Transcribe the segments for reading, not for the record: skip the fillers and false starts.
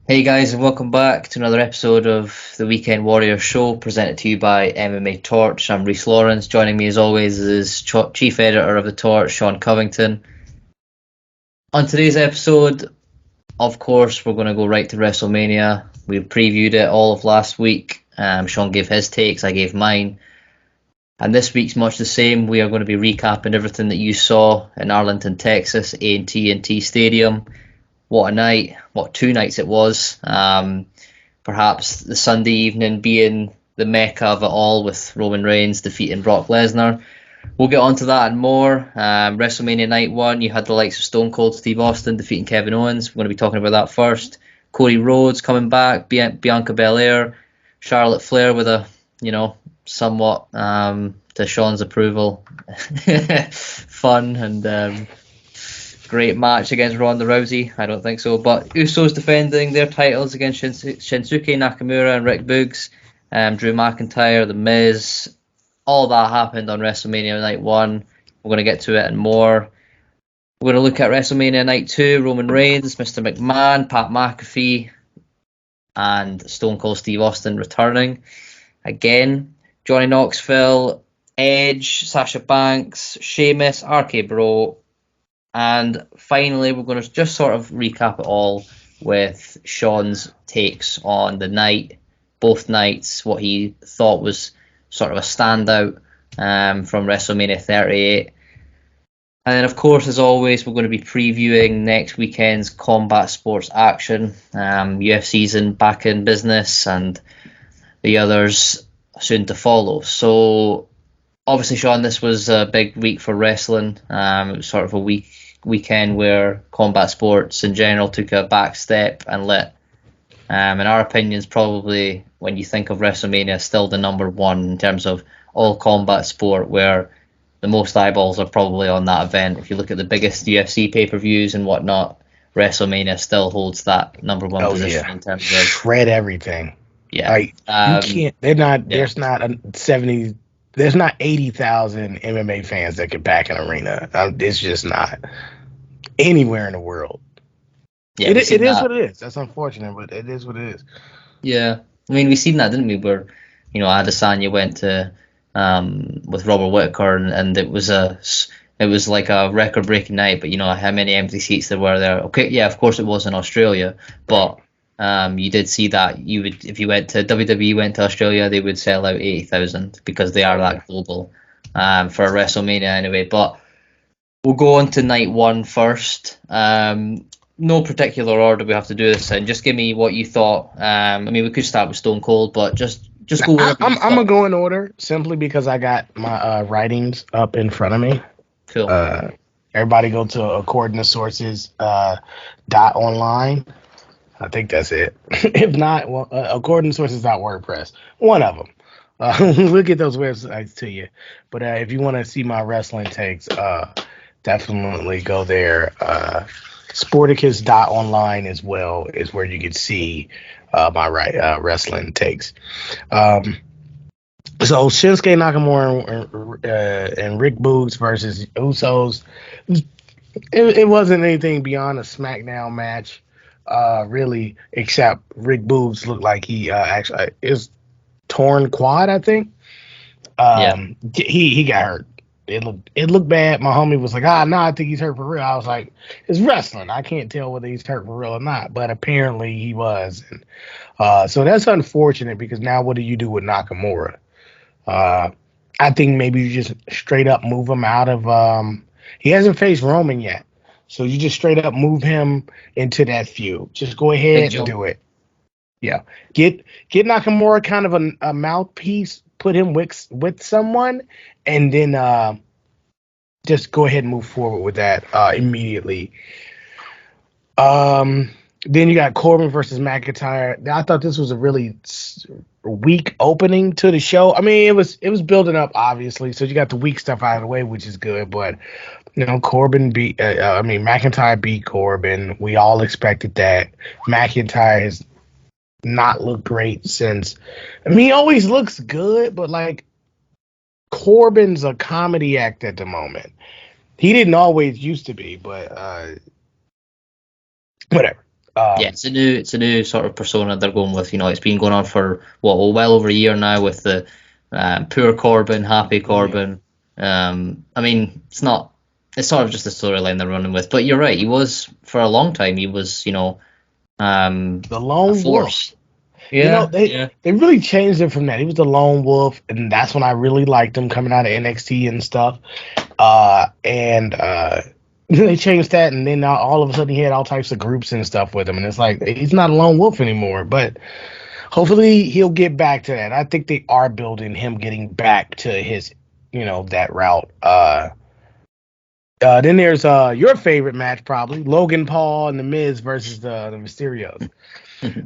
Hey guys, and welcome back to another episode of the Weekend Warrior Show, presented to you by MMA Torch. I'm Rhys Lawrence. Joining me as always is Chief Editor of the Torch, Sean Covington. On today's episode, of course, we're going to go right to WrestleMania. We previewed it all of last week. Sean gave his takes, I gave mine. And this week's much the same. We are going to be recapping everything that you saw in Arlington, Texas, A&T Stadium. What a night, what 2 nights it was. Perhaps the Sunday evening being the mecca of it all, with Roman Reigns defeating Brock Lesnar. We'll get onto that and more. WrestleMania Night 1, you had the likes of Stone Cold Steve Austin defeating Kevin Owens. We're going to be talking about that first. Cody Rhodes coming back, Bianca Belair, Charlotte Flair with a, somewhat, to Sean's approval, fun and great match against Ronda Rousey. I don't think so. But Usos defending their titles against Shinsuke Nakamura and Rick Boogs, Drew McIntyre, The Miz. All that happened on WrestleMania Night 1. We're going to get to it and more. We're going to look at WrestleMania Night 2, Roman Reigns, Mr. McMahon, Pat McAfee, and Stone Cold Steve Austin returning again. Johnny Knoxville, Edge, Sasha Banks, Sheamus, RK Bro, and finally, we're going to just sort of recap it all with Sean's takes on the night, both nights, what he thought was sort of a standout from WrestleMania 38. And then, of course, as always, we're going to be previewing next weekend's combat sports action. UFC's back in business, and the others soon to follow. So, obviously, Sean, this was a big week for wrestling. It was sort of a weekend where combat sports in general took a back step and let, in our opinions, probably when you think of WrestleMania, still the number one in terms of all combat sport, where the most eyeballs are probably on that event. If you look at the biggest UFC pay-per-views and whatnot, WrestleMania still holds that number one position in terms of shred everything. Yeah, like you can't. They're not. Yeah. There's not a 70. There's not 80,000 MMA fans that can pack an arena. It's just not anywhere in the world. Yeah, it is what it is. That's unfortunate, but it is what it is. Yeah, I mean, we've seen that, didn't we? Where Adesanya went to with Robert Whittaker, and it was like a record-breaking night. But how many empty seats there were there? Okay, yeah, of course it was in Australia, but you did see that if you went to WWE, went to Australia, they would sell out 80,000 because they are that global for a WrestleMania anyway. But we'll go on to night 1 first. No particular order we have to do this in. Just give me what you thought. I mean, we could start with Stone Cold, but just go. I'm gonna go in order simply because I got my writings up in front of me. Cool. Everybody go to according to sources dot online. I think that's it. If not, well, according to sources dot WordPress, one of them. We'll get those websites to you. But if you want to see my wrestling takes, definitely go there. Sporticus.online as well is where you can see my wrestling takes. So Shinsuke Nakamura and Rick Boogs versus Usos. It wasn't anything beyond a SmackDown match, really, except Rick Boogs looked like he actually is torn quad, I think. He got hurt. It looked bad. My homie was like, no, I think he's hurt for real. I was like, it's wrestling. I can't tell whether he's hurt for real or not, but apparently he was. And, so that's unfortunate because now what do you do with Nakamura? I think maybe you just straight up move him out of. He hasn't faced Roman yet, so you just straight up move him into that feud. Just go ahead and do it. Yeah, get Nakamura kind of a mouthpiece. Put him with someone, and then just go ahead and move forward with that immediately. Then you got Corbin versus McIntyre. I thought this was a really weak opening to the show. I mean, it was building up, obviously, so you got the weak stuff out of the way, which is good. But McIntyre beat Corbin. We all expected that. McIntyre has not looked great since. I mean, he always looks good, but like Corbin's a comedy act at the moment. He didn't always used to be, but whatever. Yeah, it's a new sort of persona they're going with. It's been going on for well over a year now with the poor Corbin, happy Corbin. I mean, it's sort of just a storyline they're running with. But you're right, he was for a long time. He was, The a lone wolf. force. Yeah, They really changed him from that. He was the lone wolf, and that's when I really liked him coming out of NXT and stuff. And they changed that, and then all of a sudden he had all types of groups and stuff with him, and it's like he's not a lone wolf anymore. But hopefully he'll get back to that. I think they are building him getting back to his, that route. Then there's your favorite match, probably Logan Paul and The Miz versus the Mysterios.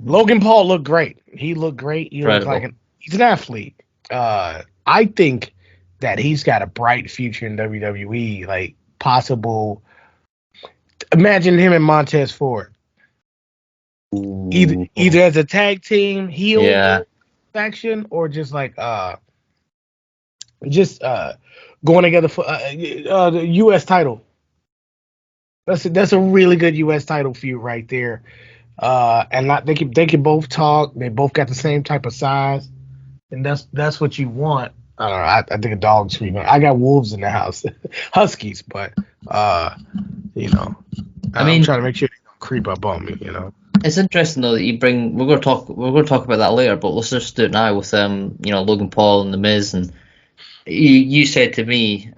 Logan Paul looked great. He looked great. He looks like he's an athlete. I think that he's got a bright future in WWE. Like possible. Imagine him and Montez Ford. Either as a tag team heel faction or just like going together for the U.S. title. That's a really good U.S. title feud right there. And they can both talk. They both got the same type of size, and that's what you want. I don't know. I think a dog's screaming. I got wolves in the house, huskies, but I'm trying to make sure they don't creep up on me. It's interesting though that you bring. We're going to talk about that later, but let's just do it now with Logan Paul and The Miz. And you said to me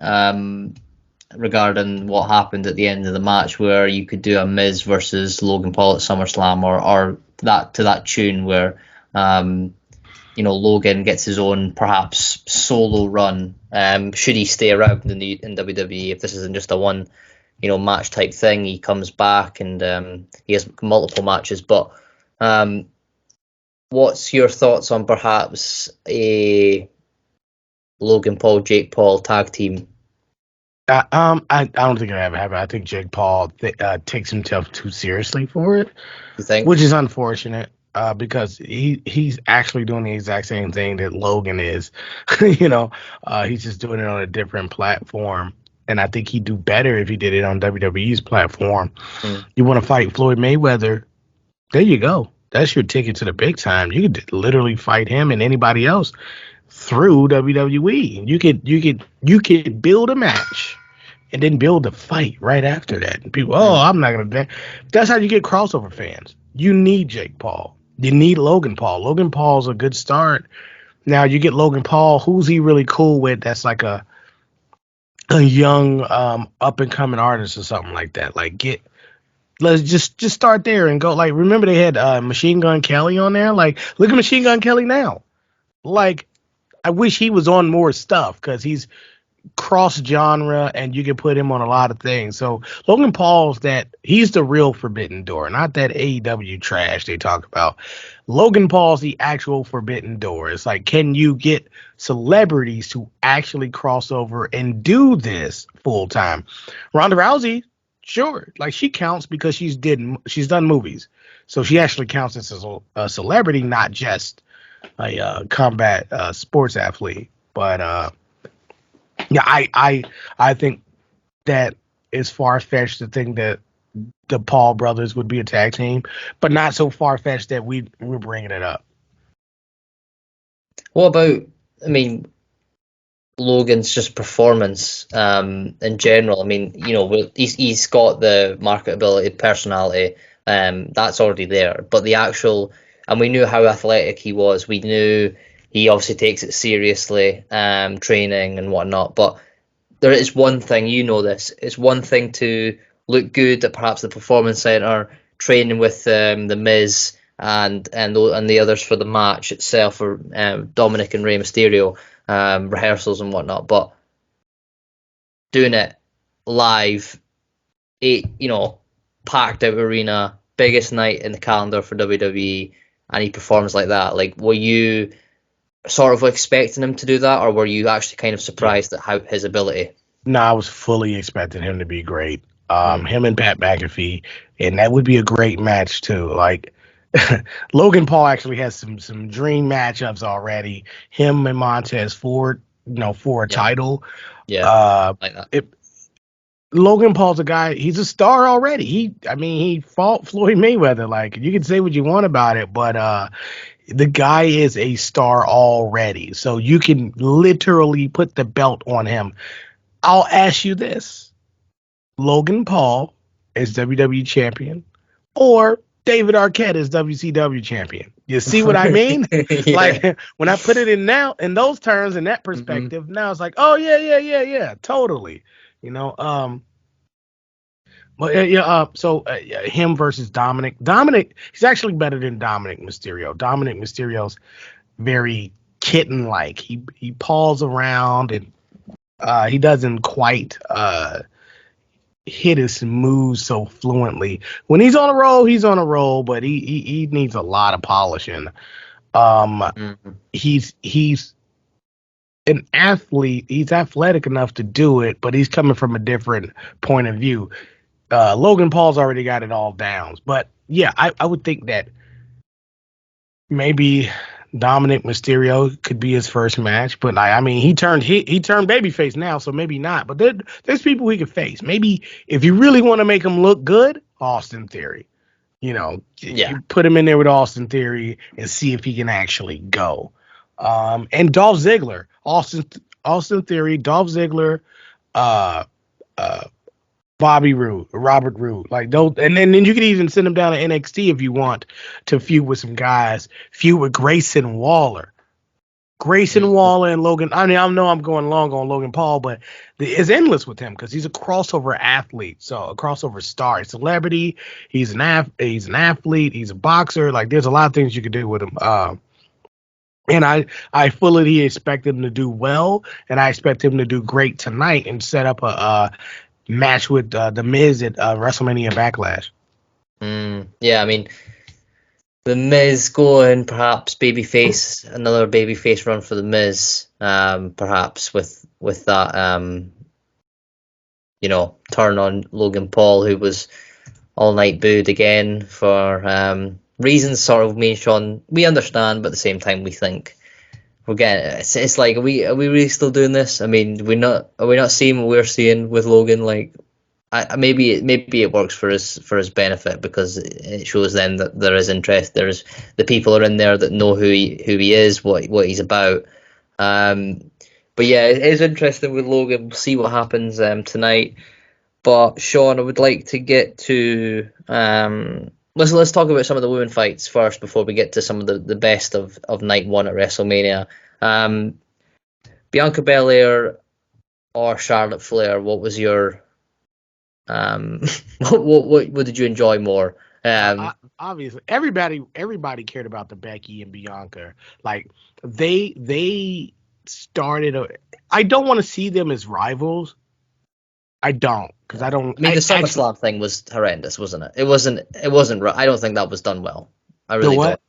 regarding what happened at the end of the match, where you could do a Miz versus Logan Paul at SummerSlam, or that to that tune where Logan gets his own perhaps solo run. Should he stay around in WWE, if this isn't just a one match type thing, he comes back and he has multiple matches. But what's your thoughts on perhaps a Logan Paul, Jake Paul tag team? I don't think it ever happen. I think Jake Paul takes himself too seriously for it. You think? Which is unfortunate. Because he's actually doing the exact same thing that Logan is. He's just doing it on a different platform. And I think he'd do better if he did it on WWE's platform. You want to fight Floyd Mayweather? There you go. That's your ticket to the big time. You could literally fight him and anybody else through WWE. You could build a match and then build a fight right after that. And people, I'm not gonna. That's how you get crossover fans. You need Jake Paul. You need Logan Paul. Logan Paul's a good start. Now you get Logan Paul. Who's he really cool with? That's like a young up and coming artist or something like that. Let's just start there and go. Like, remember they had Machine Gun Kelly on there. Like, look at Machine Gun Kelly now. Like, I wish he was on more stuff because he's cross genre and you can put him on a lot of things. So Logan Paul's he's the real Forbidden Door, not that AEW trash they talk about. Logan Paul's the actual Forbidden Door. It's like, can you get celebrities to actually cross over and do this full time? Ronda Rousey, sure, like she counts because she's done movies, so she actually counts as a celebrity, not just a combat sports athlete. But yeah, I think that it's far-fetched to think that the Paul brothers would be a tag team, but not so far-fetched that we're bringing it up. What about, Logan's just performance in general? He's got the marketability, personality, that's already there. But the actual, and we knew how athletic he was. We knew he obviously takes it seriously, training and whatnot. But there is one thing, this. It's one thing to look good at perhaps the Performance Center, training with the Miz and the others for the match itself, for Dominic and Rey Mysterio, rehearsals and whatnot. But doing it live, packed out arena, biggest night in the calendar for WWE, and he performs like that. Like, were you sort of expecting him to do that, or were you actually kind of surprised at his ability? No, I was fully expecting him to be great. Him and Pat McAfee, and that would be a great match too. Like, Logan Paul actually has some dream matchups already. Him and Montez Ford, for a title. Yeah, like that. Logan Paul's a guy. He's a star already. He fought Floyd Mayweather. Like, you can say what you want about it, but the guy is a star already. So you can literally put the belt on him. I'll ask you this: Logan Paul is WWE champion, or David Arquette is WCW champion. You see what I mean? Yeah. Like, when I put it in those terms, in that perspective, now it's like, oh yeah, totally. You know, yeah, him versus Dominic. Dominic, he's actually better than Dominic Mysterio. Dominic Mysterio's very kitten-like. He paws around and he doesn't quite hit his moves so fluently. When he's on a roll, he's on a roll, but he needs a lot of polishing. He's an athlete. He's athletic enough to do it, but he's coming from a different point of view. Logan Paul's already got it all down. But yeah, I would think that maybe Dominic Mysterio could be his first match. But he turned babyface now, so maybe not. But there's people he could face. Maybe if you really want to make him look good, Austin Theory. You put him in there with Austin Theory and see if he can actually go. And Dolph Ziggler, Austin Theory, Dolph Ziggler, Bobby Roode, Robert Roode, like those, and then you could even send him down to NXT if you want to feud with some guys. Feud with Grayson Waller, and Logan. I know I'm going long on Logan Paul, but it's endless with him because he's a crossover athlete, so a crossover star, a celebrity. He's an athlete. He's a boxer. Like, there's a lot of things you could do with him. And I fully expect him to do well, and I expect him to do great tonight and set up a match with the Miz at WrestleMania Backlash. Yeah, the Miz going perhaps babyface, another babyface run for the Miz, perhaps with that turn on Logan Paul, who was all night booed again for reasons sort of me and Sean we understand, but at the same time we think we're getting it's like are we really still doing this? Are we not seeing what we're seeing with Logan? Like, maybe it works for his benefit because it shows then that there is interest. There's the people are in there that know who he is, what he's about. But yeah, it is interesting with Logan. We'll see what happens tonight. But Sean, I would like to get to let's talk about some of the women fights first before we get to some of the best of night one at WrestleMania. Bianca Belair or Charlotte Flair? What was your what did you enjoy more? Obviously, everybody cared about the Becky and Bianca. Like, they started. I don't want to see them as rivals. I don't, because I don't. The SummerSlam thing was horrendous, wasn't it? It wasn't. I don't think that was done well. I really don't.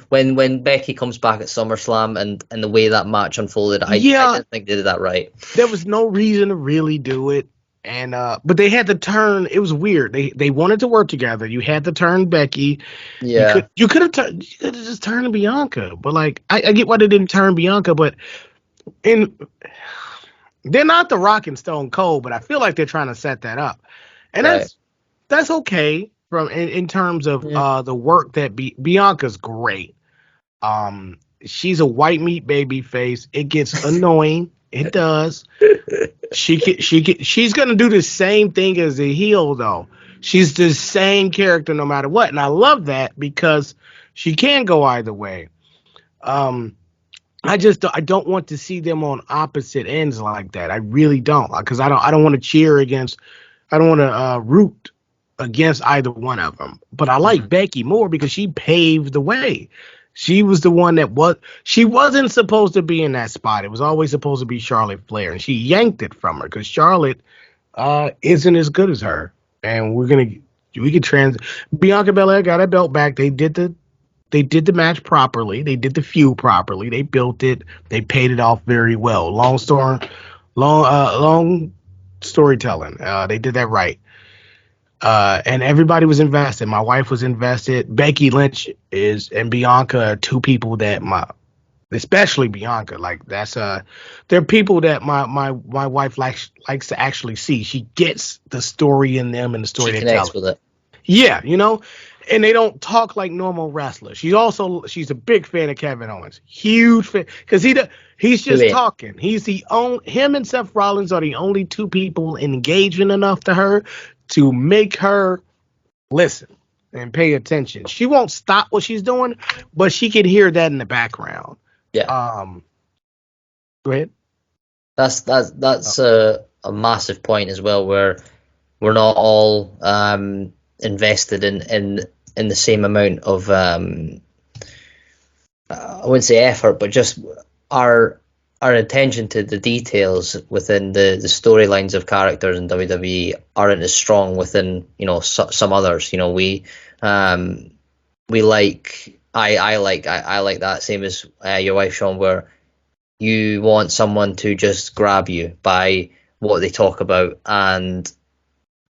When Becky comes back at SummerSlam and the way that match unfolded, I didn't think they did that right. There was no reason to really do it, and but they had to turn. It was weird. They wanted to work together. You had to turn Becky. Yeah, you could have just turned Bianca, but like I get why they didn't turn Bianca, but they're not The Rock and Stone Cold, but I feel like they're trying to set that up, and that's okay from in terms of the work that Bianca's great. She's a white meat baby face. It gets annoying. It does. She's gonna do the same thing as a heel though. She's the same character no matter what, and I love that because she can go either way. I don't want to see them on opposite ends like that. I really don't, because I don't want to cheer against. I don't want to root against either one of them. But I like Becky more because she paved the way. She was the one she wasn't supposed to be in that spot. It was always supposed to be Charlotte Flair, and she yanked it from her because Charlotte isn't as good as her. And Bianca Belair got her belt back. They did the match properly. They did the feud properly. They built it. They paid it off very well. Long storytelling. They did that right. And everybody was invested. My wife was invested. Becky Lynch and Bianca are two people that especially Bianca. Like that's there are people that my wife likes to actually see. She gets the story in them and the story She they're connects telling. with it. Yeah, and they don't talk like normal wrestlers. She's a big fan of Kevin Owens, huge fan because he's Who just ain't? talking. He's the only him and Seth Rollins are the only two people engaging enough to her to make her listen and pay attention. She won't stop what she's doing, but she can hear that in the background. Yeah. Um, Go ahead. That's a massive point as well, where we're not all invested in the same amount of I wouldn't say effort, but just our our attention to the details within the storylines of characters in WWE aren't as strong within some others. We like I like that same as your wife, Sean, where you want someone to just grab you by what they talk about, and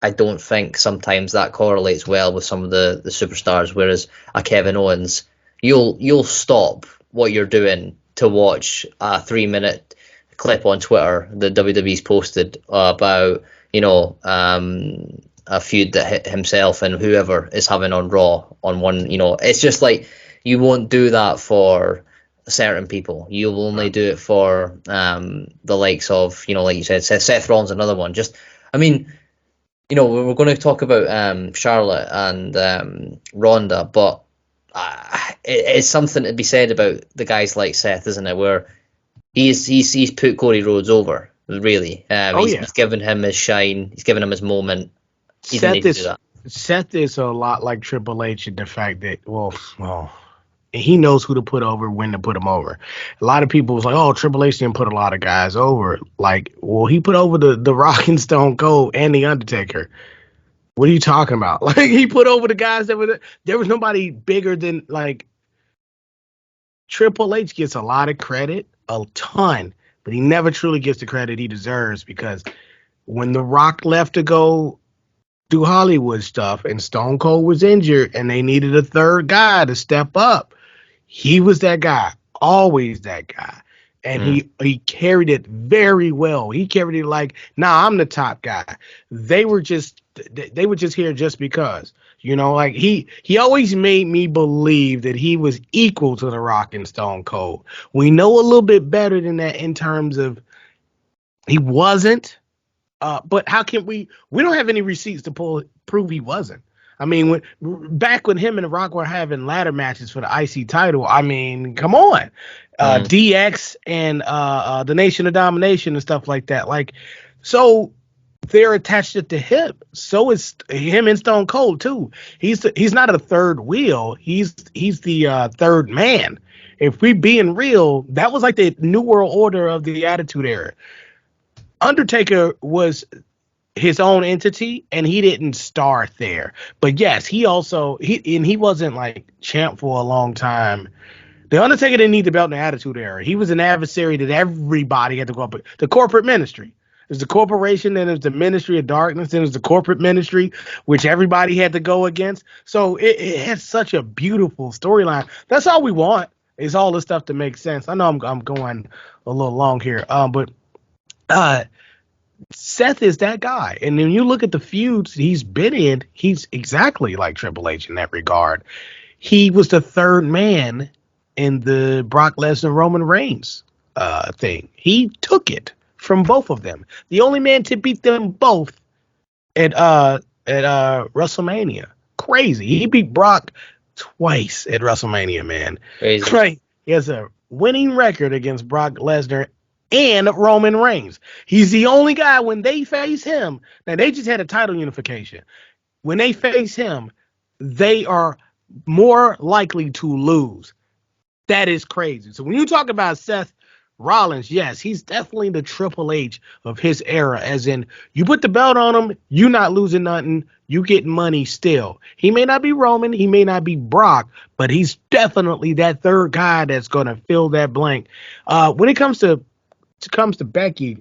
I don't think sometimes that correlates well with some of the superstars. Whereas a Kevin Owens, you'll stop what you're doing to watch a 3 minute clip on Twitter that WWE's posted about a feud that himself and whoever is having on Raw on one. It's just like you won't do that for certain people. You'll only do it for the likes of like you said, Seth Rollins, another one. Just I mean we're going to talk about Charlotte and Ronda, but it's something to be said about the guys like Seth, isn't it? Where he's put Cody Rhodes over, really. Oh yeah, He's given him his shine. He's given him his moment. He didn't need Seth to do is that. Seth is a lot like Triple H in the fact that well, he knows who to put over, when to put him over. A lot of people was like, "Oh, Triple H didn't put a lot of guys over." Like, well, he put over the Rock and Stone Cold and the Undertaker. What are you talking about? Like, he put over the guys that were there was nobody bigger than like Triple H gets a lot of credit, a ton, but he never truly gets the credit he deserves because when The Rock left to go do Hollywood stuff and Stone Cold was injured and they needed a third guy to step up, he was that guy, always that guy. And Mm. he carried it very well. He carried it like, nah, I'm the top guy. They were just here just because. Like he always made me believe that he was equal to the Rock and Stone Cold. We know a little bit better than that in terms of he wasn't. But how can we don't have any receipts to prove he wasn't. I mean, back when him and The Rock were having ladder matches for the IC title, I mean, come on. Mm. DX and the Nation of Domination and stuff like that. Like, so they're attached at the hip. So is him and Stone Cold too. He's not a third wheel. He's the third man. If we being real, that was like the New World Order of the Attitude Era. Undertaker was his own entity and he didn't start there. But yes, he wasn't like champ for a long time. The Undertaker didn't need the belt in the Attitude Era. He was an adversary that everybody had to go up with. The corporate ministry. There's the corporation, then there's the Ministry of Darkness, then there's the corporate ministry, which everybody had to go against. So it has such a beautiful storyline. That's all we want, is all this stuff to make sense. I know I'm going a little long here, but Seth is that guy. And when you look at the feuds he's been in, he's exactly like Triple H in that regard. He was the third man in the Brock Lesnar Roman Reigns thing. He took it from both of them. The only man to beat them both at WrestleMania. Crazy. He beat Brock twice at WrestleMania, man. Crazy. Right. He has a winning record against Brock Lesnar and Roman Reigns. He's the only guy when they face him. Now, they just had a title unification. When they face him, they are more likely to lose. That is crazy. So when you talk about Seth Rollins, yes, he's definitely the Triple H of his era, as in you put the belt on him, you not losing nothing, you getting money still. He may not be Roman, he may not be Brock, but he's definitely that third guy that's going to fill that blank. When it comes to Becky,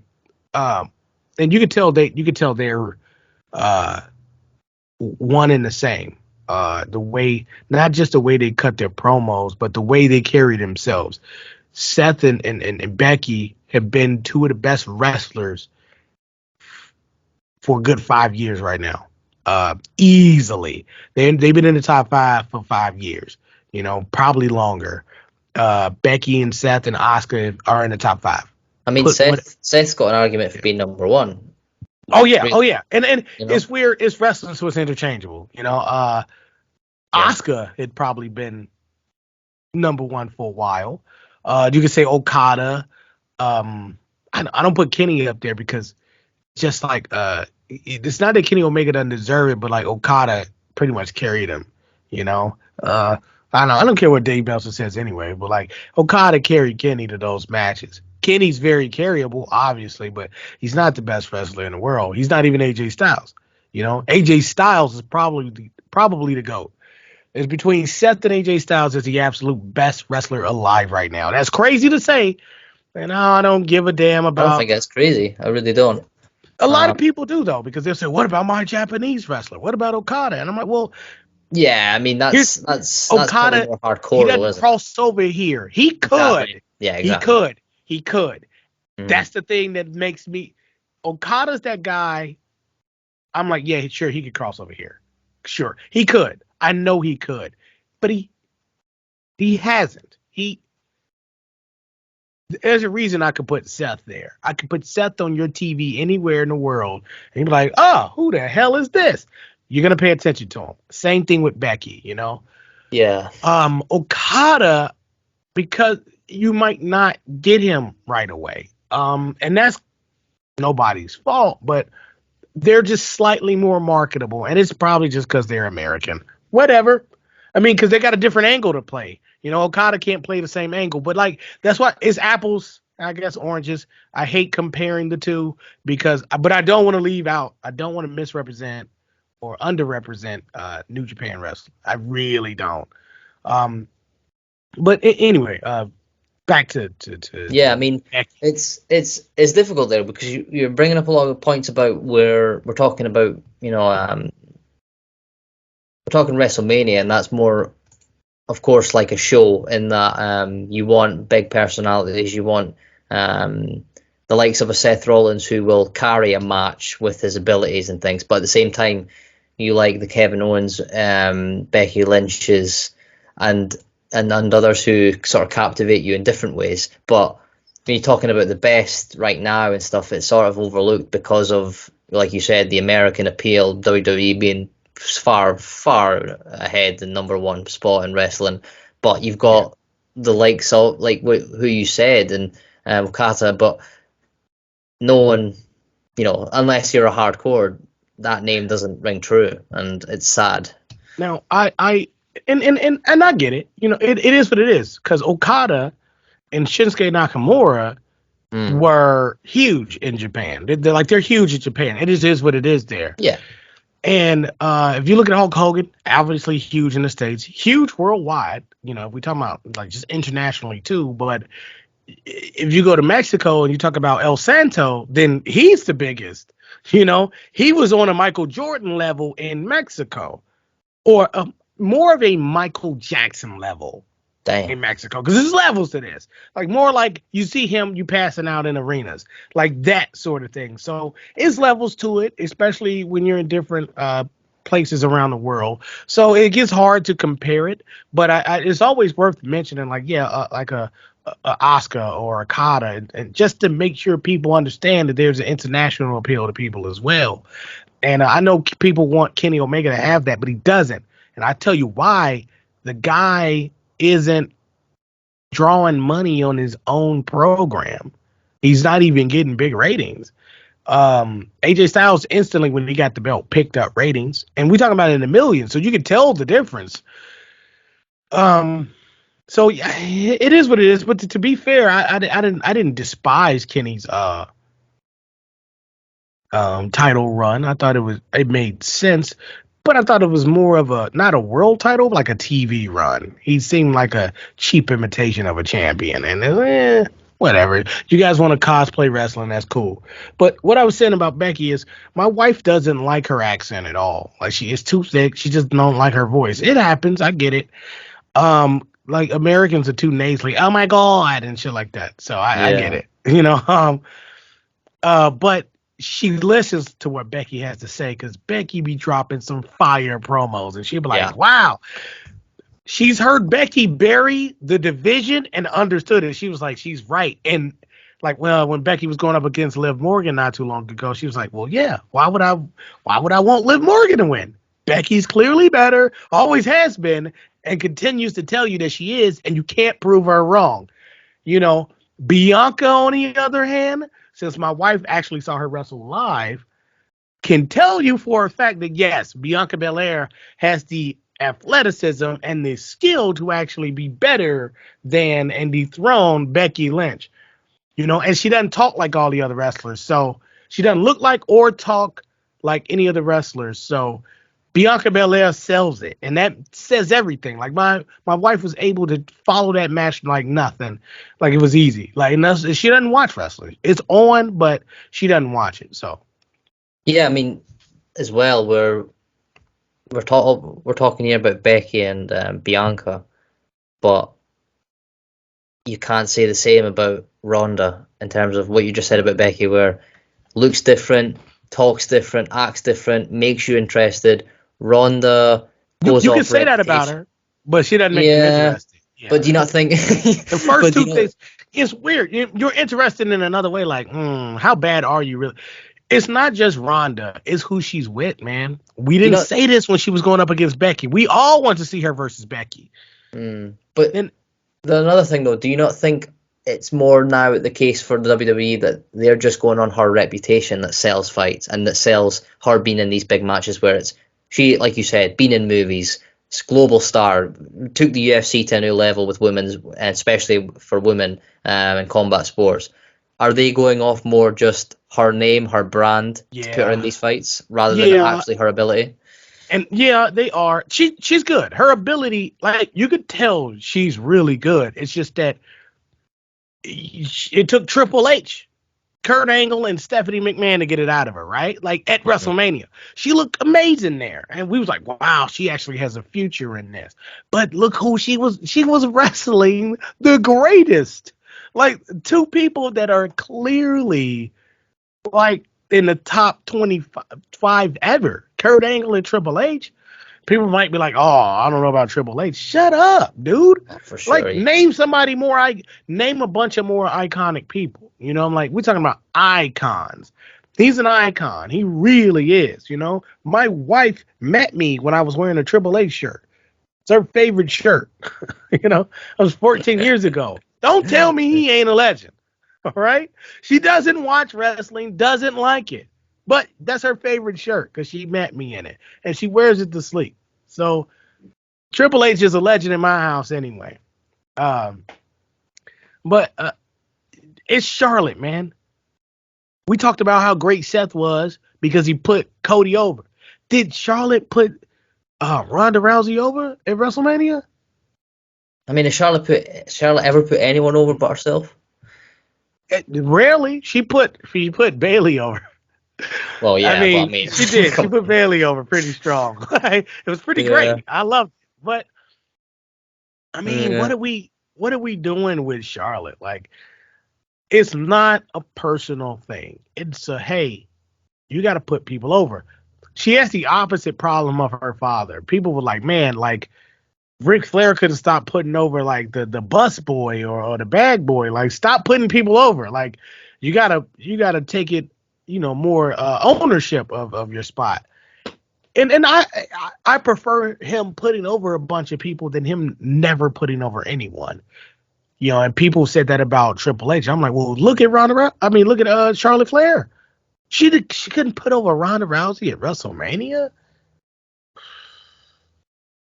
and you could tell they're one and the same. The way, not just the way they cut their promos, but the way they carry themselves. Seth and Becky have been two of the best wrestlers for a good 5 years right now. Easily. They've been in the top 5 for 5 years, probably longer. Becky and Seth and Asuka are in the top 5. I mean, Seth's got an argument for being number 1. Oh yeah. And it's weird. It's wrestling, so it's interchangeable. Asuka had probably been number 1 for a while. You could say Okada. I don't put Kenny up there because just like it's not that Kenny Omega doesn't deserve it, but like Okada pretty much carried him. I don't care what Dave Meltzer says anyway, but like Okada carried Kenny to those matches. Kenny's very carryable, obviously, but he's not the best wrestler in the world. He's not even AJ Styles. AJ Styles is probably the GOAT. It's between Seth and AJ Styles as the absolute best wrestler alive right now. That's crazy to say, and I don't give a damn about. I don't think that's crazy. I really don't. A lot of people do though, because they'll say, "What about my Japanese wrestler? What about Okada?" And I'm like, "Well, yeah, I mean that's Okada. More hardcore, he doesn't cross over here. He could. Exactly. Yeah, exactly. He could. That's the thing that makes me. Okada's that guy. I'm like, yeah, sure, he could cross over here. Sure, he could. I know he could, but he hasn't. There's a reason I could put Seth there. I could put Seth on your TV anywhere in the world, and you'd be like, oh, who the hell is this? You're going to pay attention to him. Same thing with Becky, Yeah. Okada, because you might not get him right away. And that's nobody's fault, but they're just slightly more marketable, and it's probably just because they're American. Whatever. I mean, because they got a different angle to play. Okada can't play the same angle, but like that's why it's apples, I guess, oranges. I hate comparing the two but I don't want to leave out. I don't want to misrepresent or underrepresent New Japan wrestling. I really don't. But anyway, back to yeah. I mean, it's difficult there because you're bringing up a lot of points about where we're talking about. We're talking WrestleMania, and that's more, of course, like a show in that you want big personalities, you want the likes of a Seth Rollins who will carry a match with his abilities and things, but at the same time, you like the Kevin Owens, Becky Lynch's, and others who sort of captivate you in different ways. But when you're talking about the best right now and stuff, it's sort of overlooked because of, like you said, the American appeal, WWE being far ahead in number 1 spot in wrestling. But you've got the likes of who you said and Okada, but no one, unless you're a hardcore, that name doesn't ring true, and it's sad. Now I I get it. It is what it is, because Okada and Shinsuke Nakamura were huge in Japan. They're huge in Japan. It is what it is there. Yeah. And if you look at Hulk Hogan, obviously huge in the States, huge worldwide. If we talk about like just internationally too. But if you go to Mexico and you talk about El Santo, then he's the biggest. He was on a Michael Jordan level in Mexico, or more of a Michael Jackson level. Dang. In Mexico, because there's levels to this. Like more like you see him, you passing out in arenas, like that sort of thing. So it's levels to it, especially when you're in different places around the world. So it gets hard to compare it, but it's always worth mentioning, like a Asuka or a Okada, and just to make sure people understand that there's an international appeal to people as well. And I know people want Kenny Omega to have that, but he doesn't. And I tell you why. The guy isn't drawing money on his own program. He's not even getting big ratings. AJ Styles instantly, when he got the belt, picked up ratings, and we talking about it in the millions, so you can tell the difference. So yeah, it is what it is. But to be fair, I didn't despise Kenny's title run. I thought it made sense. But I thought it was more of not a world title, like a TV run. He seemed like a cheap imitation of a champion. And whatever. You guys want to cosplay wrestling, that's cool. But what I was saying about Becky is my wife doesn't like her accent at all. Like, she is too thick. She just don't like her voice. It happens. I get it. Like Americans are too nasally. Oh my god, and shit like that. So I get Yeah. it. But she listens to what Becky has to say because Becky be dropping some fire promos, and she'll be Yeah. like, "Wow." She's heard Becky bury the division and understood it. She was like, she's right. And like, well, when Becky was going up against Liv Morgan not too long ago, she was like, well, yeah, why would I want Liv Morgan to win? Becky's clearly better, always has been, and continues to tell you that she is, and you can't prove her wrong. You know, Bianca, on the other hand, since my wife actually saw her wrestle live, can tell you for a fact that yes, Bianca Belair has the athleticism and the skill to actually be better than and dethrone Becky Lynch. And she doesn't talk like all the other wrestlers. So she doesn't look like or talk like any of the wrestlers. So Bianca Belair sells it, and that says everything. Like my wife was able to follow that match like nothing, like it was easy. Like she doesn't watch wrestling. It's on, but she doesn't watch it. So Yeah, I mean, as well, we're talking here about Becky and Bianca, but you can't say the same about Ronda in terms of what you just said about Becky, where looks different, talks different, acts different, makes you interested. Ronda goes you can off say that about reputation. her, but she doesn't make you Yeah, interested. but Yeah. do you not think? The first but do two you know? things, it's weird. You're interested in another way, like, how bad are you really? It's not just Ronda, it's who she's with, man. We Do you didn't not? say this when she was going up against Becky. We all want to see her versus Becky. But And another thing though, do you not think it's more now the case for the WWE that they're just going on her reputation that sells fights and that sells her being in these big matches where it's she, like you said, been in movies, global star, took the UFC to a new level with women's, especially for women in combat sports. Are they going off more just her name, her brand to put her in yeah, these fights rather than yeah, actually her ability? and yeah, they are. She's good. Her ability, like you could tell, she's really good. It's just that it took Triple H, Kurt Angle, and Stephanie McMahon to get it out of her, right? Like at WrestleMania. She looked amazing there. And we was like, wow, she actually has a future in this. But look who she was. She was wrestling the greatest. Like two people that are clearly like in the top 25 ever. Kurt Angle and Triple H. People might be like, "Oh, I don't know about Triple H." Shut up, dude. Oh, for sure. Like, name somebody more. Name a bunch of more iconic people. I'm like, we're talking about icons. He's an icon. He really is. My wife met me when I was wearing a Triple H shirt. It's her favorite shirt. I was 14 years ago. Don't tell me he ain't a legend. All right. She doesn't watch wrestling, doesn't like it. But that's her favorite shirt because she met me in it. And she wears it to sleep. So Triple H is a legend in my house anyway. But it's Charlotte, man. We talked about how great Seth was because he put Cody over. Did Charlotte put Ronda Rousey over at WrestleMania? I mean, has Charlotte ever put anyone over but herself? Rarely. She put Bailey over. Well, I yeah, but I mean, mean, she did. She put Bailey over pretty strong. It was pretty yeah, great. I loved it. But I mean, yeah. what are we doing with Charlotte? Like, it's not a personal thing. It's a hey, you got to put people over. She has the opposite problem of her father. People were like, man, like Ric Flair could have stopped putting over like the bus boy or the bag boy. Like, stop putting people over. Like, you gotta take it, more ownership of your spot. And I prefer him putting over a bunch of people than him never putting over anyone. And people said that about Triple H. I'm like, well, look at look at Charlotte Flair. She couldn't put over Ronda Rousey at WrestleMania.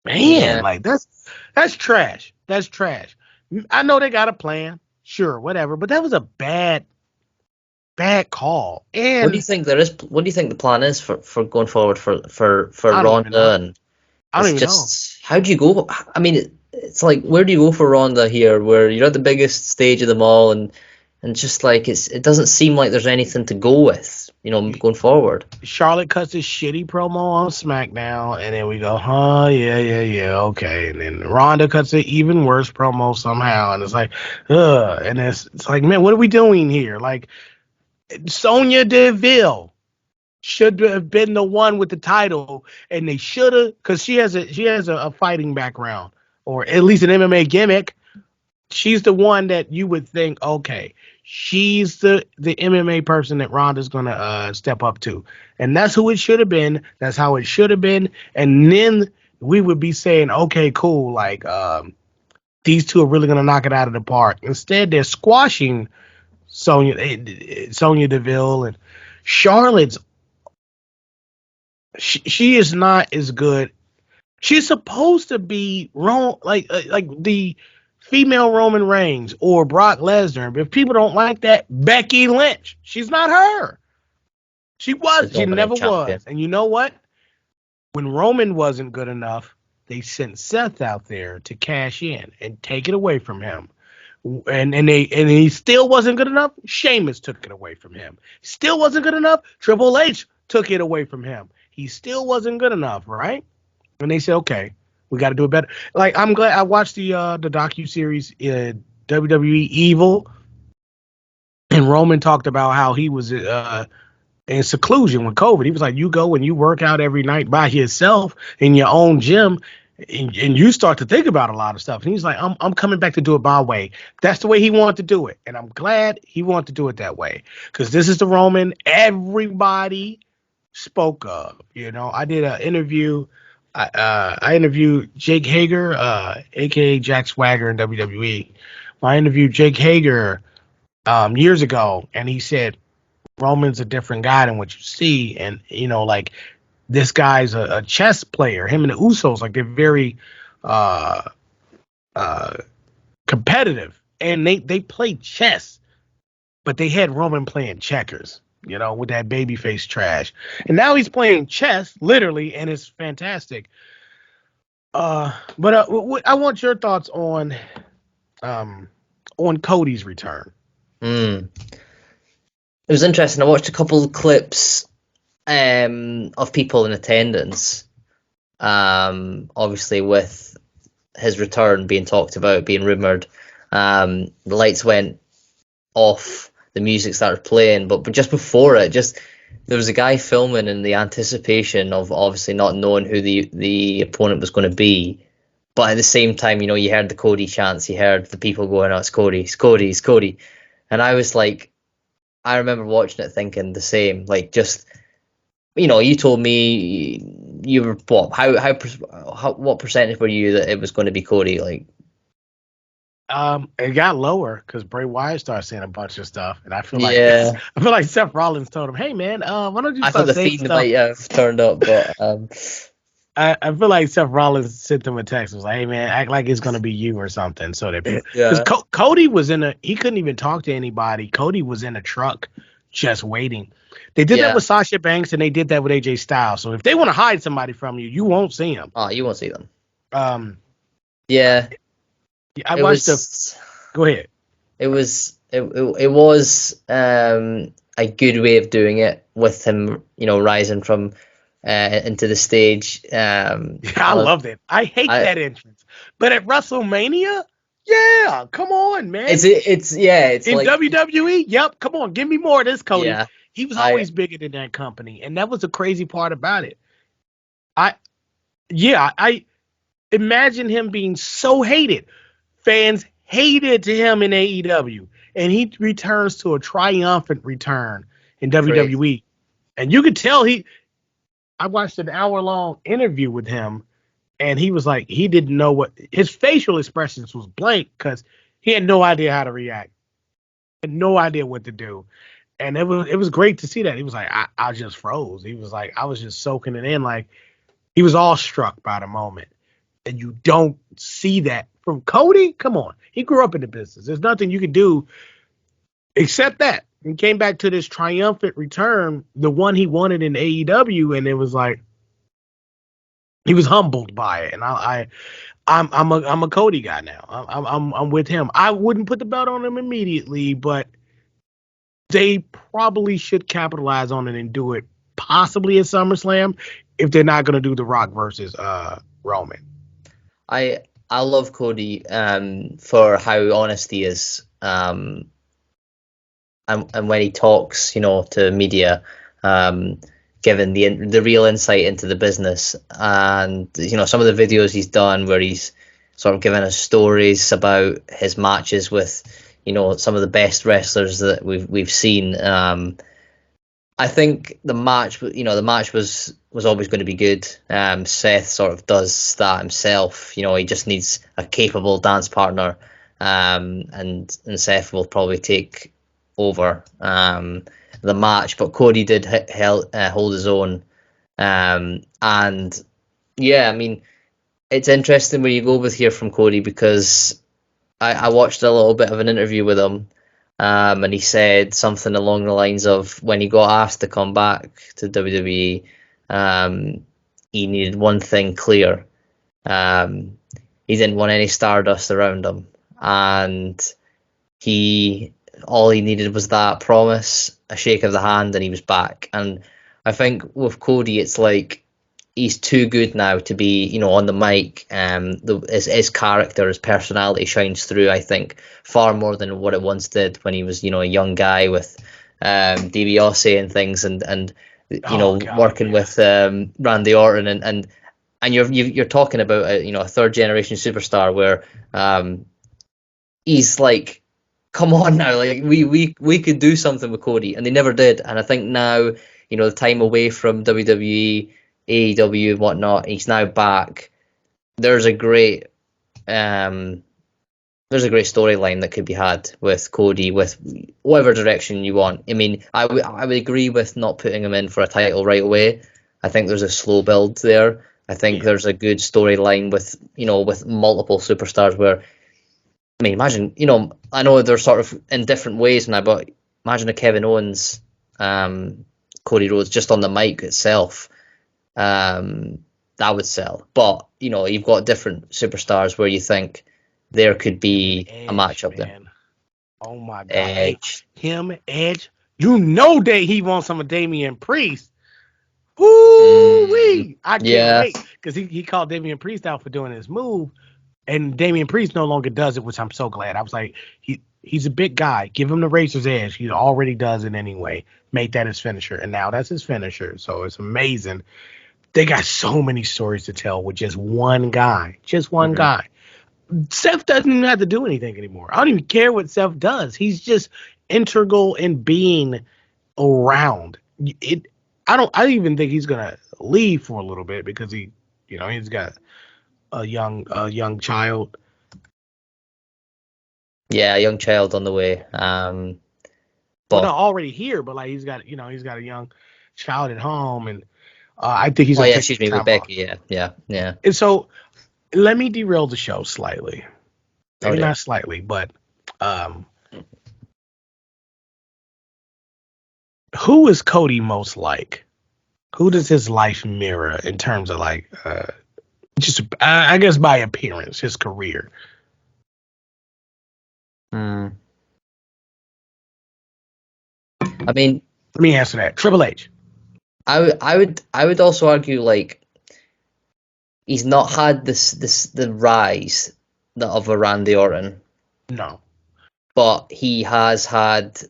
Man, Yeah. like that's trash. That's trash. I know they got a plan, sure, whatever, but that was a bad call. What do you And think there is? What do you think the plan is for going forward for I don't even Ronda? know. And I don't it's even know. just how do you go? I mean, it's like where do you go for Ronda here, where you're at the biggest stage of them all, and just like it doesn't seem like there's anything to go with. going forward. Charlotte cuts this shitty promo on SmackDown, and then we go, yeah, okay. And then Ronda cuts an even worse promo somehow, and it's like, and it's like, man, what are we doing here? Like, Sonya Deville should have been the one with the title, and they should have, because she has a fighting background, or at least an MMA gimmick. She's the one that you would think, okay, she's the MMA person that Ronda's gonna step up to, and that's who it should have been. That's how it should have been, and then we would be saying, okay, cool, like these two are really gonna knock it out of the park. Instead, they're squashing Sonya Deville, and Charlotte's. She is not as good. She's supposed to be wrong, like the female Roman Reigns or Brock Lesnar. If people don't like that, Becky Lynch. She's not her. She never was. And you know what? When Roman wasn't good enough, they sent Seth out there to cash in and take it away from him. And he still wasn't good enough. Sheamus took it away from him. Still wasn't good enough. Triple H took it away from him. He still wasn't good enough, right? And they said, okay, we got to do it better. Like, I'm glad I watched the docuseries WWE Evil, and Roman talked about how he was in seclusion with COVID. He was like, you go and you work out every night by yourself in your own gym, and you start to think about a lot of stuff. And he's like, I'm coming back to do it my way. That's the way he wanted to do it, and I'm glad he wanted to do it that way, because this is the Roman everybody spoke of. I did an interview. I interviewed Jake Hager, aka Jack Swagger in WWE. I interviewed Jake Hager years ago, and he said Roman's a different guy than what you see, and like, this guy's a chess player. Him and the Usos, like, they're very competitive, and they play chess, but they had Roman playing checkers. With that babyface trash. And now he's playing chess, literally, and it's fantastic. But I want your thoughts on Cody's return. It was interesting. I watched a couple of clips of people in attendance. Obviously, with his return being talked about, being rumoured, the lights went off. The music started playing, but just before it, there was a guy filming in the anticipation of obviously not knowing who the opponent was going to be. But at the same time, you heard the Cody chants, you heard the people going, "Oh, it's Cody, it's Cody, it's Cody," and I was like, I remember watching it thinking the same. Like, just you told me you were what percentage were you that it was going to be Cody? Like. It got lower because Bray Wyatt started saying a bunch of stuff, and I feel like Seth Rollins told him, "Hey man, why don't you?" I thought the feed might have turned up, but I feel like Seth Rollins sent him a text, was like, "Hey man, act like it's gonna be you or something." So that because Cody was he couldn't even talk to anybody. Cody was in a truck just waiting. They did that with Sasha Banks, and they did that with AJ Styles. So if they want to hide somebody from you, you won't see them. Oh, you won't see them. Yeah. I watched Go ahead. It was a good way of doing it, with him, rising from into the stage. I loved it. I hate that entrance, but at WrestleMania, yeah, come on, man. It's in like, WWE. Yep, come on, give me more of this, Cody. Yeah, he was always bigger than that company, and that was the crazy part about it. I imagine him being so hated. Fans hated to him in AEW, and he returns to a triumphant return in WWE. And you could tell I watched an hour-long interview with him, and he was like, he didn't know his facial expressions was blank because he had no idea how to react, had no idea what to do. And it was great to see that. He was like, I just froze. He was like, I was just soaking it in. Like, he was awestruck by the moment. And you don't see that from Cody. Come on. He grew up in the business. There's nothing you can do except that. He came back to this triumphant return, the one he wanted in AEW, and it was like he was humbled by it. And I'm a Cody guy now. I'm with him. I wouldn't put the belt on him immediately, but they probably should capitalize on it and do it possibly at SummerSlam if they're not going to do The Rock versus Roman. I love Cody for how honest he is, and when he talks, to media, given the real insight into the business, and some of the videos he's done where he's sort of given us stories about his matches with some of the best wrestlers that we've seen. I think the match was always going to be good. Seth sort of does that himself. He just needs a capable dance partner, and Seth will probably take over the match. But Cody did hold his own, and yeah, I mean, it's interesting where you go with here from Cody, because I watched a little bit of an interview with him. And he said something along the lines of, when he got asked to come back to WWE, he needed one thing clear. He didn't want any stardust around him, and all he needed was that promise, a shake of the hand, and he was back. And I think with Cody, it's like he's too good now to be, on the mic. His character, his personality shines through, I think, far more than what it once did when he was, a young guy with DiBiase and things, and working with Randy Orton, and you're talking about a third generation superstar where he's like, come on now, like we could do something with Cody, and they never did. And I think now, the time away from WWE, AEW and whatnot, he's now back. There's a great storyline that could be had with Cody, with whatever direction you want. I mean, I would agree with not putting him in for a title right away. I think there's a slow build there. I think there's a good storyline with multiple superstars where, I mean, imagine, I know they're sort of in different ways now, but imagine a Kevin Owens, Cody Rhodes just on the mic itself. That would sell. But you've got different superstars where you think there could be a match up there. Oh my god, Edge. Edge, that he wants some of Damian Priest. Woo-wee! I can't wait, because he called Damian Priest out for doing his move, and Damian Priest no longer does it, which I'm so glad. I was like, he's a big guy, give him the Razor's Edge. He already does it anyway. Make that his finisher, and now that's his finisher. So it's amazing. They got so many stories to tell with just one guy. Guy. Seth doesn't even have to do anything anymore. I don't even care what Seth does. He's just integral in being around. I don't even think he's gonna leave for a little bit, because he's got a young child. Yeah, a young child on the way. But well, already here, but like he's got a young child at home, and I think he's. Excuse me, Rebecca. Yeah. And so, let me derail the show slightly. Maybe not slightly, but who is Cody most like? Who does his life mirror in terms of like, just I guess by appearance, his career? I mean, let me answer that. Triple H. I would also argue, like, he's not had the rise of a Randy Orton. No. But he has had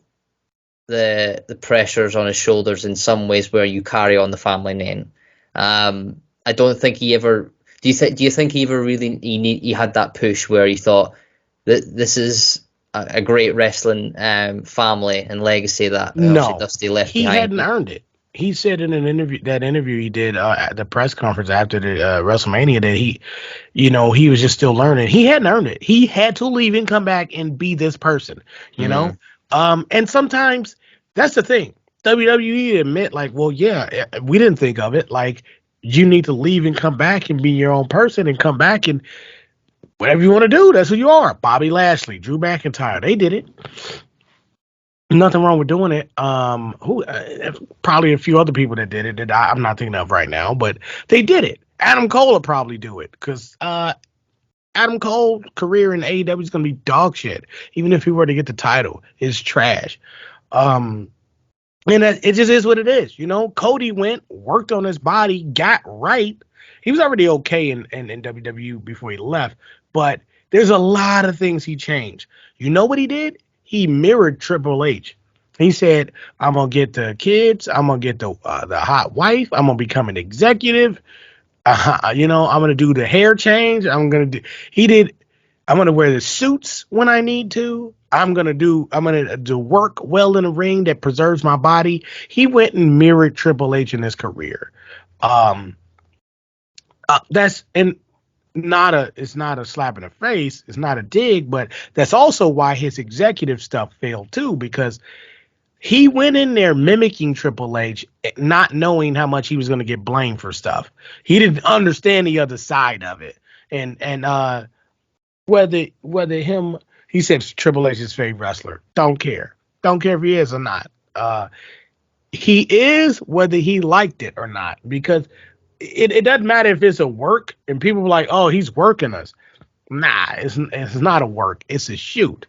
the pressures on his shoulders in some ways where you carry on the family name. I don't think he ever. Do you think he ever really he had that push where he thought that this is a great wrestling family and legacy that Dusty left behind? He hadn't earned it. He said in an interview he did at the press conference after the WrestleMania that he was just still learning. He hadn't earned it. He had to leave and come back and be this person, you know? And sometimes that's the thing. WWE admit, like, well, yeah, we didn't think of it. Like, you need to leave and come back and be your own person and come back and whatever you want to do, that's who you are. Bobby Lashley, Drew McIntyre, they did it. Nothing wrong with doing it. Probably a few other people that did it that I'm not thinking of right now, but they did it. Adam Cole will probably do it, because Adam Cole's career in AEW is going to be dog shit. Even if he were to get the title, it's trash. And it just is what it is. Cody went, worked on his body, got right. He was already okay in WWE before he left, but there's a lot of things he changed. You know what he did? He mirrored Triple H. He said, "I'm gonna get the kids. I'm gonna get the hot wife. I'm gonna become an executive. I'm gonna do the hair change. He did. I'm gonna wear the suits when I need to. I'm gonna do work well in a ring that preserves my body." He went and mirrored Triple H in his career. That's and it's not a slap in the face. It's not a dig, but that's also why his executive stuff failed too, because he went in there mimicking Triple H, not knowing how much he was going to get blamed for stuff. He didn't understand the other side of it, and whether he said Triple H is his favorite wrestler. Don't care if he is or not. He is, whether he liked it or not, because it doesn't matter if it's a work and people are like, "Oh, he's working us." Nah, it's not a work. It's a shoot,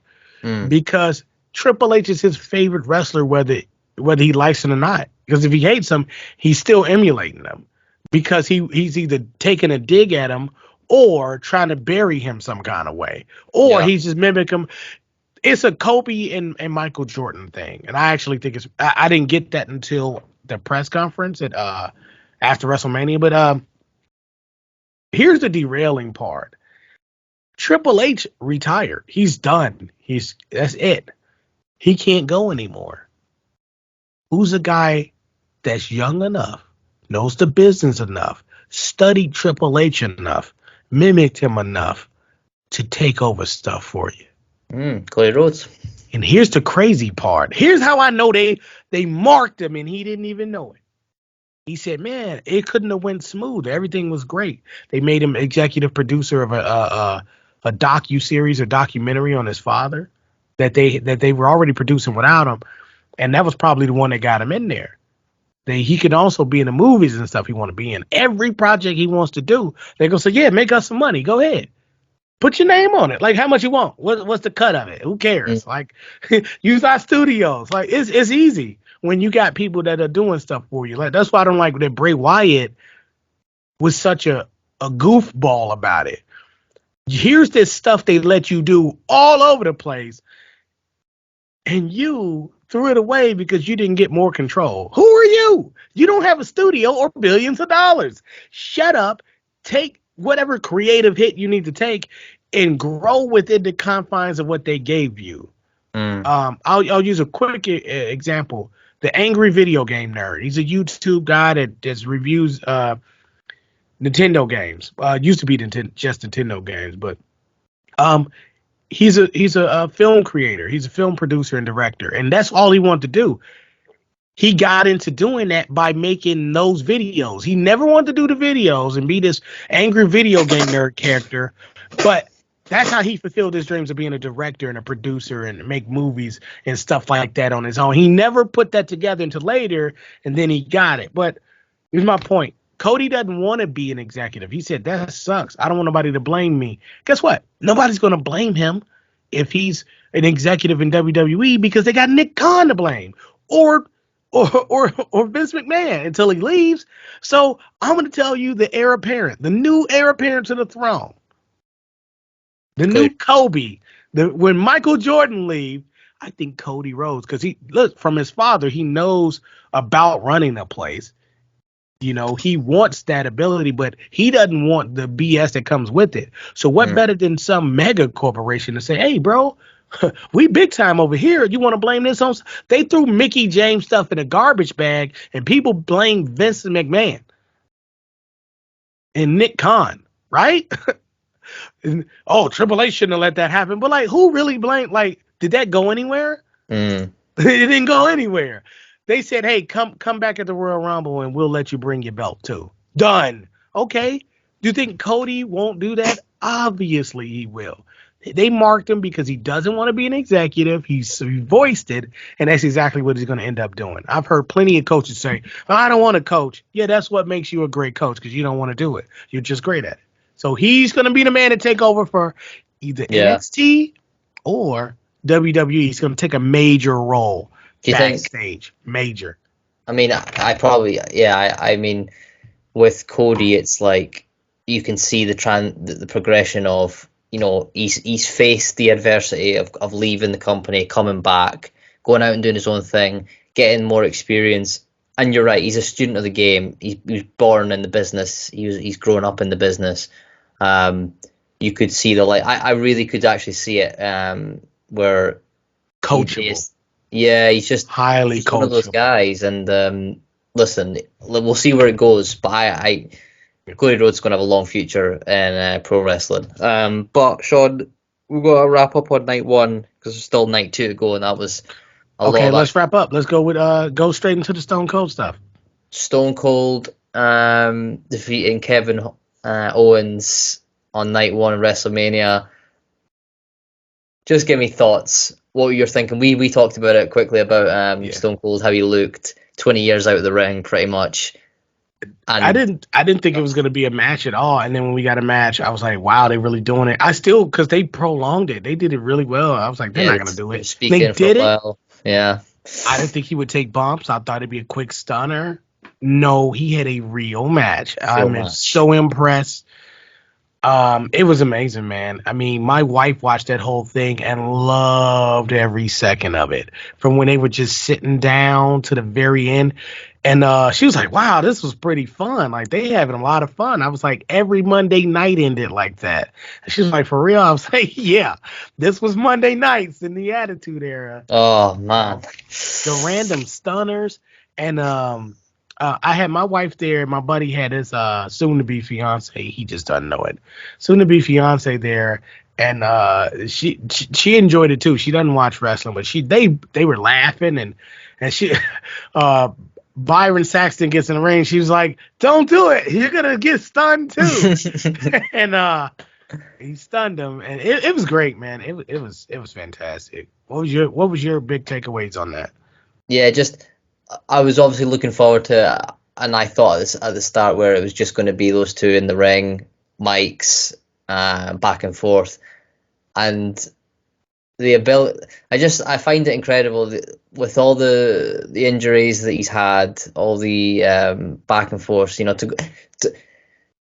because Triple H is his favorite wrestler, whether he likes it or not. Because if he hates him, he's still emulating them, because he's either taking a dig at him or trying to bury him some kind of way, or he's just mimicking him. It's a Kobe and Michael Jordan thing, and I actually think I didn't get that until the press conference at after WrestleMania. But here's the derailing part: Triple H retired. He's done. That's it. He can't go anymore. Who's a guy that's young enough, knows the business enough, studied Triple H enough, mimicked him enough to take over stuff for you? Cody Rhodes. And here's the crazy part. Here's how I know they marked him and he didn't even know it. He said, "Man, it couldn't have went smooth. Everything was great." They made him executive producer of a docu-series or documentary on his father that they were already producing without him, and that was probably the one that got him in there. He could also be in the movies and stuff he want to be in. Every project he wants to do, they're going to say, "Yeah, make us some money. Go ahead. Put your name on it. Like, how much you want? What's the cut of it? Who cares? Like, use our studios." Like, it's easy when you got people that are doing stuff for you. Like, that's why I don't like that Bray Wyatt was such a goofball about it. Here's this stuff they let you do all over the place, and you threw it away because you didn't get more control. Who are you? You don't have a studio or billions of dollars. Shut up. Take whatever creative hit you need to take and grow within the confines of what they gave you. I'll use a quick example. The Angry Video Game Nerd. He's a YouTube guy that just reviews Nintendo games. Used to be just Nintendo games, but he's a film creator. He's a film producer and director, and that's all he wanted to do. He got into doing that by making those videos. He never wanted to do the videos and be this angry video game nerd character, but that's how he fulfilled his dreams of being a director and a producer and make movies and stuff like that on his own. He never put that together until later, and then he got it. But here's my point. Cody doesn't want to be an executive. He said, "That sucks. I don't want nobody to blame me." Guess what? Nobody's going to blame him if he's an executive in WWE, because they got Nick Khan to blame or Vince McMahon until he leaves. So I'm going to tell you the heir apparent, the new heir apparent to the throne, the new Kobe. When Michael Jordan leaves, I think Cody Rhodes, because from his father, he knows about running a place. He wants that ability, but he doesn't want the BS that comes with it. So what better than some mega corporation to say, "Hey, bro, we big time over here. You want to blame this on?" They threw Mickey James stuff in a garbage bag, and people blame Vince McMahon and Nick Khan, right? And, Triple H shouldn't have let that happen. But, like, who really blamed? Like, did that go anywhere? It didn't go anywhere. They said, "Hey, come back at the Royal Rumble and we'll let you bring your belt too." Done. Okay. Do you think Cody won't do that? Obviously he will. They marked him because he doesn't want to be an executive. He voiced it, and that's exactly what he's going to end up doing. I've heard plenty of coaches say, "I don't want to coach." Yeah, that's what makes you a great coach, because you don't want to do it. You're just great at it. So he's going to be the man to take over for either NXT or WWE. He's going to take a major role Do you think? backstage, major. I mean, I probably, yeah. I mean, with Cody, it's like you can see the progression of, he's faced the adversity of leaving the company, coming back, going out and doing his own thing, getting more experience. And you're right, he's a student of the game. He was born in the business. He's grown up in the business. You could see the like. I really could actually see it. Where Coachable. yeah, Highly he's one of those coachable. guys. And listen, we'll see where it goes. But Cody Rhodes going to have a long future in pro wrestling. But Sean, we've got to wrap up on night one because there's still night two to go, and that was a lot Okay, of let's wrap up. Let's go with go straight into the Stone Cold stuff. Stone Cold defeating Kevin Owens on night one of WrestleMania. Just give me thoughts. What you're thinking? We talked about it quickly about Stone Cold, how he looked 20 years out of the ring, pretty much. And I didn't think it was going to be a match at all. And then when we got a match, I was like, wow, they really doing it. I still, because they prolonged it. They did it really well. I was like, they're not going to do it. They did it. Yeah. I didn't think he would take bumps. I thought it'd be a quick stunner. No, he had a real match. I'm so impressed. It was amazing, man. I mean, my wife watched that whole thing and loved every second of it. From when they were just sitting down to the very end. And she was like, wow, this was pretty fun. Like, they having a lot of fun. I was like, every Monday night ended like that. And she was like, for real? I was like, yeah, this was Monday nights in the Attitude Era. Oh, man. The random stunners. And I had my wife there. My buddy had his soon-to-be fiance. He just doesn't know it. Soon-to-be fiance there. And she enjoyed it, too. She doesn't watch wrestling, but they were laughing. And she... Byron Saxton gets in the ring. She was like, "Don't do it. You're gonna get stunned too." And he stunned him, and it was great, man. It was fantastic. What was your big takeaways on that? Yeah, just I was obviously looking forward to, and I thought at the start where it was just going to be those two in the ring, mics, back and forth, and the ability. I find it incredible that with all the injuries that he's had, all the back and forth,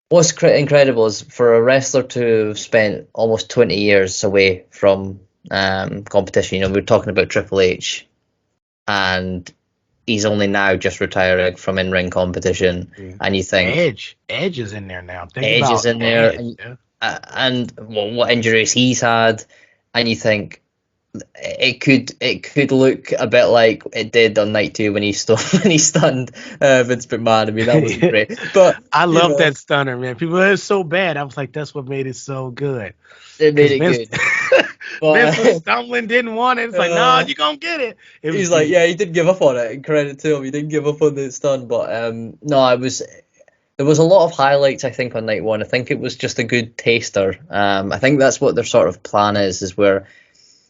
what's incredible is for a wrestler to have spent almost 20 years away from competition. We're talking about Triple H, and he's only now just retiring from in-ring competition. And you think Edge is in there now. Edge is in there, and what injuries he's had. And you think it could look a bit like it did on night two when he stunned Vince McMahon. I mean, that was great. But I love that stunner, man. People, it's so bad. I was like, that's what made it so good. It made it good. Vince was stumbling, didn't want it. It's like, no, you're gonna get it. He's like, yeah, he didn't give up on it. And credit to him, he didn't give up on the stun. But no, there was a lot of highlights, I think, on night one. I think it was just a good taster. I think that's what their sort of plan is where,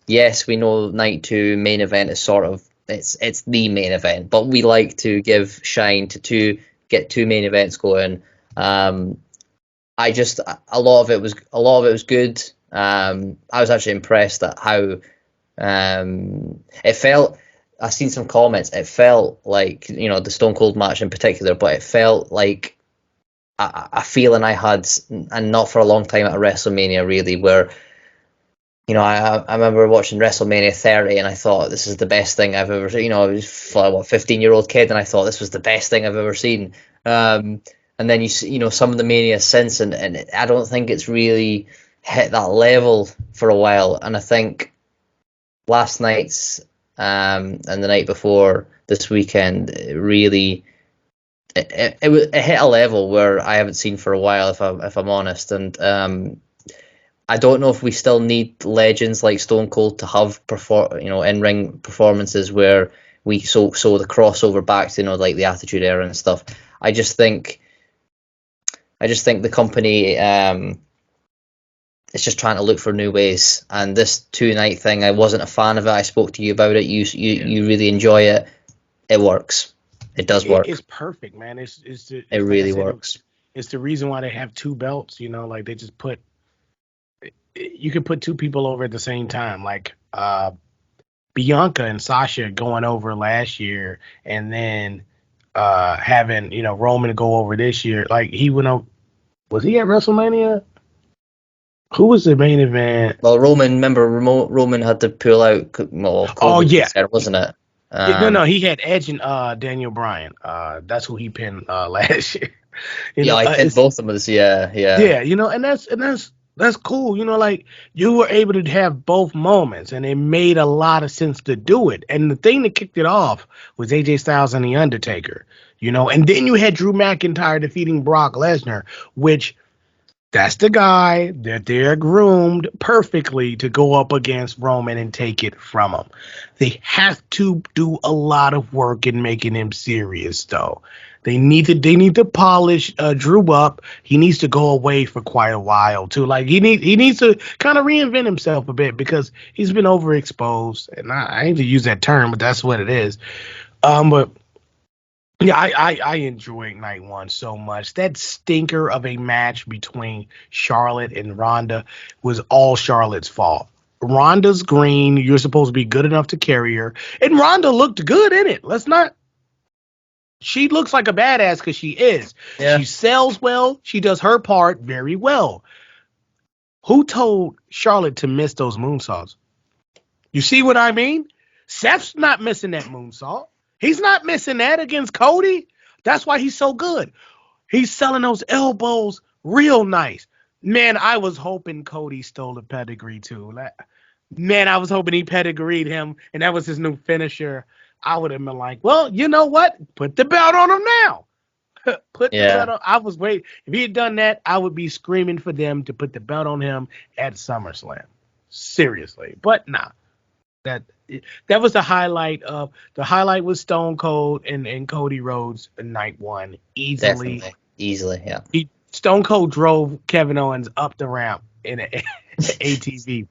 yes, we know night two main event is sort of, it's the main event, but we like to give shine to get two main events going. A lot of it was good. I was actually impressed at how it felt. I've seen some comments. It felt like, the Stone Cold match in particular, but it felt like a feeling I had, and not for a long time, at a WrestleMania, really, where, I remember watching WrestleMania 30 and I thought this is the best thing I've ever seen. I was 15-year-old kid and I thought this was the best thing I've ever seen. And then you see, some of the Mania since, and I don't think it's really hit that level for a while. And I think last night's and the night before this weekend, it really it hit a level where I haven't seen for a while, if I'm honest. And I don't know if we still need legends like Stone Cold to have in-ring performances where we so the crossover back to like the Attitude Era and stuff. I just think the company is just trying to look for new ways. And this 2-night thing, I wasn't a fan of it. I spoke to you about it. You really enjoy it. It works. It does work. It's perfect, man. It really works. It's the reason why they have two belts. Like they just put. You can put two people over at the same time. Like Bianca and Sasha going over last year, and then having Roman go over this year. Like he went on. Was he at WrestleMania? Who was the main event? Well, Roman had to pull out. Well, Oh COVID yeah, concern, wasn't it? no, he had Edge and Daniel Bryan. That's who he pinned last year. I picked both of them. Yeah. Yeah, and that's cool. Like you were able to have both moments, and it made a lot of sense to do it. And the thing that kicked it off was AJ Styles and The Undertaker. And then you had Drew McIntyre defeating Brock Lesnar, which that's the guy that they're groomed perfectly to go up against Roman and take it from him. They have to do a lot of work in making him serious, though. They need to polish Drew up. He needs to go away for quite a while too. Like he needs to kind of reinvent himself a bit because he's been overexposed. And I hate to use that term, but that's what it is. But yeah, I enjoyed night one so much. That stinker of a match between Charlotte and Ronda was all Charlotte's fault. Ronda's green. You're supposed to be good enough to carry her. And Ronda looked good in it. She looks like a badass because she is. Yeah. She sells well. She does her part very well. Who told Charlotte to miss those moonsaults? You see what I mean? Seth's not missing that moonsault. He's not missing that against Cody. That's why he's so good. He's selling those elbows real nice. Man, I was hoping Cody stole the pedigree too. Man, I was hoping he pedigreed him, and that was his new finisher. I would have been like, well, you know what? Put the belt on him now. Put the belt on. I was waiting. If he had done that, I would be screaming for them to put the belt on him at SummerSlam. Seriously. But nah. That was the highlight was Stone Cold and Cody Rhodes in night one. Easily, yeah. Stone Cold drove Kevin Owens up the ramp in an ATV.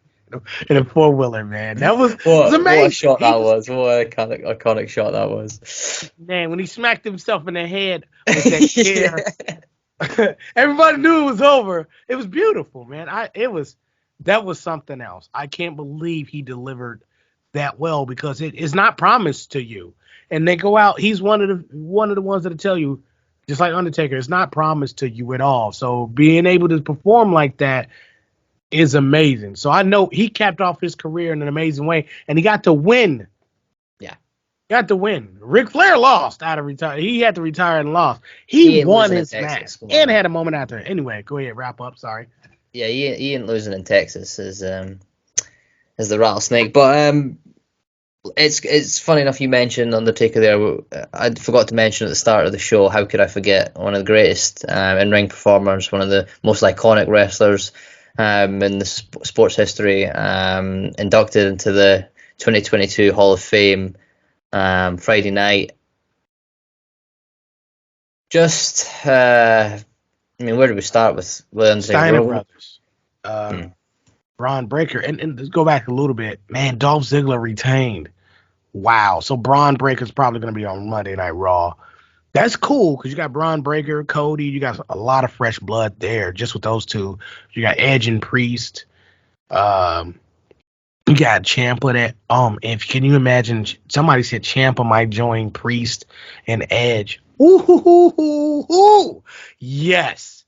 In a 4-wheeler, man. That was amazing. What a shot that was. What an iconic shot that was. Man, when he smacked himself in the head with that chair, everybody knew it was over. It was beautiful, man. That was something else. I can't believe he delivered that well because it is not promised to you. And they go out. He's one of the ones that'll tell you, just like Undertaker, it's not promised to you at all. So being able to perform like that is amazing. So I know he capped off his career in an amazing way, and he got to win. Yeah. Got to win. Ric Flair lost out of retire. He had to retire and lost. He won his match and had a moment after. Anyway, go ahead, wrap up. Sorry. Yeah, he ain't losing in Texas as the rattlesnake. But it's funny enough you mentioned Undertaker there. I forgot to mention at the start of the show. How could I forget? One of the greatest in-ring performers, one of the most iconic wrestlers in the sports history, inducted into the 2022 Hall of Fame Friday night. Just, where do we start with Steiner Brothers? Braun Breaker, and let's go back a little bit. Man, Dolph Ziggler retained. Wow. So Braun Breaker's probably going to be on Monday Night Raw. That's cool because you got Braun Breaker, Cody. You got a lot of fresh blood there just with those two. You got Edge and Priest. You got Ciampa that. If can you imagine? Somebody said Ciampa might join Priest and Edge. Ooh. Yes.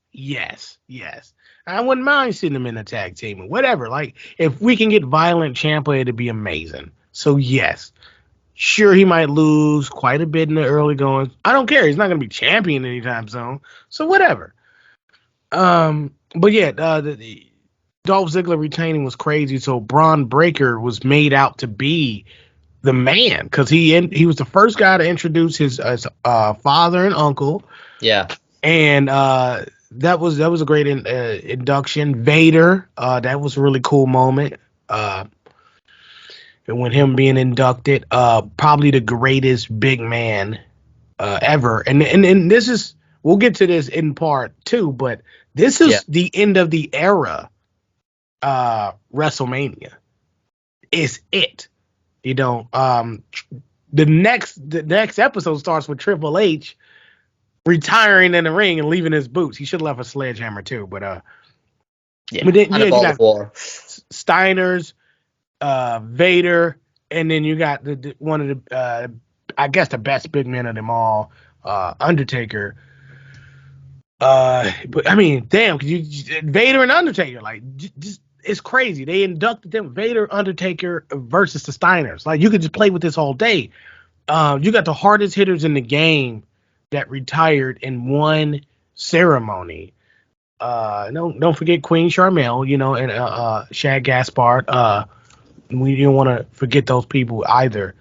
I wouldn't mind seeing them in a tag team or whatever. Like if we can get violent Ciampa, it'd be amazing. So yes. Sure, he might lose quite a bit in the early going. I don't care. He's not going to be champion anytime soon. So whatever. But yeah, the Dolph Ziggler retaining was crazy. So Braun Breaker was made out to be the man because he was the first guy to introduce his father and uncle. Yeah, and that was a great induction. Vader, that was a really cool moment. And when him being inducted, probably the greatest big man ever. And this is, we'll get to this in part two, but this is the end of the era WrestleMania. Is it? The next episode starts with Triple H retiring in the ring and leaving his boots. He should have left a sledgehammer too, but you got Steiner's, Vader, And then you got one of the I guess the best big men of them all, Undertaker. But I mean, damn, Vader and Undertaker, like, just it's crazy. They inducted them, Vader, Undertaker versus the Steiners. Like, you could just play with this all day. You got the hardest hitters in the game that retired in one ceremony. Don't forget Queen Charmel, and Shad Gaspard. We don't want to forget those people either.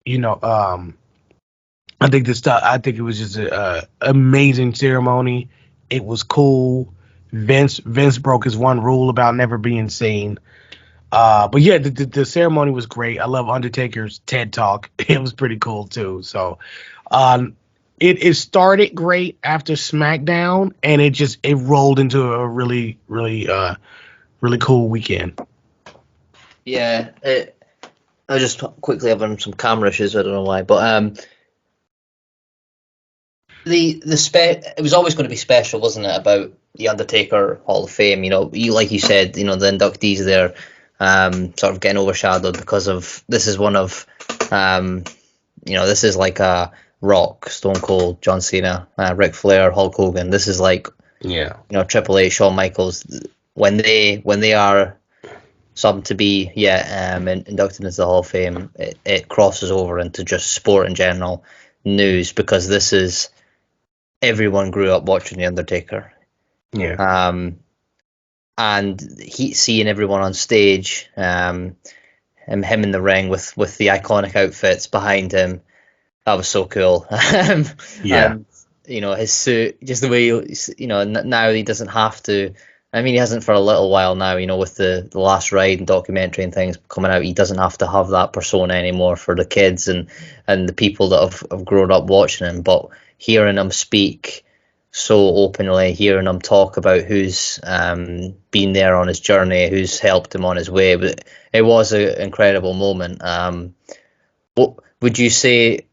I think I think it was just a amazing ceremony. It was cool. Vince broke his one rule about never being seen. But yeah, the ceremony was great. I love Undertaker's TED Talk. It was pretty cool too. So, it started great after SmackDown, and it rolled into a really really cool weekend. Yeah, I was just quickly having some camera issues. I don't know why, but it was always going to be special, wasn't it? About the Undertaker Hall of Fame. Like you said, the inductees there, sort of getting overshadowed because of this is one of, this is like a Rock, Stone Cold, John Cena, Ric Flair, Hulk Hogan. This is like, Triple H, Shawn Michaels. When they are something to be inducted into the Hall of Fame, it crosses over into just sport in general, news, because this is everyone grew up watching the Undertaker. Yeah. And seeing everyone on stage, and him in the ring with the iconic outfits behind him, that was so cool. Yeah. And, his suit, just the way, now he doesn't have to. I mean, he hasn't for a little while now, with the Last Ride and documentary and things coming out. He doesn't have to have that persona anymore for the kids and the people that have grown up watching him. But hearing him speak so openly, hearing him talk about who's been there on his journey, who's helped him on his way, but it was an incredible moment. What would you say?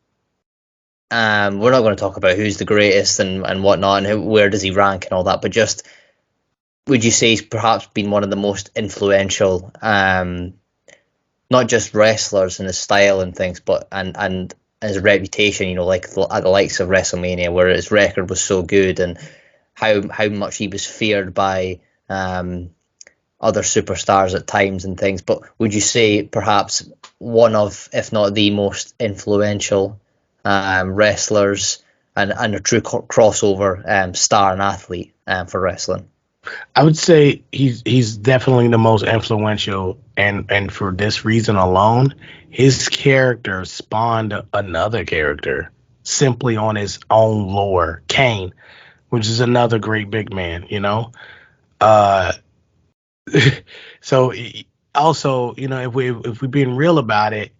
We're not going to talk about who's the greatest and whatnot, and where does he rank and all that, but just, would you say he's perhaps been one of the most influential, not just wrestlers and his style and things, but and his reputation, like at the likes of WrestleMania, where his record was so good, and how much he was feared by other superstars at times and things. But would you say perhaps one of, if not the most influential wrestlers and a true crossover star and athlete for wrestling? I would say he's definitely the most influential, and for this reason alone, his character spawned another character simply on his own lore, Kane, which is another great big man, So also, if we're being real about it,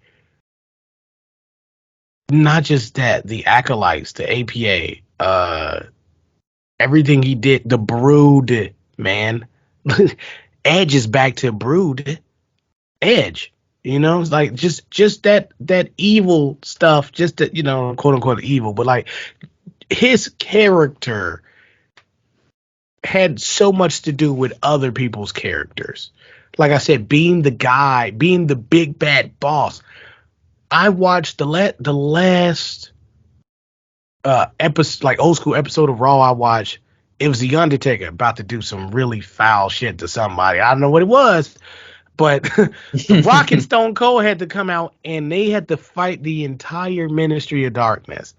not just that, the acolytes, the APA, everything he did, the Brood, man. Edge is back to Brood. Edge, it's like just that evil stuff, just that, quote unquote evil, but like his character had so much to do with other people's characters. Like I said, being the guy, being the big bad boss. I watched the last episode, like old school episode of Raw I watched. It was the Undertaker about to do some really foul shit to somebody. I don't know what it was, but The Rock and Stone Cold had to come out, and they had to fight the entire Ministry of Darkness.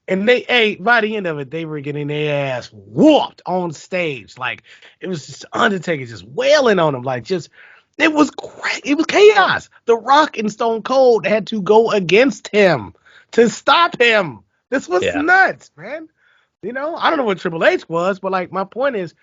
And by the end of it, they were getting their ass whooped on stage. Like, it was just Undertaker just wailing on them. Like, it was chaos. The Rock and Stone Cold had to go against him to stop him. This was nuts, man. I don't know what Triple H was, but like, my point is,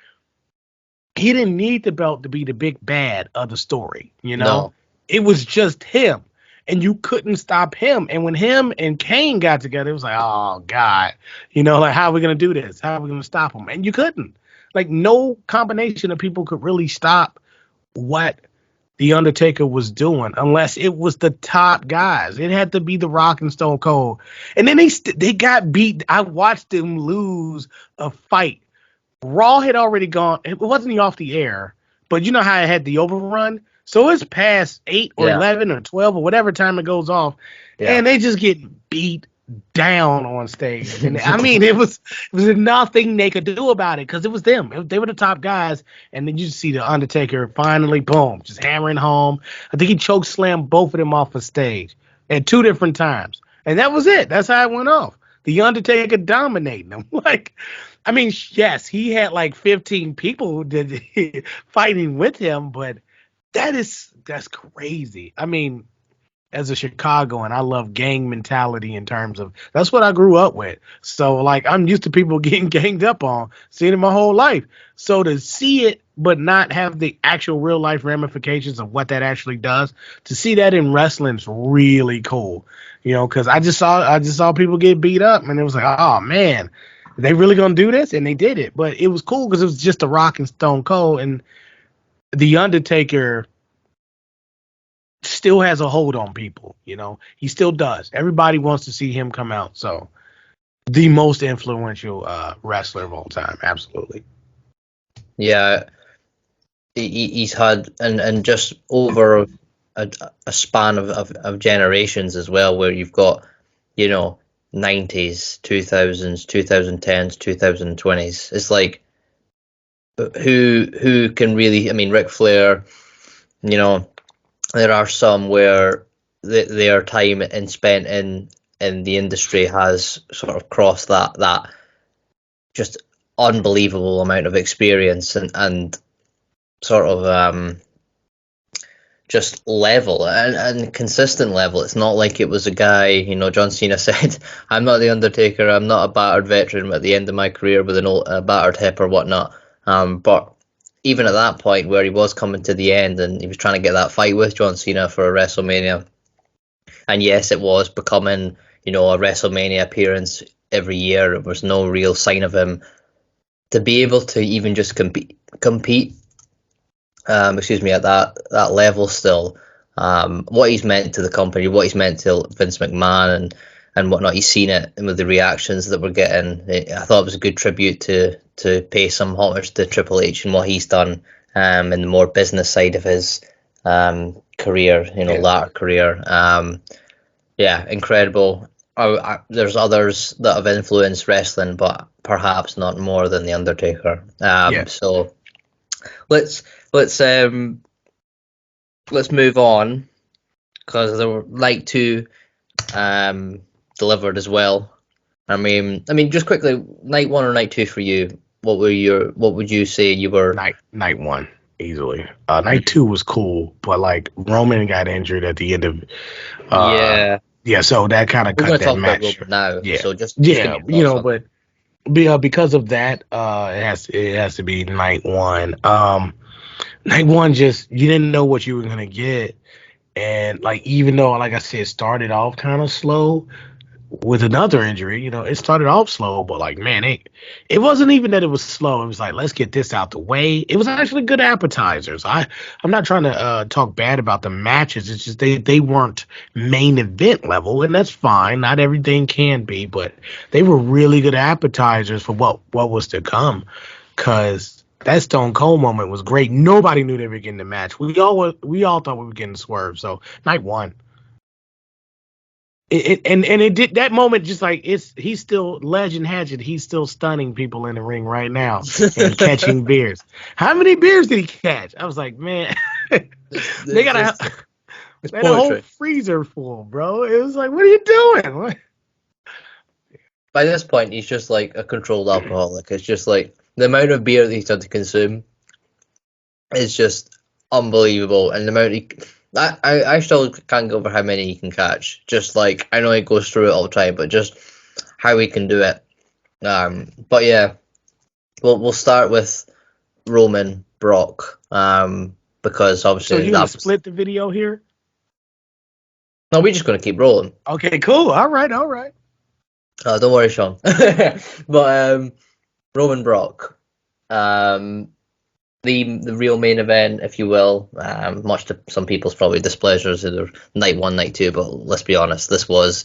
he didn't need the belt to be the big bad of the story. No. It was just him, and you couldn't stop him. And when him and Kane got together, it was like, oh God, like, how are we gonna do this? How are we gonna stop him? And you couldn't. Like, no combination of people could really stop what the Undertaker was doing, unless it was the top guys. It had to be The Rock and Stone Cold. And then they got beat. I watched them lose a fight. Raw had already gone. It wasn't off the air, but you know how it had the overrun. So it's past 8 or Yeah. 11 or 12 or whatever time it goes off, Yeah. and they just get beat down on stage. And I mean, it was nothing they could do about it because it was them. They were the top guys, and then you just see the Undertaker finally, boom, just hammering home. I think he choke slammed both of them off the stage at 2 different times, and that was it. That's how it went off. The Undertaker dominating them. Like, I mean, yes, he had like 15 people fighting with him, but that's crazy. I mean, as a Chicagoan, I love gang mentality in terms of that's what I grew up with. So like I'm used to people getting ganged up on, seen it my whole life. So to see it but not have the actual real life ramifications of what that actually does, to see that in wrestling is really cool. You know, because I just saw people get beat up and it was like, oh man, they really gonna do this? And they did it. But it was cool because it was just The Rock and Stone Cold, and The Undertaker still has a hold on people. You know, he still does. Everybody wants to see him come out. So the most influential wrestler of all time, absolutely. Yeah, he's had and just over a span of generations as well, where you've got, you know, 90s, 2000s, 2010s, 2020s. It's like who can really? I mean, Ric Flair. You know, there are some where their time and spent in the industry has sort of crossed that just unbelievable amount of experience and sort of just level and consistent level. It's not like it was a guy, you know, John Cena said, I'm not the Undertaker, I'm not a battered veteran at the end of my career with a battered hip or whatnot. But even at that point where he was coming to the end and he was trying to get that fight with John Cena for a WrestleMania, and yes, it was becoming, you know, a WrestleMania appearance every year. There was no real sign of him to be able to even just compete at that level still. What he's meant to the company, what he's meant to Vince McMahon and whatnot. He's seen it with the reactions that we're getting. I thought it was a good tribute to pay some homage to Triple H and what he's done in the more business side of his career, you know, latter career. Yeah, incredible. There's others that have influenced wrestling, but perhaps not more than the Undertaker. So let's move on, because there were night 2 delivered as well. I mean, just quickly, night 1 or night 2 for you? What would you say you were? Night 1 easily. Night 2 was cool, but like Roman got injured at the end of. So that kind of cut that match. Now, so just you know, but because of that, it has to be night 1. Night 1, just you didn't know what you were gonna get, and like even though, like I said, it started off kind of slow with another injury, you know, it started off slow, but like man, it wasn't even that it was slow. It was like, let's get this out the way. It was actually good appetizers. I'm not trying to talk bad about the matches. It's just they weren't main event level, and that's fine. Not everything can be, but they were really good appetizers for what was to come. Cause that Stone Cold moment was great. Nobody knew they were getting the match. We all thought we were getting Swerve. So night 1. It did that moment, just like he's still legend has it, he's still stunning people in the ring right now and catching beers. How many beers did he catch? I was like, man, they got a whole freezer full, bro. It was like, what are you doing? By this point, he's just like a controlled alcoholic. It's just like the amount of beer that he's had to consume is just unbelievable, and the amount I still can't go over how many he can catch. Just like, I know he goes through it all the time, but just how he can do it. But yeah, we'll start with Roman Brock, because obviously. So you gonna split the video here? No, we're just gonna keep rolling. Okay, cool. All right. Don't worry, Sean. But Roman Brock, the real main event, if you will, much to some people's probably displeasures, either night 1, night 2, but let's be honest, this was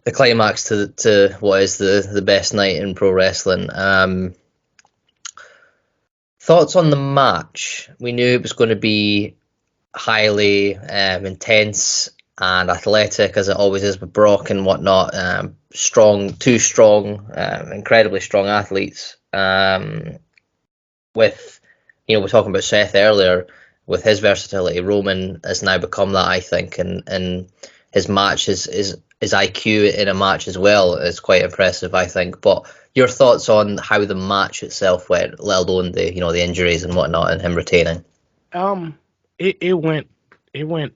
the climax to what is the best night in pro wrestling. Thoughts on the match? We knew it was going to be highly intense and athletic, as it always is with Brock and whatnot. Too strong, incredibly strong athletes. With, we're talking about Seth earlier, with his versatility, Roman has now become that, I think, and his match, his IQ in a match as well is quite impressive, I think. But your thoughts on how the match itself went, let alone the injuries and whatnot, and him retaining? It went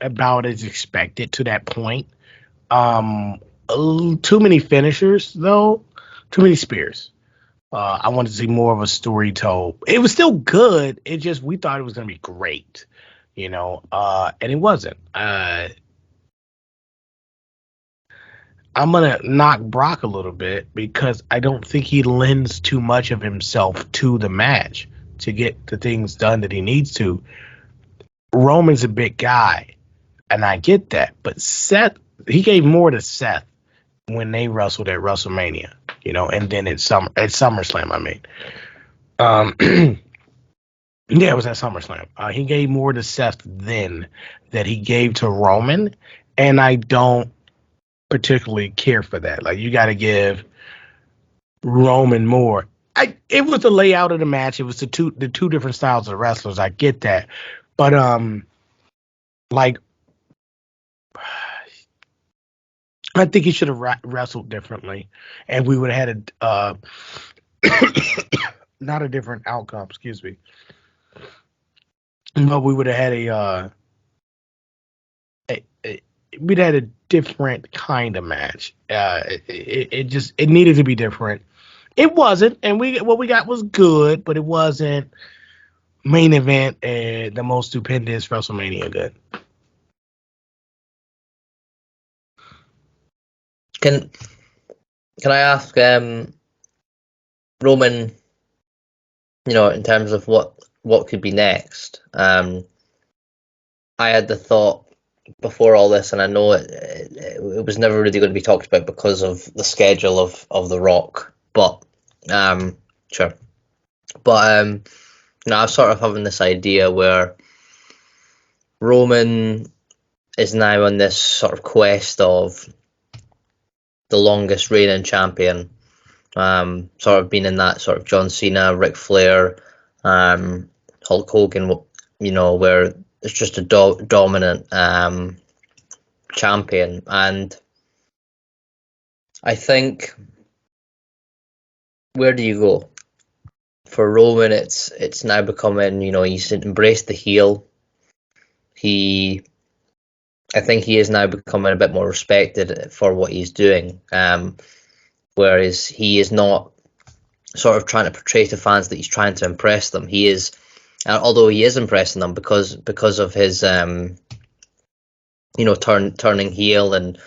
about as expected to that point. Too many finishers though, too many spears. I wanted to see more of a story told. It was still good. It just, we thought it was going to be great, and it wasn't. I'm going to knock Brock a little bit because I don't think he lends too much of himself to the match to get the things done that he needs to. Roman's a big guy, and I get that. But Seth, he gave more to Seth when they wrestled at WrestleMania, and then at SummerSlam, I mean. Yeah, it was at SummerSlam. He gave more to Seth then that he gave to Roman, and I don't particularly care for that. Like, you got to give Roman more. It was the layout of the match. It was the two different styles of wrestlers. I get that, but like, I think he should have wrestled differently, and we would have had a not a different outcome. Excuse me, but we would have had we'd had a different kind of match. It needed to be different. It wasn't, and what we got was good, but it wasn't main event and the most stupendous WrestleMania good. Can I ask, Roman, in terms of what could be next? I had the thought before all this, and I know it was never really going to be talked about because of the schedule of The Rock, but sure. But I was sort of having this idea where Roman is now on this sort of quest of the longest reigning champion, sort of being in that sort of John Cena, Ric Flair, Hulk Hogan, where it's just a dominant champion. And I think, where do you go? For Roman, it's now becoming, he's embraced the heel. I think he is now becoming a bit more respected for what he's doing, whereas he is not sort of trying to portray to fans that he's trying to impress them. He is, although he is impressing them because of his turning heel and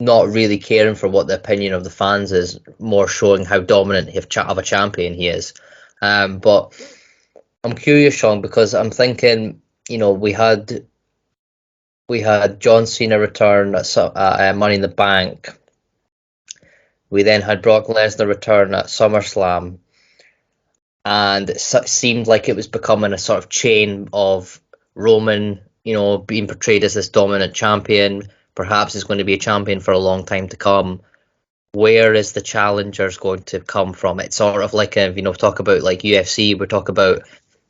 not really caring for what the opinion of the fans is, more showing how dominant of a champion he is. But I'm curious, Sean, because I'm thinking, we had John Cena return at Money in the Bank. We then had Brock Lesnar return at SummerSlam. And it seemed like it was becoming a sort of chain of Roman, being portrayed as this dominant champion. Perhaps is going to be a champion for a long time to come. Where is the challengers going to come from? It's sort of like talk about like UFC. We talk about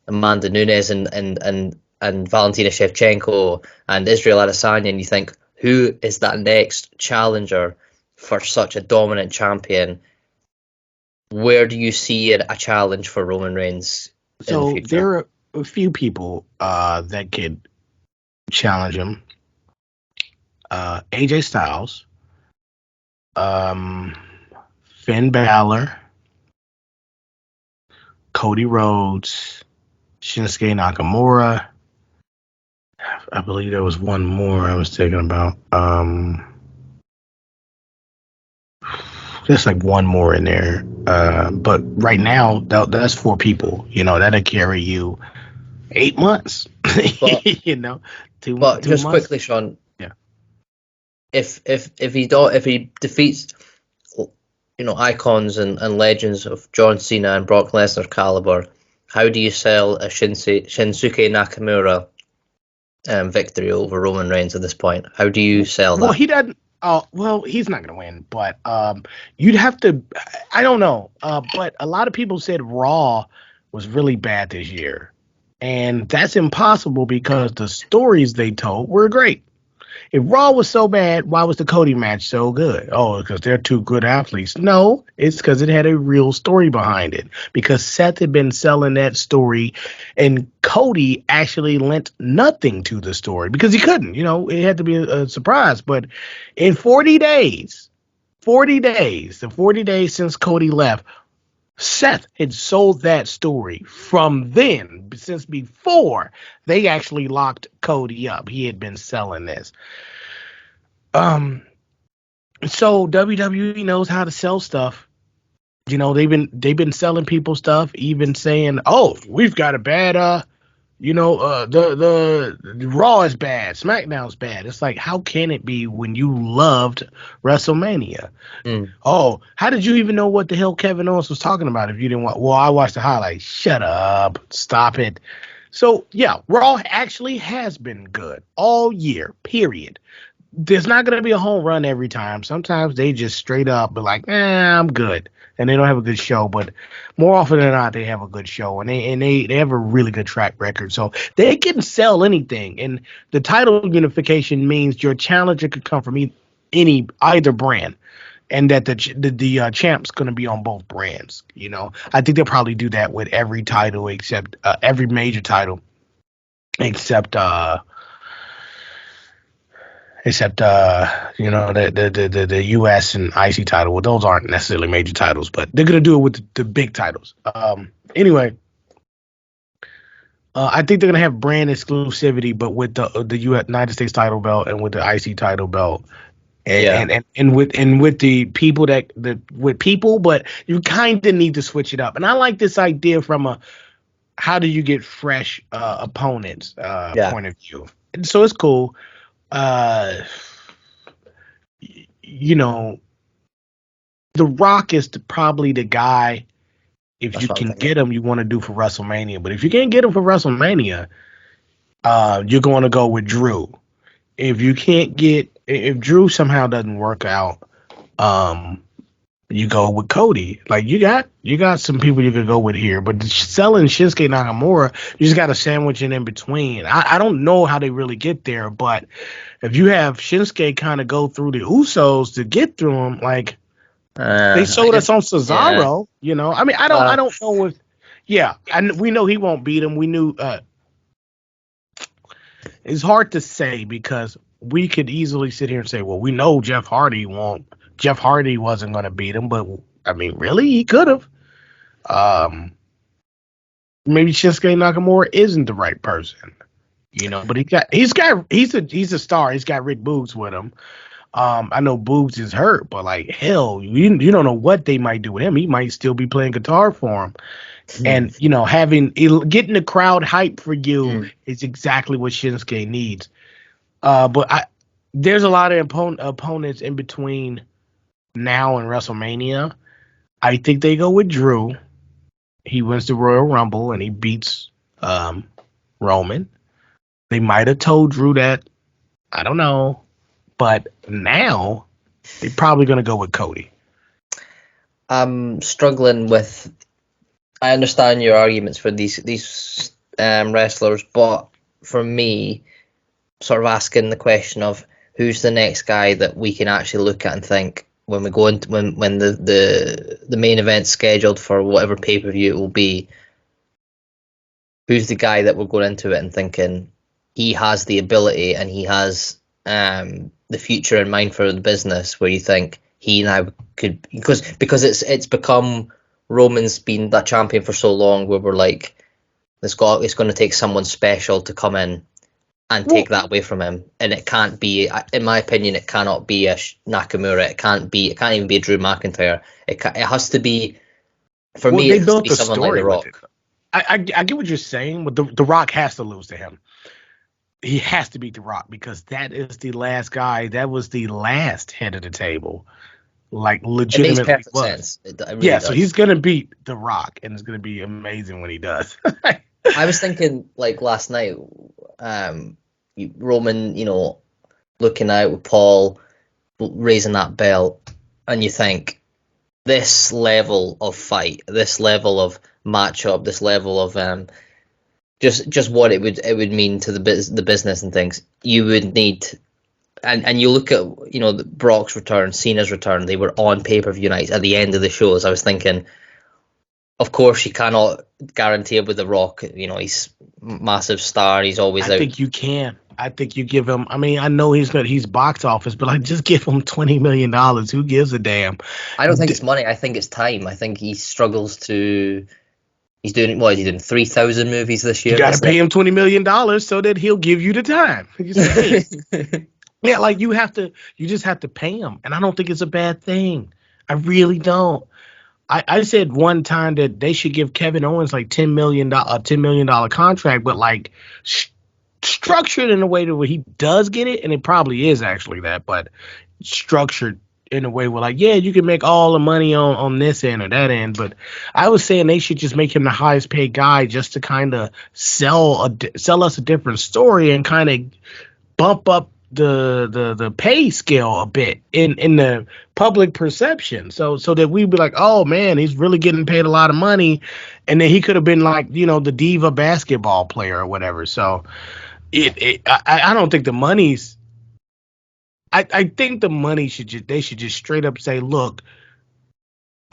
Amanda Nunes and Valentina Shevchenko and Israel Adesanya, and you think, who is that next challenger for such a dominant champion? Where do you see a challenge for Roman Reigns in the future? There are a few people that could challenge him. AJ Styles, Finn Balor, Cody Rhodes, Shinsuke Nakamura. I believe there was one more I was thinking about. There's like one more in there. But right now, that's 4 people. That'll carry you 8 months. But, 2 but months. just quickly, Sean. Yeah. If he defeats icons and legends of John Cena and Brock Lesnar caliber, how do you sell a Shinsuke Nakamura victory over Roman Reigns at this point. How do you sell that? Well, he doesn't. Well, he's not going to win, but you'd have to. I don't know, but a lot of people said Raw was really bad this year, and that's impossible because the stories they told were great. If Raw was so bad, why was the Cody match so good? Oh, because they're two good athletes. No, it's because it had a real story behind it. Because Seth had been selling that story, and Cody actually lent nothing to the story because he couldn't. It had to be a surprise. But in 40 days, the 40 days since Cody left, Seth had sold that story from then, since before they actually locked Cody up. He had been selling this. So WWE knows how to sell stuff. They've been selling people stuff, even saying, "Oh, we've got a bad the Raw is bad, SmackDown's bad." It's like, how can it be when you loved WrestleMania? Oh, how did you even know what the hell Kevin Owens was talking about if you didn't watch? Well, I watched the highlights. Shut up. Stop it. So, yeah, Raw actually has been good all year, period. There's not going to be a home run every time. Sometimes they just straight up be like, I'm good. And they don't have a good show. But more often than not, they have a good show. And they have a really good track record. So they can sell anything. And the title unification means your challenger could come from either brand. And that the champ's going to be on both brands. I think they'll probably do that with every title except every major title except the US and IC title. Well, those aren't necessarily major titles, but they're gonna do it with the big titles. Anyway, I think they're gonna have brand exclusivity, but with the United States title belt and with the IC title belt, and with the people but you kind of need to switch it up. And I like this idea from how do you get fresh opponents point of view. And so it's cool. The Rock is probably the guy, if you can get him, you want to do for WrestleMania. But if you can't get him for WrestleMania, you're going to go with Drew. If Drew somehow doesn't work out, you go with Cody. Like you got some people you could go with here, but selling Shinsuke Nakamura, you just got to sandwich it in between. I don't know how they really get there, but if you have Shinsuke kind of go through the Usos to get through them, like they sold us on Cesaro, I mean, I don't know if, and we know he won't beat him. We knew it's hard to say because we could easily sit here and say, well, we know Jeff Hardy wasn't going to beat him, but I mean, really, he could have. Maybe Shinsuke Nakamura isn't the right person, but he's a star. He's got Rick Boogs with him. I know Boogs is hurt, but like hell, you don't know what they might do with him. He might still be playing guitar for him. And getting the crowd hype for you is exactly what Shinsuke needs. But there's a lot of opponents in between now and WrestleMania. I think they go with Drew. He wins the Royal Rumble and he beats Roman. They might have told Drew that. I don't know. But now they're probably going to go with Cody. I'm struggling with. I understand your arguments for these wrestlers, but for me, sort of asking the question of who's the next guy that we can actually look at and think when we go into when the main event's scheduled for whatever pay-per-view it will be, who's the guy that we're going into it and thinking he has the ability and he has the future in mind for the business, where you think he now could, because it's become Roman's been that champion for so long where we're like, it's going to take someone special to come in and take that away from him, and it can't be, in my opinion, it cannot be a Nakamura. It can't even be a Drew McIntyre. It has to be, for me, it has to be someone like The Rock. I get what you're saying, but the Rock has to lose to him. He has to beat The Rock because that is the last guy. That was the last head of the table. Like legitimately, it makes perfect sense. It really does. So he's gonna beat The Rock, and it's gonna be amazing when he does. I was thinking like last night. Roman, looking out with Paul raising that belt, and you think this level of fight, this level of matchup, this level of just what it would mean to the business and things. You would need, and you look at Brock's return, Cena's return. They were on pay-per-view nights at the end of the shows. I was thinking, of course, you cannot guarantee it with The Rock. He's massive star. He's always out. I think you can. I think you give him. I mean, I know he's box office, but like just give him $20 million. Who gives a damn? I don't think it's money. I think it's time. I think he struggles to. He's doing what? Is he doing 3,000 movies this year? You got to pay him $20 million so that he'll give you the time. Yeah, like you just have to pay him, and I don't think it's a bad thing. I really don't. I said one time that they should give Kevin Owens like $10 million contract, but like structured in a way to where he does get it, and it probably is actually that, but structured in a way where like, yeah, you can make all the money on this end or that end. But I was saying they should just make him the highest paid guy just to kind of sell us a different story and kind of bump up the pay scale a bit in the public perception, so that we'd be like, oh man, he's really getting paid a lot of money, and then he could have been like the diva basketball player or whatever. So I don't think the money's. I think the money should just straight up say, look,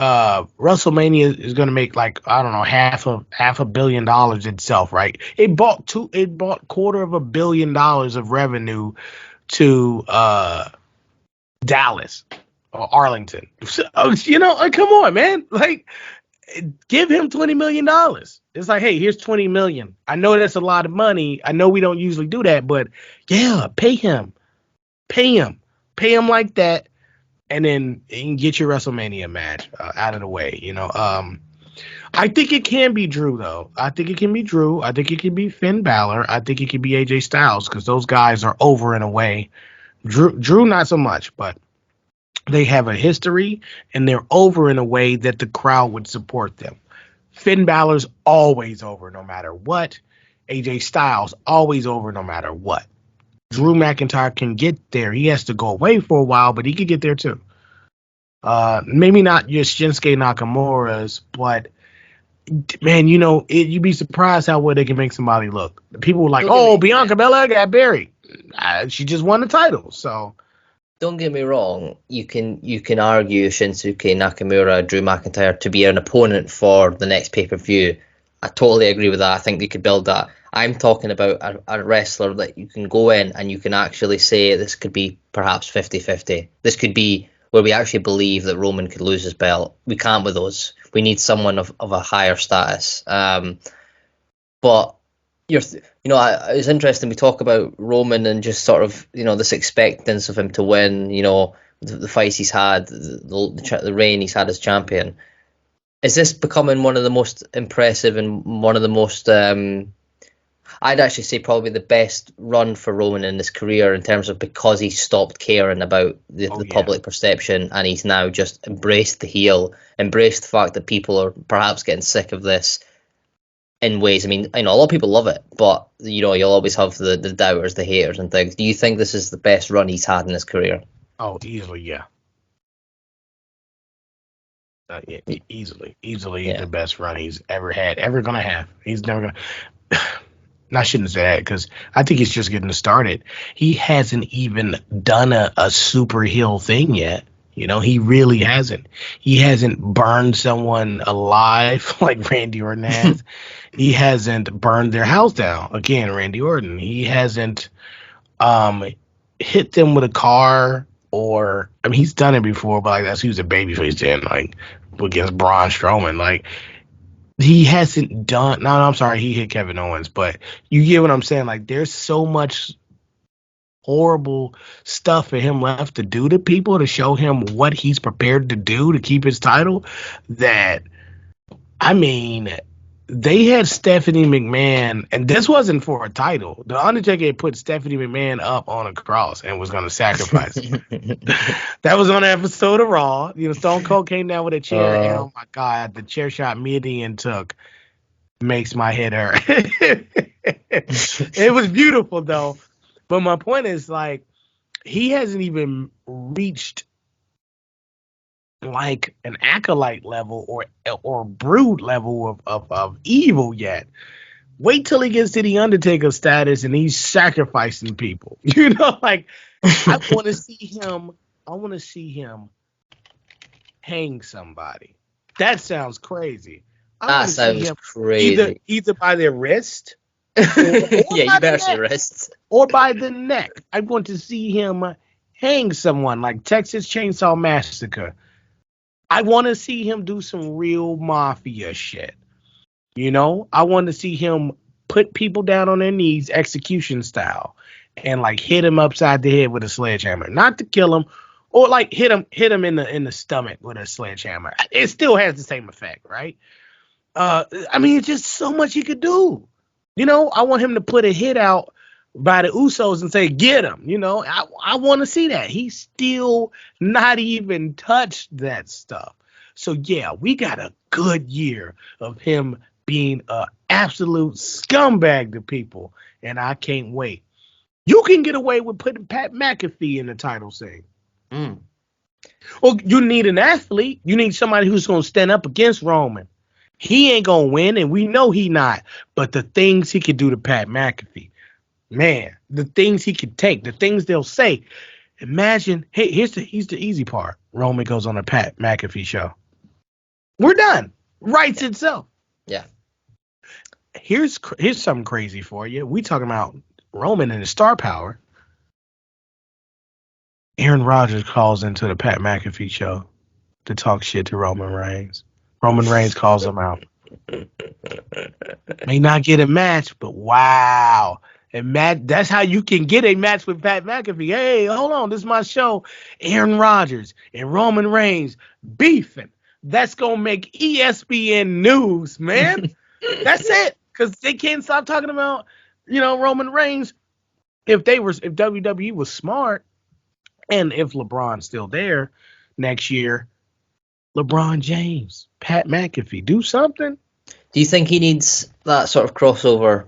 WrestleMania is going to make like, I don't know, half a $1 billion itself, right? It bought $250 million of revenue to Dallas or Arlington. So, like, come on, man. Like, give him $20 million. It's like, hey, here's $20 million. I know that's a lot of money. I know we don't usually do that, but yeah, pay him like that. And then you can get your WrestleMania match out of the way, I think it can be Drew, though. I think it can be Drew. I think it can be Finn Balor. I think it can be AJ Styles because those guys are over in a way. Drew, not so much, but they have a history and they're over in a way that the crowd would support them. Finn Balor's always over no matter what. AJ Styles always over no matter what. Drew McIntyre can get there. He has to go away for a while, but he can get there too. Maybe not your Shinsuke Nakamura's, but man, you'd be surprised how well they can make somebody look. People were like, "Oh, Bianca Belair got buried. She just won the title." So, don't get me wrong. You can argue Shinsuke Nakamura, Drew McIntyre to be an opponent for the next pay-per-view. I totally agree with that. I think they could build that. I'm talking about a wrestler that you can go in and you can actually say this could be perhaps 50-50. This could be where we actually believe that Roman could lose his belt. We can't with those. We need someone of a higher status. But it's interesting. We talk about Roman and just sort of this expectance of him to win. The fights he's had, the reign he's had as champion. Is this becoming one of the most impressive and one of the most I'd actually say probably the best run for Roman in his career in terms of because he stopped caring about the public perception and he's now just embraced the heel, embraced the fact that people are perhaps getting sick of this in ways. I mean, I know a lot of people love it, but you'll always have the doubters, the haters and things. Do you think this is the best run he's had in his career? Oh, easily, yeah. Easily the best run he's ever had, ever gonna have. He's never gonna. I shouldn't say that because I think he's just getting started. He hasn't even done a super heel thing yet. He really hasn't. He hasn't burned someone alive like Randy Orton has. He hasn't burned their house down. Again, Randy Orton. He hasn't hit them with a car or, I mean, he's done it before, but like that's he was a babyface then, like against Braun Strowman. Like, he hasn't done. No, I'm sorry, he hit Kevin Owens, but you get what I'm saying. Like, there's so much horrible stuff for him left to do to people to show him what he's prepared to do to keep his title. That, I mean, they had Stephanie McMahon, and this wasn't for a title. The Undertaker had put Stephanie McMahon up on a cross and was going to sacrifice her. That was on an episode of Raw. Stone Cold came down with a chair, and oh my God, the chair shot Mideon took makes my head hurt. It was beautiful, though. But my point is, like, he hasn't even reached like an acolyte level or brood level of evil yet. Wait till he gets to the Undertaker status and he's sacrificing people. You know, like I want to see him. I want to see him hang somebody. That sounds crazy. I That want to see sounds him crazy. either by their wrist Yeah, you by better the say neck. wrist. Or by the neck. I want to see him hang someone like Texas Chainsaw Massacre. I want to see him do some real mafia shit. You know, I want to see him put people down on their knees, execution style, and like hit him upside the head with a sledgehammer, not to kill him, or like hit him in the stomach with a sledgehammer. It still has the same effect, right? I mean, it's just so much he could do. You know, I want him to put a hit out by the Usos and say, "Get him." You know, I want to see that. He's still not even touched that stuff. So yeah, we got a good year of him being a absolute scumbag to people, and I can't wait. You can get away with putting Pat McAfee in the title scene. Mm. Well, you need an athlete. You need somebody who's going to stand up against Roman. He ain't going to win, and we know he not. But the things he could do to Pat McAfee, man, the things he could take, the things they'll say. Imagine, hey, here's the easy part. Roman goes on a Pat McAfee show. We're done. Writes itself. Yeah. Here's something crazy for you. We talking about Roman and his star power. Aaron Rodgers calls into the Pat McAfee show to talk shit to Roman Reigns. Roman Reigns calls him out. May not get a match, but wow. And that's how you can get a match with Pat McAfee. Hey, hold on. This is my show. Aaron Rodgers and Roman Reigns beefing. That's going to make ESPN news, man. That's it. Because they can't stop talking about, you know, Roman Reigns. If WWE was smart, and if LeBron's still there next year, LeBron James, Pat McAfee, do something. Do you think he needs that sort of crossover?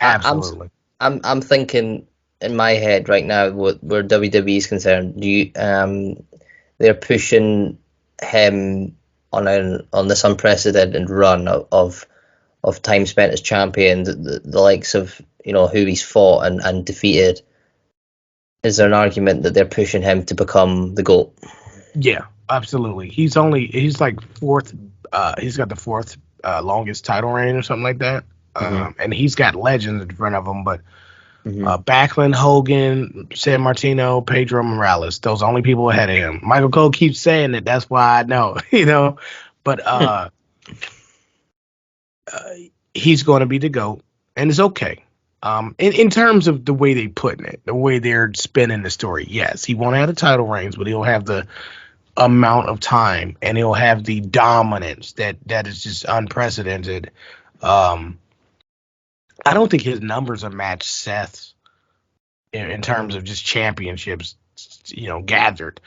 Absolutely. I'm thinking in my head right now where WWE is concerned. They're pushing him on this unprecedented run of time spent as champion, the likes of, you know, who he's fought and defeated. Is there an argument that they're pushing him to become the GOAT? Yeah, absolutely. He's like fourth. He's got the fourth longest title reign or something like that. And he's got legends in front of him, but Backlund, Hogan, San Martino, Pedro Morales, those are only people ahead of him. Michael Cole keeps saying it. That's why I know, you know. But he's going to be the GOAT, and it's okay. In terms of the way they putting it, the way they're spinning the story, yes, he won't have the title reigns, but he'll have the amount of time, and he'll have the dominance that is just unprecedented. I don't think his numbers are matched Seth's in terms of just championships, you know, gathered.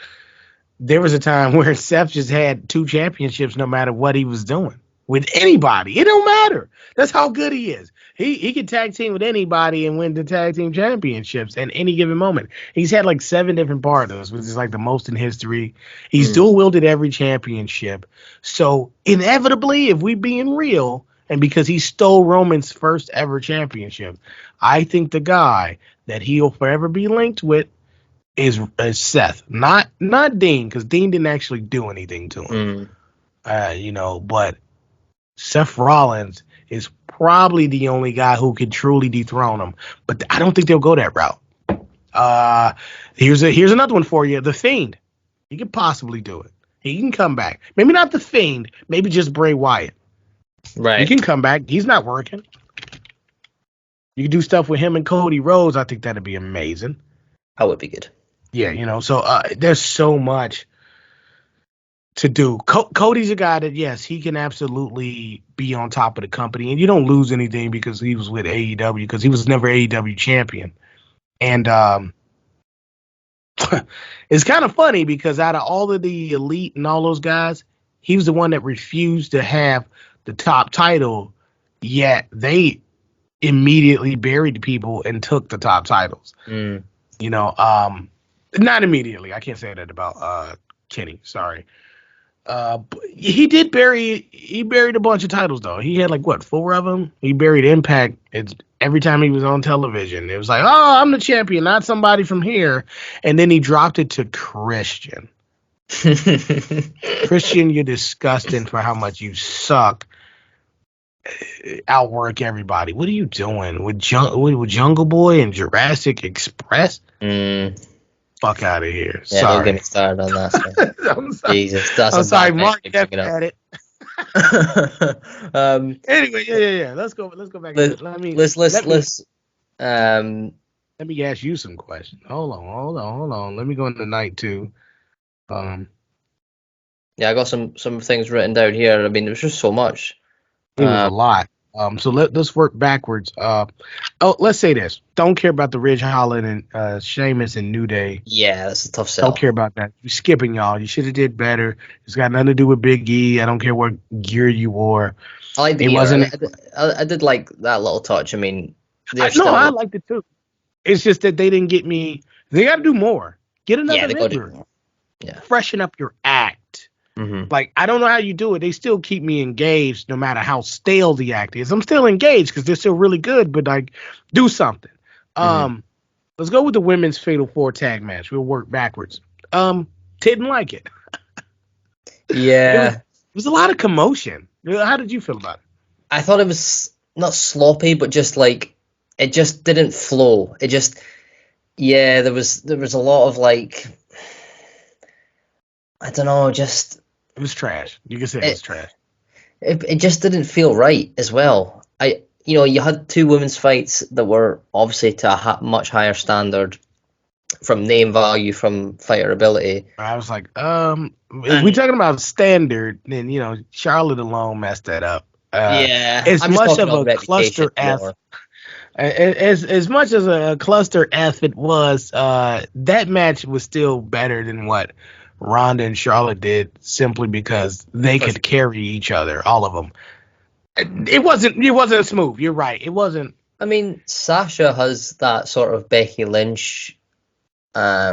There was a time where Seth just had 2 championships no matter what he was doing with anybody. It don't matter. That's how good he is. He can tag team with anybody and win the tag team championships at any given moment. He's had like 7 different partners, which is like the most in history. He's dual wielded every championship. So inevitably, if we being real, and because he stole Roman's first ever championship, I think the guy that he'll forever be linked with is Seth, not Dean, because Dean didn't actually do anything to him. You know, but Seth Rollins is probably the only guy who could truly dethrone him. But I don't think they'll go that route. Here's another one for you. The Fiend. He could possibly do it. He can come back. Maybe not The Fiend. Maybe just Bray Wyatt. Right. He can come back. He's not working. You can do stuff with him and Cody Rhodes. I think that'd be amazing. That would be good. Yeah, you know, so there's so much to do. Cody's a guy that, yes, he can absolutely be on top of the company, and you don't lose anything because he was with AEW, because he was never AEW champion. And it's kind of funny because out of all of the elite and all those guys, he was the one that refused to have the top title, yet they immediately buried people and took the top titles. Mm. You know, not immediately. I can't say that about Kenny. Sorry. But he buried a bunch of titles though. He had like what, 4 of them? He buried Impact. It's every time he was on television. It was like, oh, I'm the champion, not somebody from here. And then he dropped it to Christian. Christian, you're disgusting for how much you suck. Outwork everybody. What are you doing with Jungle Boy and Jurassic Express? Fuck out of here. Yeah, sorry. Don't get me started on that. So. I'm sorry. Jesus, that's I'm sorry, Mark kept at it. Anyway, yeah. Let's go back. Let me ask you some questions. Hold on. Let me go into night 2. Yeah, I got some things written down here. I mean, there was just so much. It was a lot. So let's work backwards. Let's say this. Don't care about the Ridge Holland and Sheamus and New Day. Yeah, that's a tough sell. Don't care about that. You're skipping y'all. You should have did better. It's got nothing to do with Big E. I don't care what gear you wore. I like the gear. I did like that little touch. I mean, I liked it too. It's just that they didn't get me. They got to do more. Get another member. Yeah. Freshen up your act. Mm-hmm. Like, I don't know how you do it. They still keep me engaged no matter how stale the act is. I'm still engaged because they're still really good, but like, do something. Let's go with the women's Fatal 4 tag match. We'll work backwards. Didn't like it. Yeah. It was a lot of commotion. How did you feel about it? I thought it was not sloppy, but just like, it just didn't flow. It just, there was a lot of like, I don't know, just... It was trash. You can say it was trash. It just didn't feel right as well. You had 2 women's fights that were obviously to a much higher standard from name value, from fighter ability. I was like, if we're talking about standard, then, Charlotte alone messed that up. As much of a cluster F... As much as a cluster F it was, that match was still better than what Ronda and Charlotte did, simply because they could carry each other, all of them. It wasn't smooth. You're right. It wasn't. I mean, Sasha has that sort of Becky Lynch. I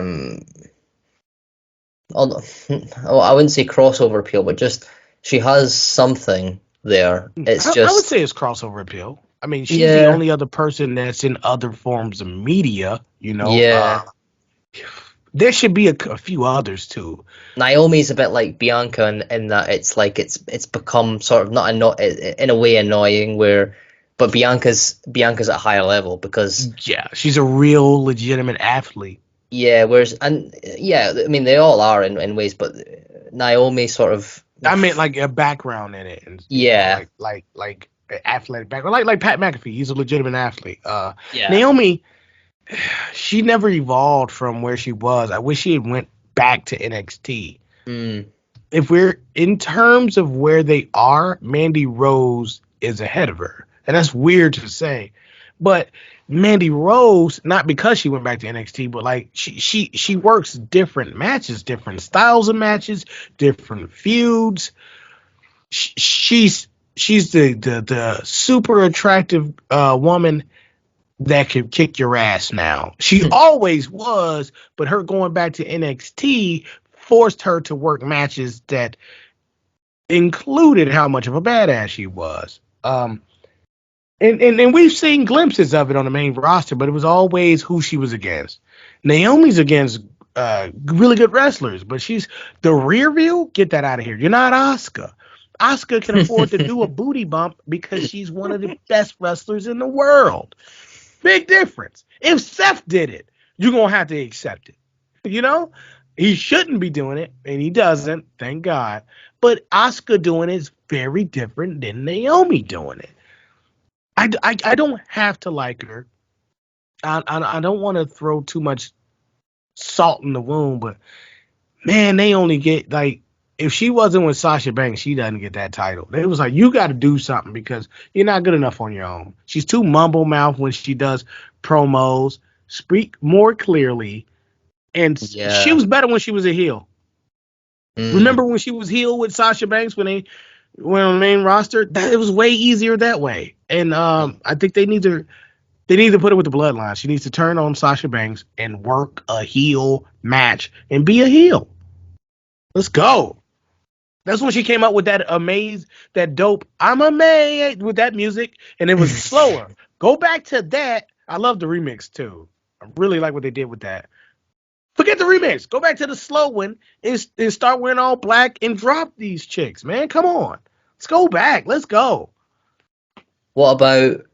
wouldn't say crossover appeal, but just she has something there. I would say it's crossover appeal. I mean, she's the only other person that's in other forms of media. Yeah. There should be a few others too. Naomi's a bit like Bianca in that it's like it's become sort of not in a way annoying, but Bianca's at a higher level because she's a real legitimate athlete. Yeah, I mean they all are in ways, but Naomi sort of. I meant like a background in it. And, like athletic background, like Pat McAfee. He's a legitimate athlete. Naomi. She never evolved from where she was. I wish she had went back to NXT. If we're in terms of where they are, Mandy Rose is ahead of her. And that's weird to say. But Mandy Rose, not because she went back to NXT, but like she works different matches, different styles of matches, different feuds. She's the super attractive woman that could kick your ass now. She always was, but her going back to NXT forced her to work matches that included how much of a badass she was. And we've seen glimpses of it on the main roster, but it was always who she was against. Naomi's against really good wrestlers, but she's the rear view. Get that out of here. You're not Asuka. Asuka can afford to do a booty bump because she's one of the best wrestlers in the world. Big difference. If Seth did it, you're going to have to accept it. He shouldn't be doing it, and he doesn't, thank God. But Asuka doing it is very different than Naomi doing it. I don't have to like her. I don't want to throw too much salt in the wound, but, man, they only get, like, if she wasn't with Sasha Banks, she doesn't get that title. It was like, you got to do something because you're not good enough on your own. She's too mumble mouth when she does promos. Speak more clearly. And she was better when she was a heel. Remember when she was heel with Sasha Banks when they went on the main roster? It was way easier that way. And I think they need to put it with the bloodline. She needs to turn on Sasha Banks and work a heel match and be a heel. Let's go. That's when she came up with that dope, I'm amazed with that music, and it was slower. Go back to that. I love the remix too. I really like what they did with that. Forget the remix. Go back to the slow one and start wearing all black and drop these chicks, man. Come on. Let's go back. Let's go. What about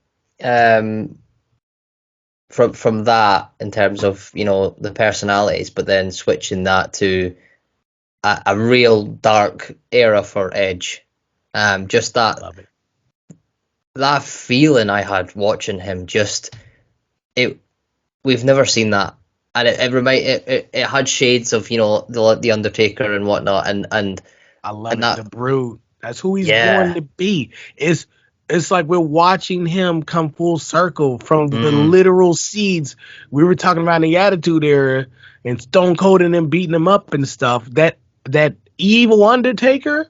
from that in terms of the personalities, but then switching that to a real dark era for Edge? Just that feeling I had watching him. We've never seen that, and it had shades of the Undertaker and whatnot, and I love it. The Brood. That's who he's going to be. It's like we're watching him come full circle from the literal seeds we were talking about in the Attitude Era and Stone Cold and them beating him up and stuff. That evil Undertaker,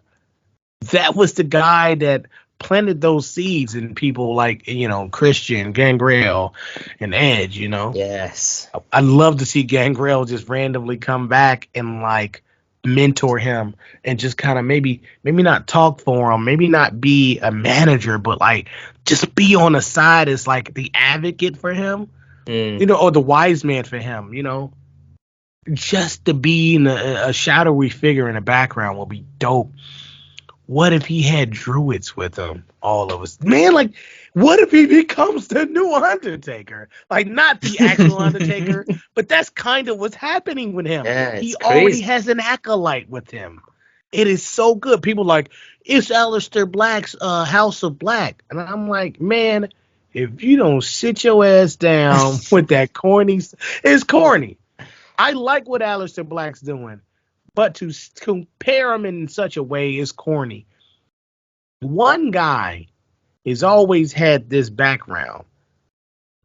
that was the guy that planted those seeds in people like Christian, Gangrel, and Edge. Yes, I'd love to see Gangrel just randomly come back and like mentor him and just kind of maybe not talk for him, maybe not be a manager, but like just be on the side as like the advocate for him, or the wise man for him, just to be in a shadowy figure in the background will be dope. What if he had druids with him? All of us, man. Like, what if he becomes the new Undertaker? Like, not the actual Undertaker, but that's kind of what's happening with him. Yeah, he crazy. Already has an acolyte with him. It is so good. People like, it's Aleister Black's House of Black. And I'm like, man, if you don't sit your ass down with that corny, it's corny. I like what Aleister Black's doing. But to compare him in such a way is corny. One guy has always had this background.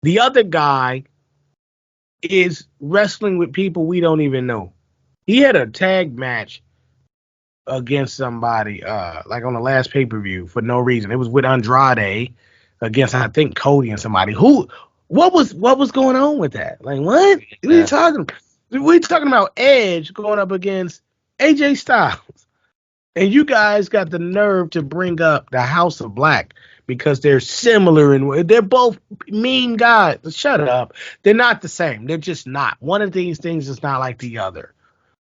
The other guy is wrestling with people we don't even know. He had a tag match against somebody, like on the last pay-per-view for no reason. It was with Andrade against, I think, Cody and somebody. What was going on with that? Like, what? What are you talking about? We're talking about Edge going up against AJ Styles. And you guys got the nerve to bring up the House of Black because they're similar and they're both mean guys. Shut up. They're not the same. They're just not. One of these things is not like the other.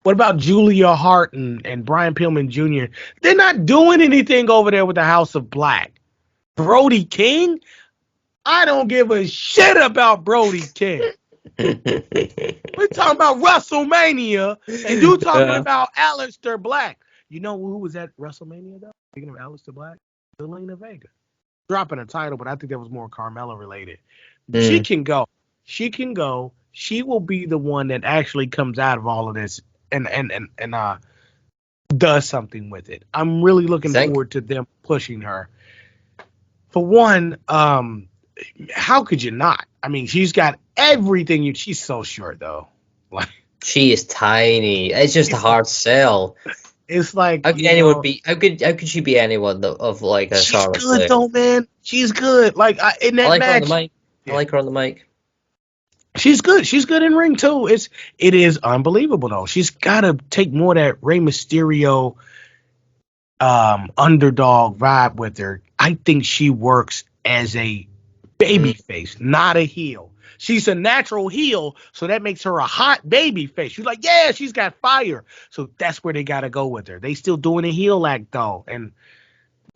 What about Julia Hart and Brian Pillman Jr.? They're not doing anything over there with the House of Black. Brody King? I don't give a shit about Brody King. We're talking about Wrestlemania, and you talking about Aleister Black. You know who was at Wrestlemania, though? Speaking of Aleister Black, Zelina Vega. Dropping a title, but I think that was more Carmella related. She can go. She can go. She will be the one that actually comes out of all of this and does something with it. I'm really looking forward to them pushing her. For one, how could you not? I mean, she's got everything. She's so short, though. Like, she is tiny. It's just a hard sell. It's like, how could anyone be? How could she be anyone of like a Charlotte? She's good though, man. She's good. Like in that match, her on the mic. I like her on the mic. She's good. She's good in ring too. It is unbelievable though. She's got to take more of that Rey Mysterio underdog vibe with her. I think she works as a baby face, not a heel. She's a natural heel, so that makes her a hot baby face. You're like, yeah, she's got fire. So that's where they got to go with her. They still doing a heel act though, and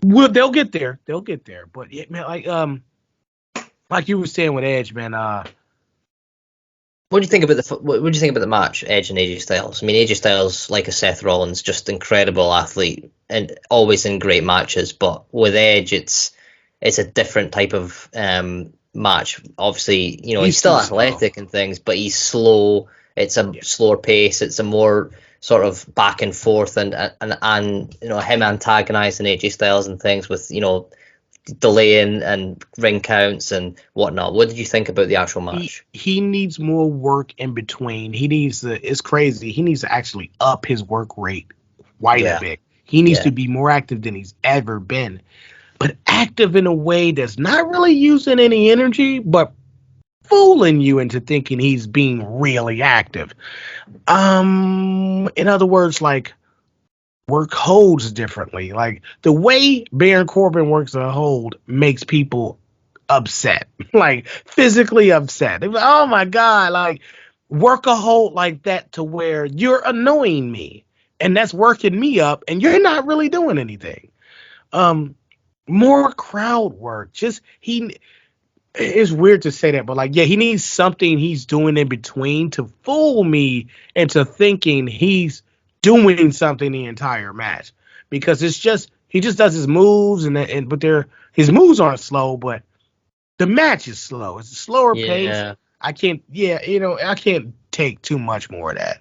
they'll get there. They'll get there. But yeah, man, like you were saying with Edge, man. What do you think about the match, Edge and AJ Styles? I mean, AJ Styles, like a Seth Rollins, just incredible athlete and always in great matches. But with Edge, it's a different type of match. Obviously, he's still athletic slow and things, but he's slow. It's a slower pace. It's a more sort of back and forth and him antagonizing AJ Styles and things with delaying and ring counts and whatnot. What did you think about the actual match? He needs more work in between. It's crazy. He needs to actually up his work rate quite a bit. He needs to be more active than he's ever been. but active in a way that's not really using any energy, but fooling you into thinking he's being really active. In other words, like, work holds differently. Like, the way Baron Corbin works a hold makes people upset, like physically upset. They like, oh my God, like, work a hold like that to where you're annoying me and that's working me up and you're not really doing anything. More crowd work. Just it's weird to say that, but like, yeah, he needs something he's doing in between to fool me into thinking he's doing something the entire match, because it's just he just does his moves but his moves aren't slow, but the match is slow. It's a slower pace. I can't take too much more of that.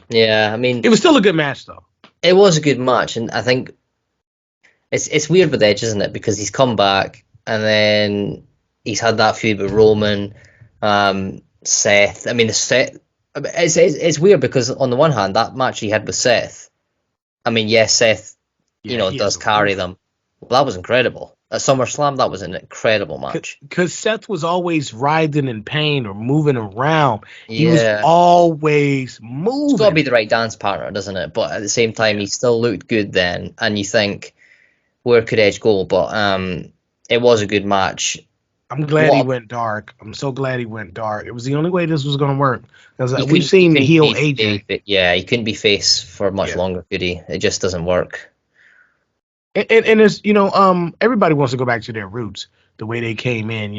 Yeah, I mean, it was still a good match though. It was a good match, and I think it's weird with Edge, isn't it? Because he's come back and then he's had that feud with Roman, Seth. I mean, it's weird because on the one hand, that match he had with Seth, I mean, yes, Seth, does carry them. Well, that was incredible. At SummerSlam, that was an incredible match. Because Seth was always writhing in pain or moving around. He was always moving. It's got to be the right dance partner, doesn't it? But at the same time, he still looked good then. And you think, where could Edge go? But it was a good match. I'm glad he went dark. I'm so glad he went dark. It was the only way this was going to work. Because we've seen the heel AJ. Yeah, he couldn't be face for much longer, could he? It just doesn't work. And it's, everybody wants to go back to their roots, the way they came in,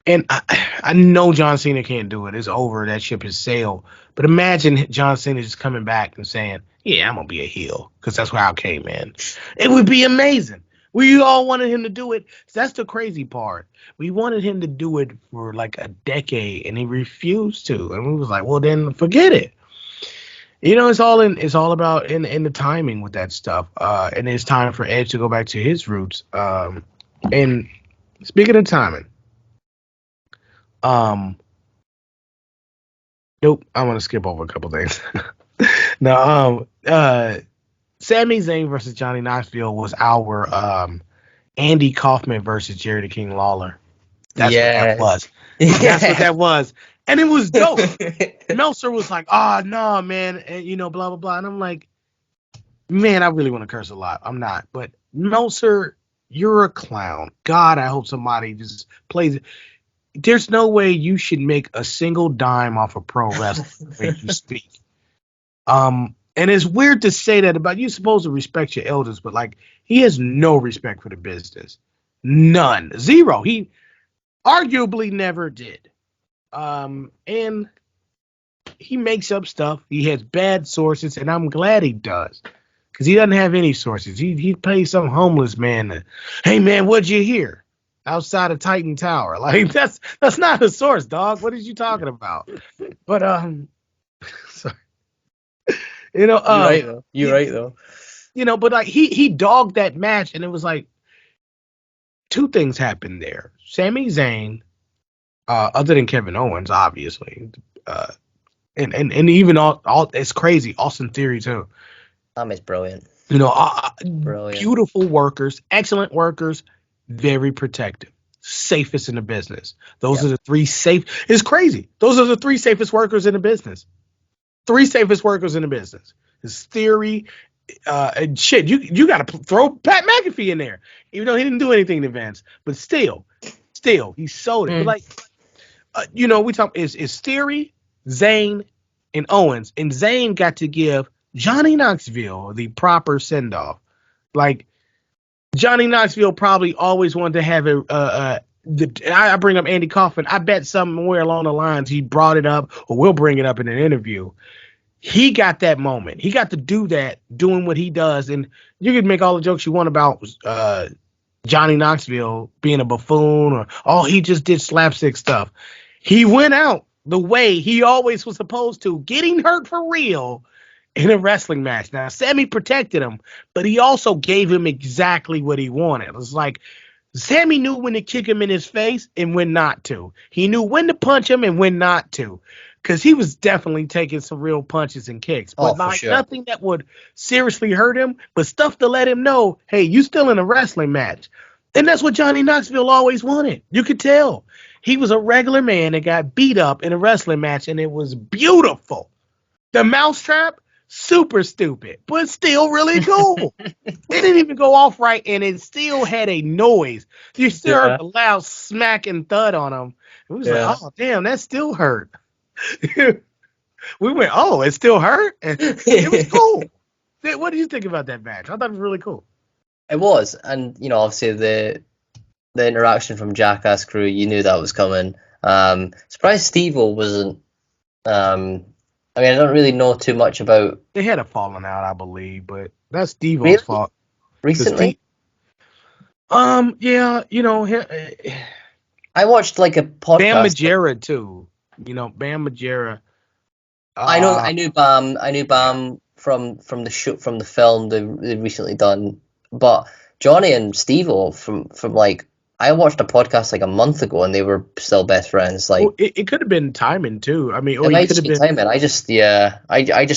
and I know John Cena can't do it. It's over. That ship has sailed. But imagine John Cena just coming back and saying, yeah, I'm going to be a heel because that's where I came in. It would be amazing. We all wanted him to do it. That's the crazy part. We wanted him to do it for like a decade and he refused to. And we was like, well, then forget it. It's all about in the timing with that stuff. And it's time for Edge to go back to his roots. And speaking of timing, nope, I want to skip over a couple things. No, Sami Zayn versus Johnny Knoxville was our Andy Kaufman versus Jerry the King Lawler. That's what that was. That's what that was. And it was dope. Meltzer was like, oh, no, man, and, blah, blah, blah. And I'm like, man, I really want to curse a lot. I'm not. But Meltzer, you're a clown. God, I hope somebody just plays it. There's no way you should make a single dime off of pro wrestling the way you speak. And it's weird to say that about you're supposed to respect your elders, but like he has no respect for the business. None. Zero. He arguably never did. And he makes up stuff. He has bad sources, and I'm glad he does. Because he doesn't have any sources. He pays some homeless man to, hey man, what'd you hear? Outside of Titan Tower. Like that's not a source, dog. What are you talking about? But sorry. You're right though. You're right though. But like he dogged that match, and it was like two things happened there. Sami Zayn, other than Kevin Owens, obviously, and even all it's crazy. Austin Theory too. Is brilliant. Brilliant. Beautiful workers, excellent workers, very protective, safest in the business. Those are the three safe. It's crazy. Those are the three safest workers in the business. Three safest workers in the business. His Theory, and shit. You got to throw Pat McAfee in there, even though he didn't do anything to Vince, but still, he sold it. But like, we talk is Theory, Zayn, and Owens, and Zayn got to give Johnny Knoxville the proper send off. Like Johnny Knoxville probably always wanted to have I bring up Andy Kaufman. I bet somewhere along the lines he brought it up, or will bring it up in an interview. He got that moment. He got to do that, doing what he does. And you can make all the jokes you want about Johnny Knoxville being a buffoon or, he just did slapstick stuff. He went out the way he always was supposed to, getting hurt for real in a wrestling match. Now, Sammy protected him, but he also gave him exactly what he wanted. It was like Sammy knew when to kick him in his face and when not to. He knew when to punch him and when not to. because he was definitely taking some real punches and kicks, but for sure. nothing that would seriously hurt him, but stuff to let him know, hey, you still in a wrestling match. And that's what Johnny Knoxville always wanted. You could tell. He was a regular man that got beat up in a wrestling match, and it was beautiful. The mousetrap, super stupid, but still really cool. It didn't even go off right, and it still had a noise. You still heard a loud smack and thud on him. It was like, oh, damn, that still hurt. We went, oh, it still hurt? And it was cool. What do you think about that match? I thought it was really cool. It was, and obviously the interaction from Jackass Crew, you knew that was coming. Surprised Steve-O wasn't. I don't really know too much about. They had a falling out, I believe, but that's Steve-O's fault. Recently? Yeah, I watched like a podcast. Bam Margera too. Bam Margera. I knew Bam from the show, from the film they recently done. But Johnny and Steve-O from like, I watched a podcast like a month ago and they were still best friends. Like, it could have been timing too. I mean, it might just be timing. I just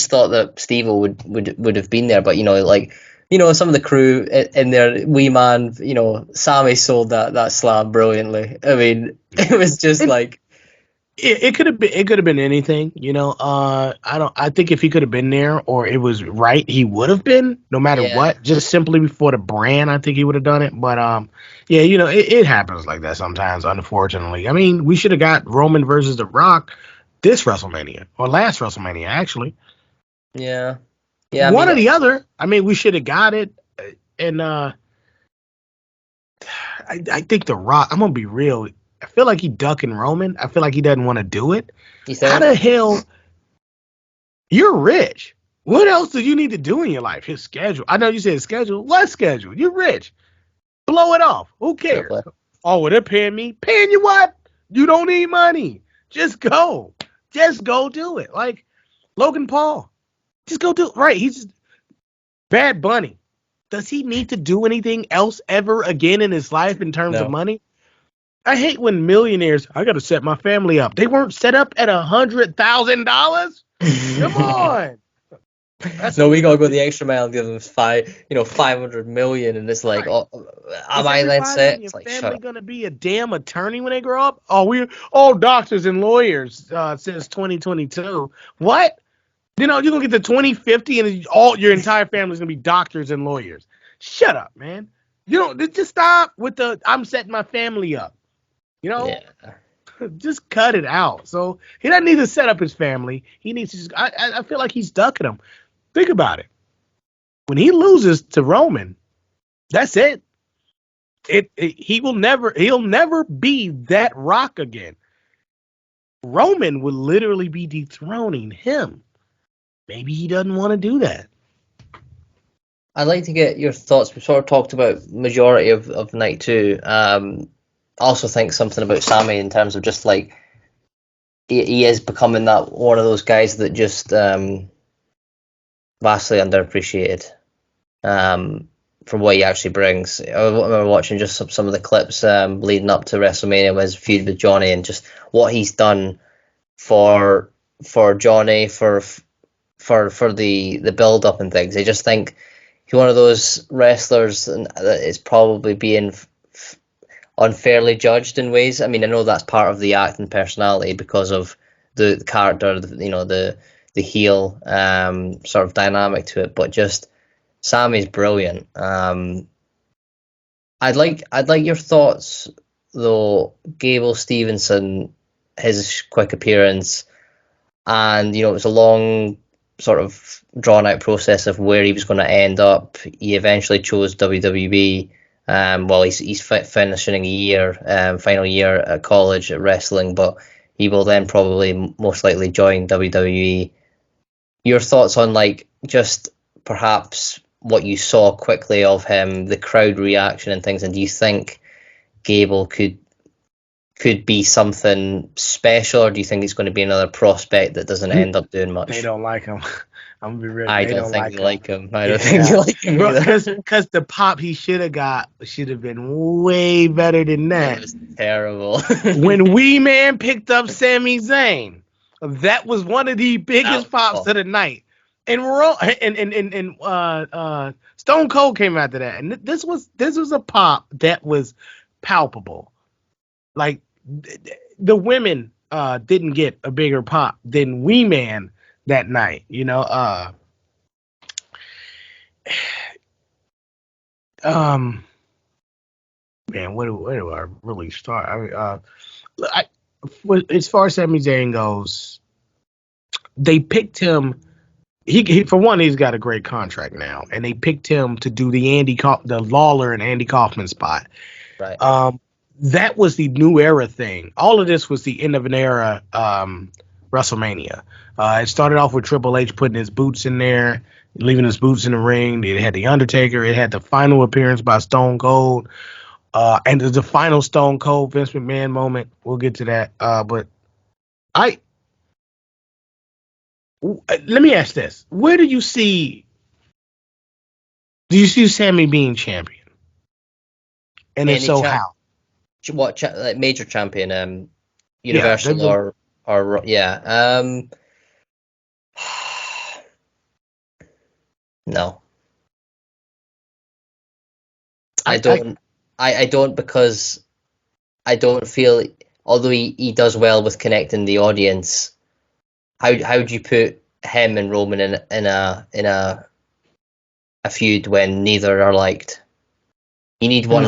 thought that Steve-O would have been there, but some of the crew in there, wee man, Sammy sold that slam brilliantly. I mean, it was just like. It could have been anything, I think if he could have been there or it was right, he would have been, no matter what. Just simply before the brand, I think he would have done it. But it happens like that sometimes, unfortunately. I mean, we should have got Roman versus The Rock this WrestleMania or last WrestleMania, actually. Yeah. One or the other. I mean, we should have got it. And I think The Rock, I'm gonna be real. I feel like he ducking Roman. I feel like he doesn't want to do it. How the hell? You're rich. What else do you need to do in your life? His schedule. I know you said schedule. What schedule? You're rich. Blow it off. Who cares? Oh, well, they're paying me. Paying you what? You don't need money. Just go. Just go do it. Like Logan Paul. Just go do it. Right. He's just Bad Bunny. Does he need to do anything else ever again in his life in terms of money? I hate when millionaires, I got to set my family up. They weren't set up at $100,000. Come on. We got to go the extra mile and give them 500 million. And it's like, am I then set? It's like, family going to be a damn attorney when they grow up? Oh, we're all doctors and lawyers since 2022. What? You're going to get to 2050 and your entire family's going to be doctors and lawyers. Shut up, man. Just stop with the, I'm setting my family up. Just cut it out. So he doesn't need to set up his family. He needs to just, I feel like he's ducking them. Think about it. When he loses to Roman, that's it. He'll never be that Rock again. Roman would literally be dethroning him. Maybe he doesn't want to do that. I'd like to get your thoughts. We sort of talked about majority of night two. I also think something about Sammy in terms of just like he is becoming that one of those guys that just vastly underappreciated from what he actually brings. I remember watching just some of the clips leading up to WrestleMania with his feud with Johnny and just what he's done for Johnny, for the build up and things. I just think he's one of those wrestlers that is probably being unfairly judged in ways. I mean, I know that's part of the act and personality because of the character, the heel sort of dynamic to it. But just Sammy's brilliant. I'd like your thoughts though. Gable Stevenson, his quick appearance, and it was a long sort of drawn out process of where he was going to end up. He eventually chose WWE. He's finishing a year, final year at college at wrestling, but he will then probably most likely join WWE. Your thoughts on just perhaps what you saw quickly of him, the crowd reaction and things, and do you think Gable could be something special, or do you think he's going to be another prospect that doesn't end up doing much? They don't like him. I'm gonna be real. I don't think they like him. I don't think they like him either. Because the pop he should have got should have been way better than that. It was terrible. When Wee Man picked up Sami Zayn, That was one of the biggest pops of the night. And Stone Cold came after that, and this was a pop that was palpable. Like the women didn't get a bigger pop than Wee Man that night. Man, where do I really start? As far as Sami Zayn goes, they picked him. He for one, he's got a great contract now, and they picked him to do the Lawler and Andy Kaufman spot. Right. That was the new era thing. All of this was the end of an era. WrestleMania. It started off with Triple H putting his boots in there, leaving his boots in the ring. It had the Undertaker. It had the final appearance by Stone Cold, and the final Stone Cold Vince McMahon moment. We'll get to that. But let me ask this: where do you see Sammy being champion? And if so, how? What like major champion? Universal or yeah. No. I don't because I don't feel, although he does well with connecting the audience. How would you put him and Roman in a feud when neither are liked? You need one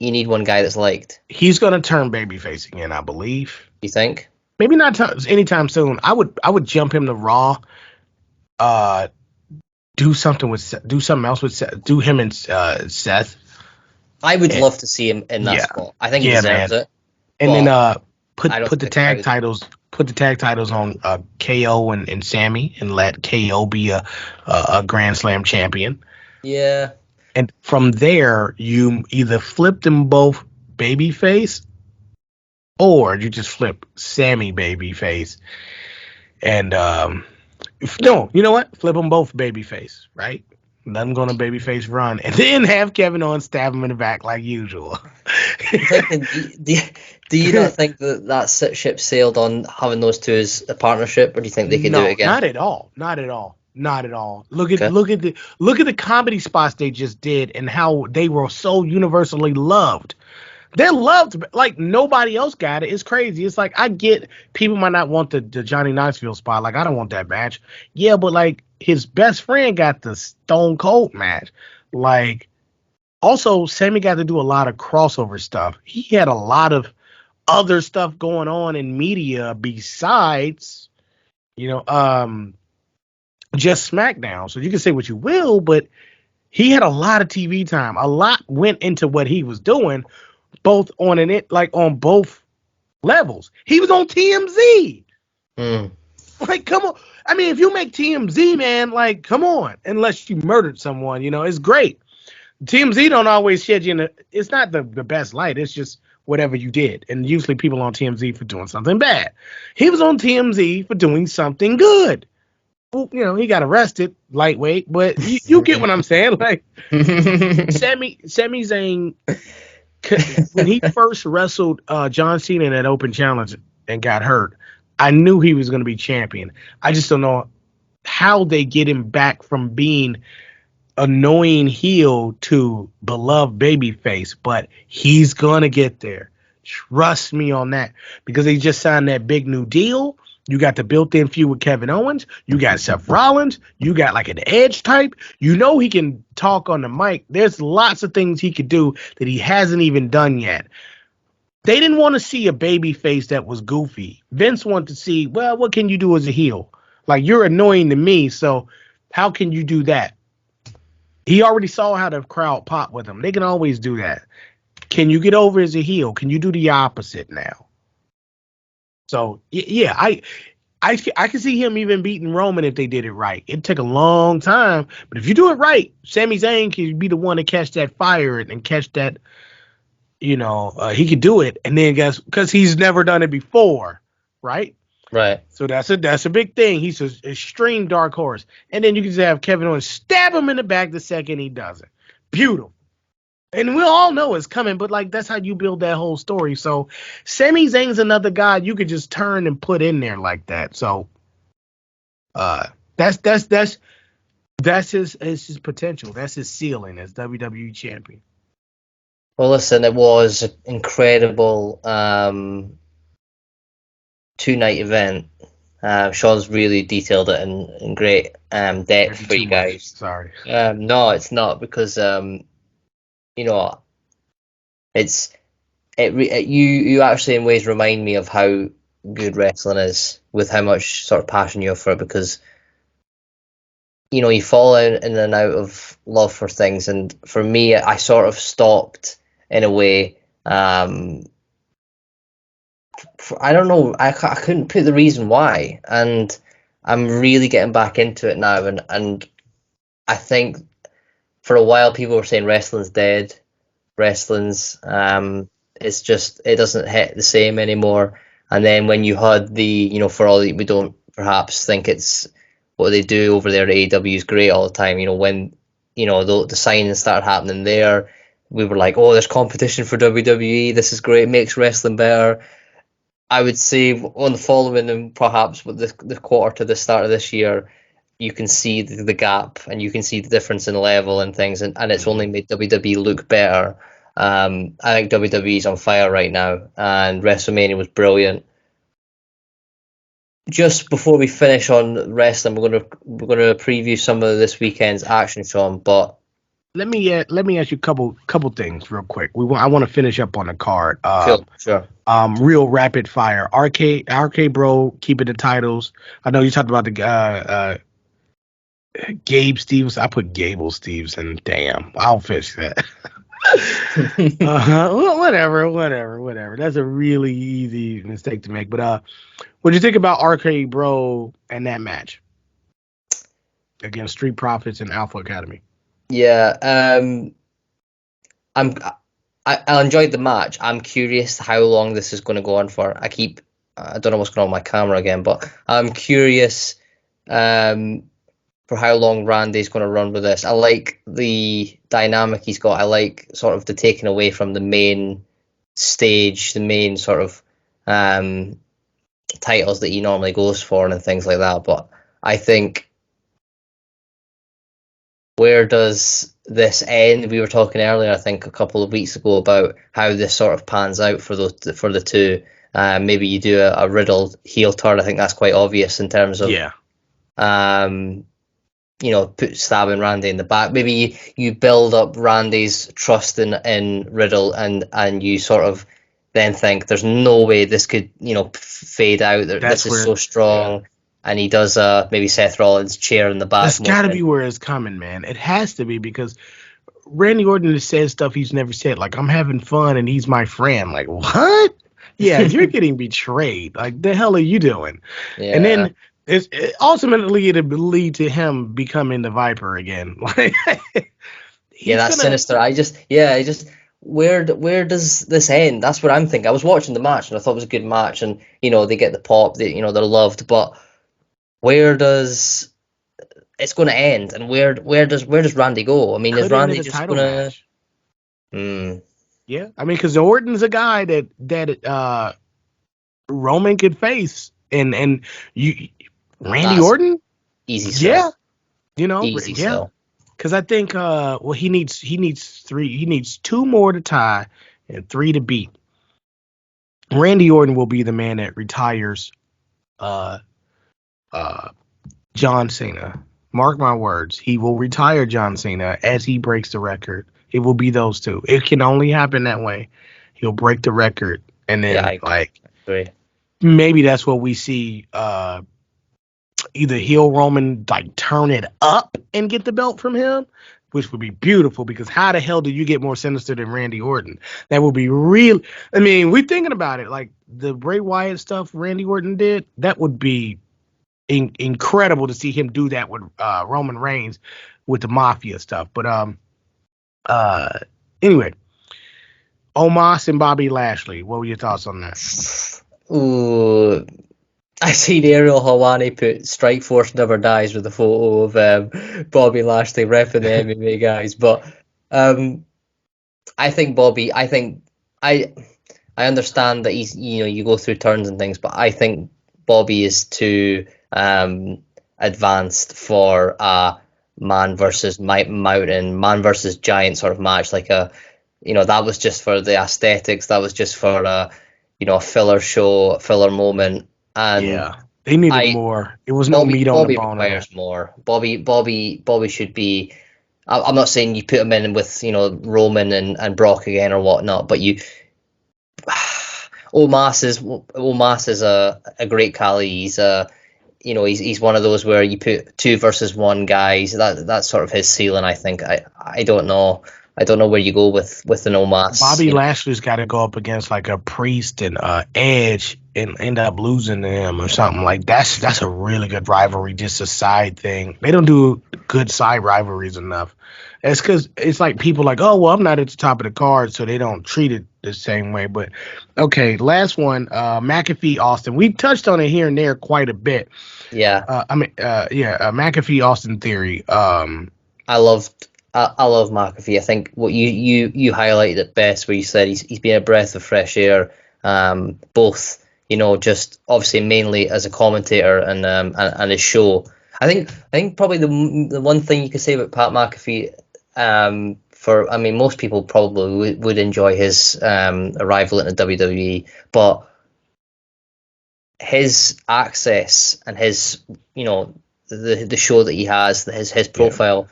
you need one guy that's liked. He's gonna turn babyface again, I believe. You think? Maybe not anytime soon. I would jump him to Raw. Do something else with Seth. Do him and Seth. I would love to see him in that spot. I think he deserves it. And then put the tag titles. Put the tag titles on KO and Sammy, and let KO be a Grand Slam champion. Yeah. And from there, you either flip them both babyface, or you just flip Sammy babyface. And no, you know what? Flip them both babyface, right? Let them go on a babyface run, and then have Kevin Owens stab him in the back like usual. Do you not think that ship sailed on having those two as a partnership, or do you think they can do it again? Not at all. Look at the comedy spots they just did, and how they were so universally loved. They're loved like nobody else got it. It's crazy. It's like, I get people might not want the Johnny Knoxville spot. Like, I don't want that match. Yeah, but like his best friend got the Stone Cold match. Like, also Sammy got to do a lot of crossover stuff. He had a lot of other stuff going on in media besides, just SmackDown. So you can say what you will, but he had a lot of TV time. A lot went into what he was doing, both on both levels. He was on TMZ. Like, come on. I mean, if you make TMZ, man, like, come on. Unless you murdered someone, it's great. TMZ don't always shed you it's not the best light. It's just whatever you did. And usually people on TMZ for doing something bad. He was on TMZ for doing something good. Well, he got arrested, lightweight, but you get what I'm saying. Like, Sami Zayn, when he first wrestled John Cena in that open challenge and got hurt, I knew he was going to be champion. I just don't know how they get him back from being annoying heel to beloved babyface, but he's going to get there. Trust me on that, because they just signed that big new deal. You got the built-in feud with Kevin Owens. You got Seth Rollins. You got like an Edge type. He can talk on the mic. There's lots of things he could do that he hasn't even done yet. They didn't want to see a baby face that was goofy. Vince wanted to see, well, what can you do as a heel? Like, you're annoying to me, so how can you do that? He already saw how the crowd pop with him. They can always do that. Can you get over as a heel? Can you do the opposite now? So, yeah, I can see him even beating Roman if they did it right. It'd take a long time, but if you do it right, Sami Zayn can be the one to catch that fire and catch that, he could do it. And then because he's never done it before, right? Right. So that's a big thing. He's an extreme dark horse. And then you can just have Kevin Owens stab him in the back the second he does it. Beautiful. And we all know it's coming, but like that's how you build that whole story. So Sami Zayn's another guy you could just turn and put in there like that. So that's his potential. That's his ceiling as WWE champion. Well, listen, it was an incredible 2-night event. Sean's really detailed it in great depth Maybe for too you much. guys. Sorry. No, it's not because you know you actually in ways remind me of how good wrestling is with how much sort of passion you have for it because you fall in and out of love for things, and for me I sort of stopped in a way. I don't know. I couldn't put the reason why, and I'm really getting back into it now. And I think for a while people were saying wrestling's dead. Wrestling's it's just it doesn't hit the same anymore. And then when you had for all that we don't perhaps think it's what they do over there at AEW is great all the time. When the signings started happening there, we were like, oh, there's competition for WWE. This is great. It makes wrestling better. I would say on the following and perhaps with the quarter to the start of this year, you can see the gap and you can see the difference in level and things, and it's only made WWE look better. I think WWE's on fire right now, and WrestleMania was brilliant. Just before we finish on wrestling, we're gonna preview some of this weekend's action, Sean. But Let me ask you a couple things real quick. I want to finish up on the card. sure. Real rapid fire. RK Bro keeping the titles. I know you talked about the Gabe Stevens. I put Gable Stevens, and damn, I'll fix that. Whatever. That's a really easy mistake to make. But what do you think about RK Bro and that match against Street Profits and Alpha Academy? Yeah, I enjoyed the match. I'm curious how long this is going to go on for. I don't know what's going on with my camera again, but I'm curious for how long Randy's going to run with this. I like the dynamic he's got. I like sort of the taking away from the main stage, the main sort of titles that he normally goes for and things like that. But I think, where does this end? We were talking earlier, I think, a couple of weeks ago about how this sort of pans out for the two. Maybe you do a Riddle heel turn. I think that's quite obvious in terms of stabbing Randy in the back. Maybe you build up Randy's trust in Riddle, and you sort of then think there's no way this could fade out. This is so strong. Yeah. And he does maybe Seth Rollins' chair in the back. That's got to be where it's coming, man. It has to be, because Randy Orton has said stuff he's never said. Like, I'm having fun and he's my friend. Like, what? Yeah, you're getting betrayed. Like, the hell are you doing? Yeah. And then ultimately it'll lead to him becoming the Viper again. Like, that's sinister. Where does this end? That's what I'm thinking. I was watching the match and I thought it was a good match, and they get the pop, they're loved, but where does it's going to end, and where does Randy go? I mean, is Randy just going to? Yeah, I mean, because Orton's a guy that Roman could face, and Randy Orton, easy sell. Yeah, easy sell. Because I think he needs two more to tie and 3 to beat. Randy Orton will be the man that retires John Cena. Mark my words, he will retire John Cena as he breaks the record. It will be those two. It can only happen that way. He'll break the record, and then I agree. Maybe that's what we see. Either heel Roman turn it up and get the belt from him, which would be beautiful, because how the hell do you get more sinister than Randy Orton? That would be real. I mean, we're thinking about it, like the Bray Wyatt stuff Randy Orton did. That would be incredible to see him do that with Roman Reigns with the Mafia stuff. But anyway, Omos and Bobby Lashley. What were your thoughts on that? Ooh. I seen Ariel Helwani put Strikeforce Never Dies with a photo of Bobby Lashley repping the MMA guys, but I think Bobby. I I understand that he's, you go through turns and things, but I think Bobby is too advanced for a man versus mountain, man versus giant sort of match. Like that was just for the aesthetics. That was just for a filler show, a filler moment, and Yeah, they needed I more. It was no meat on the Bobby bone of that. requires more. Bobby should be. I'm not saying you put him in with Roman and Brock again or whatnot, but Omos is a great Kali. He's one of those where you put 2 versus 1 guys. That's sort of his ceiling, I think. I don't know. I don't know where you go with an Omos. Bobby Lashley's got to go up against like a Priest and Edge and end up losing to him or something like that's a really good rivalry, just a side thing. They don't do good side rivalries enough. It's because it's like people like, oh well, I'm not at the top of the card, so they don't treat it the same way. But okay, last one, McAfee Austin. We touched on it here and there quite a bit. Yeah. McAfee Austin theory. I love McAfee. I think what you highlighted it best, where you said he's been a breath of fresh air. Both, just obviously mainly as a commentator and his show. I think probably the one thing you could say about Pat McAfee, most people probably would enjoy his arrival in the WWE, but his access and his the show that he has, his profile.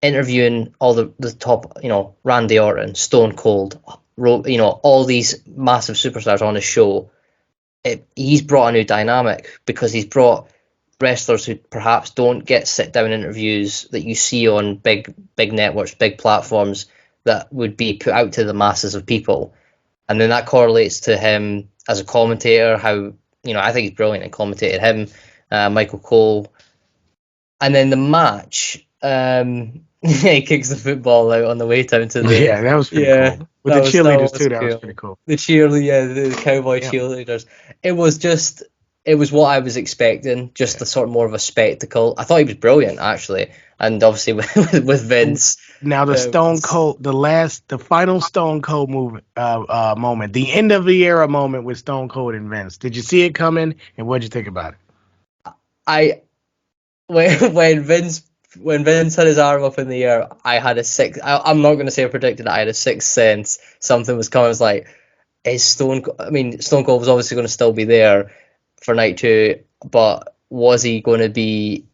Interviewing all the top, Randy Orton, Stone Cold, all these massive superstars on his show, he's brought a new dynamic because he's brought wrestlers who perhaps don't get sit-down interviews that you see on big networks, big platforms that would be put out to the masses of people. And then that correlates to him as a commentator, how, I think he's brilliant at commentating him, Michael Cole. And then the match, he kicks the football out on the way down to the... Yeah, that was pretty cool. With the cheerleaders, too, that was pretty cool. The cowboy cheerleaders. It was what I was expecting, just a sort of more of a spectacle. I thought he was brilliant, actually. And obviously with Vince... Now the Stone Cold, the final Stone Cold moment, the end of the era moment with Stone Cold and Vince. Did you see it coming, and what did you think about it? When Vince had his arm up in the air, I had I'm not going to say I predicted it. I had a sixth sense something was coming. I was like, Stone Cold was obviously going to still be there for night 2, but was he going to be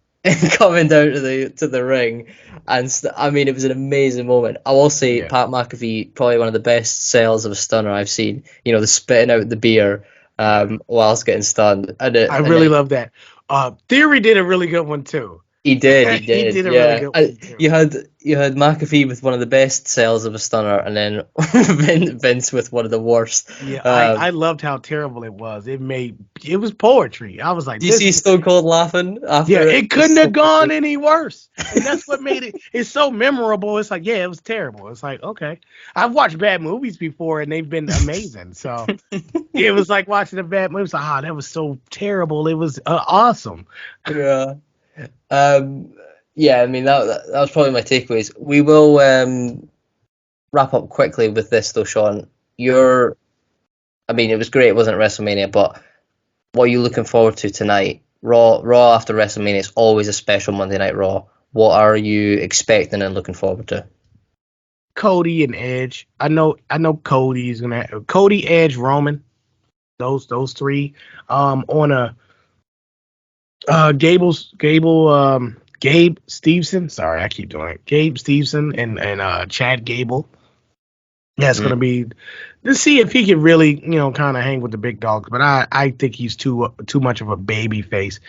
coming down to the ring? And it was an amazing moment. I will say, Pat McAfee, probably one of the best sells of a stunner I've seen. The spitting out the beer whilst getting stunned. I really love that. Theory did a really good one too. He did. He did a really good one too. You had McAfee with one of the best sales of a stunner, and then Vince with one of the worst. Yeah, I loved how terrible it was. It was poetry. I was like, "Do you see Stone Cold laughing?" After it couldn't have gone any worse. And that's what made it. It's so memorable. It's like, it was terrible. It's like, okay, I've watched bad movies before, and they've been amazing. So it was like watching a bad movie. It's like, that was so terrible. It was awesome. Yeah. That was probably my takeaways. We will wrap up quickly with this though, Sean. It was great, it wasn't WrestleMania, but what are you looking forward to tonight? Raw after WrestleMania is always a special Monday Night Raw. What are you expecting and looking forward to? Cody and Edge. I know Cody's gonna have Cody, Edge, Roman. Those 3 on a Gabe Stevenson. Sorry, I keep doing it. Gabe Stevenson and Chad Gable. That's going to be to see if he can really, kind of hang with the big dogs. But I think he's too much of a baby face.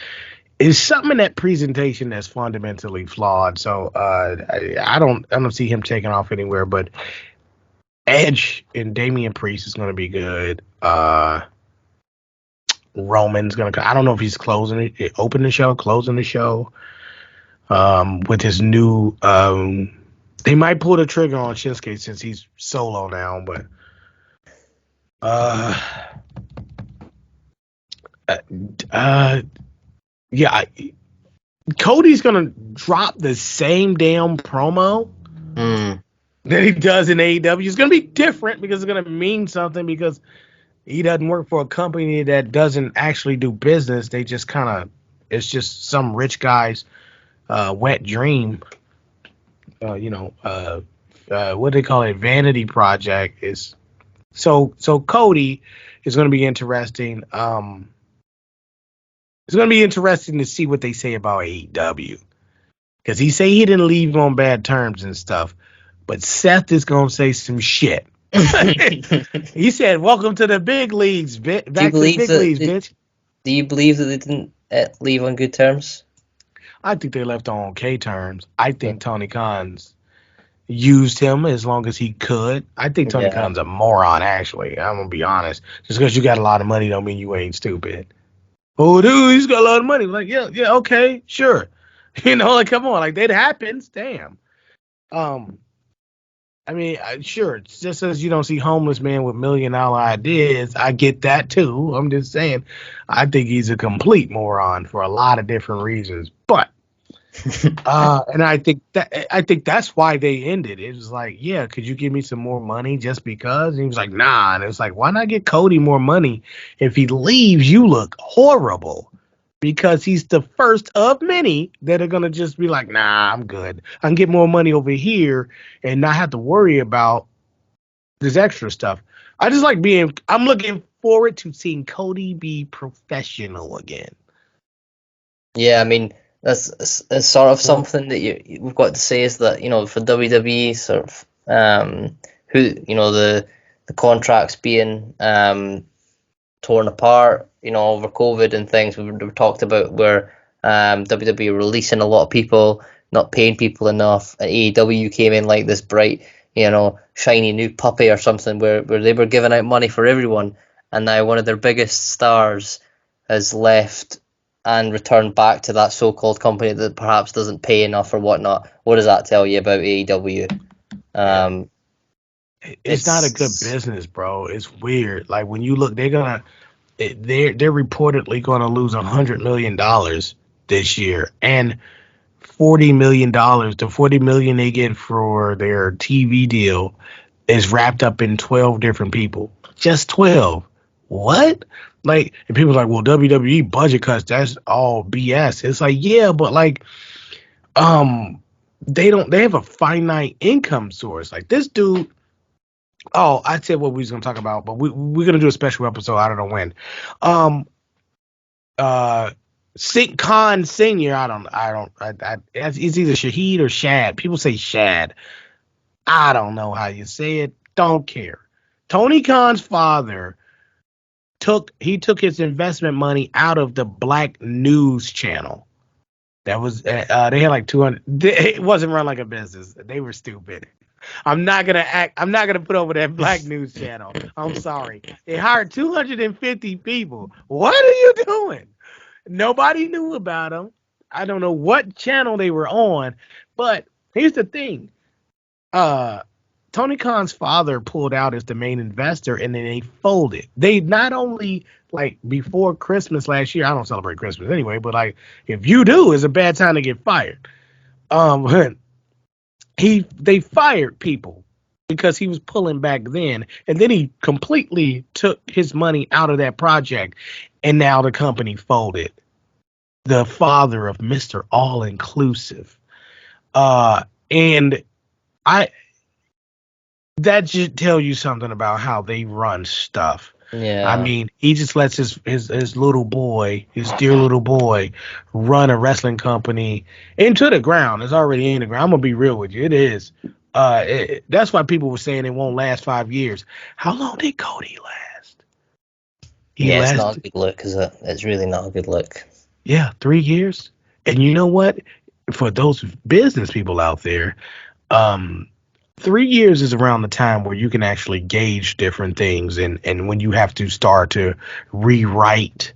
It's something in that presentation that's fundamentally flawed. So I don't see him taking off anywhere. But Edge and Damian Priest is going to be good. Roman's gonna. I don't know if he's closing the show with his new. They might pull the trigger on Shinsuke since he's solo now, but Cody's gonna drop the same damn promo than he does in AEW. It's going to be different because it's going to mean something because he doesn't work for a company that doesn't actually do business. They just kind of, it's just some rich guy's wet dream. What do they call it? Vanity project is so Cody is going to be interesting. It's going to be interesting to see what they say about AEW because he say he didn't leave on bad terms and stuff, but Seth is going to say some shit. He said, "Welcome to the big leagues, back to the big leagues, bitch." Do you believe that they didn't leave on good terms? I think they left on okay terms. I think Tony Khan's used him as long as he could. I think Tony Khan's a moron, actually. I'm going to be honest. Just because you got a lot of money don't mean you ain't stupid. Oh, dude, he's got a lot of money. Like, yeah, okay, sure. Like, come on. Like, that happens. Damn. I mean, sure, it's just as you don't see homeless man with $1 million ideas, I get that too. I'm just saying, I think he's a complete moron for a lot of different reasons. But, and I think that's why they ended. It was like, yeah, could you give me some more money just because? And he was like, nah. And it was like, why not get Cody more money? If he leaves, you look horrible. Because he's the first of many that are going to just be like, nah, I'm good. I can get more money over here and not have to worry about this extra stuff. I just like I'm looking forward to seeing Cody be professional again. Yeah, I mean, that's sort of something that we've got to say is that, for WWE, sort of, the contracts being torn apart, over COVID and things we've talked about, where WWE releasing a lot of people, not paying people enough, and AEW came in like this bright, shiny new puppy or something where they were giving out money for everyone, and now one of their biggest stars has left and returned back to that so-called company that perhaps doesn't pay enough or whatnot. What does that tell you about AEW? It's not a good business, bro. It's weird. Like, when you look, they're reportedly going to lose $100 million this year, and $40 million, the $40 million they get for their TV deal is wrapped up in 12 different people. Just 12. What? Like, and people are like, well, WWE budget cuts, that's all BS. It's like, yeah, but like, they have a finite income source. Like, this dude. Oh, I said what we was gonna talk about, but we're gonna do a special episode. I don't know when. Khan Senior. It's either Shahid or Shad. People say Shad. I don't know how you say it. Don't care. Tony Khan's father took his investment money out of the Black News Channel. That was they had like 200. It wasn't run like a business. They were stupid. I'm not gonna put over that Black News Channel. I'm sorry. They hired 250 people. What are you doing? Nobody knew about them. I don't know what channel they were on, but here's the thing. Tony Khan's father pulled out as the main investor, and then they folded. They not only, like, before Christmas last year, I don't celebrate Christmas anyway, but like, if you do, it's a bad time to get fired. They fired people because he was pulling back then, and then he completely took his money out of that project, and now the company folded. The father of Mr. All Inclusive. And that should tell you something about how they run stuff. Yeah. I mean, he just lets his little boy, his dear little boy, run a wrestling company into the ground. It's already in the ground. I'm gonna be real with you. It is. That's why people were saying it won't last 5 years. How long did Cody last? It's not a good look, is it? It's really not a good look. Yeah, 3 years. And you know what? For those business people out there, 3 years is around the time where you can actually gauge different things, and when you have to start to rewrite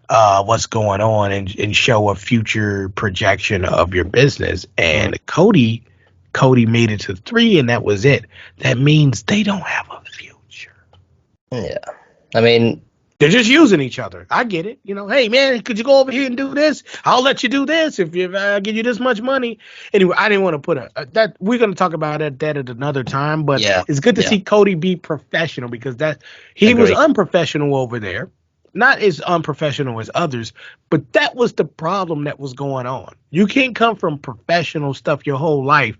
what's going on and show a future projection of your business. And Cody made it to 3, and that was it. That means they don't have a future. Yeah. I mean, They're just using each other. I get it. Hey man, could you go over here and do this? I'll let you do this if I give you this much money. Anyway, I didn't want to put that. We're going to talk about that at another time. But it's good to see Cody be professional, because he was unprofessional over there, not as unprofessional as others. But that was the problem that was going on. You can't come from professional stuff your whole life.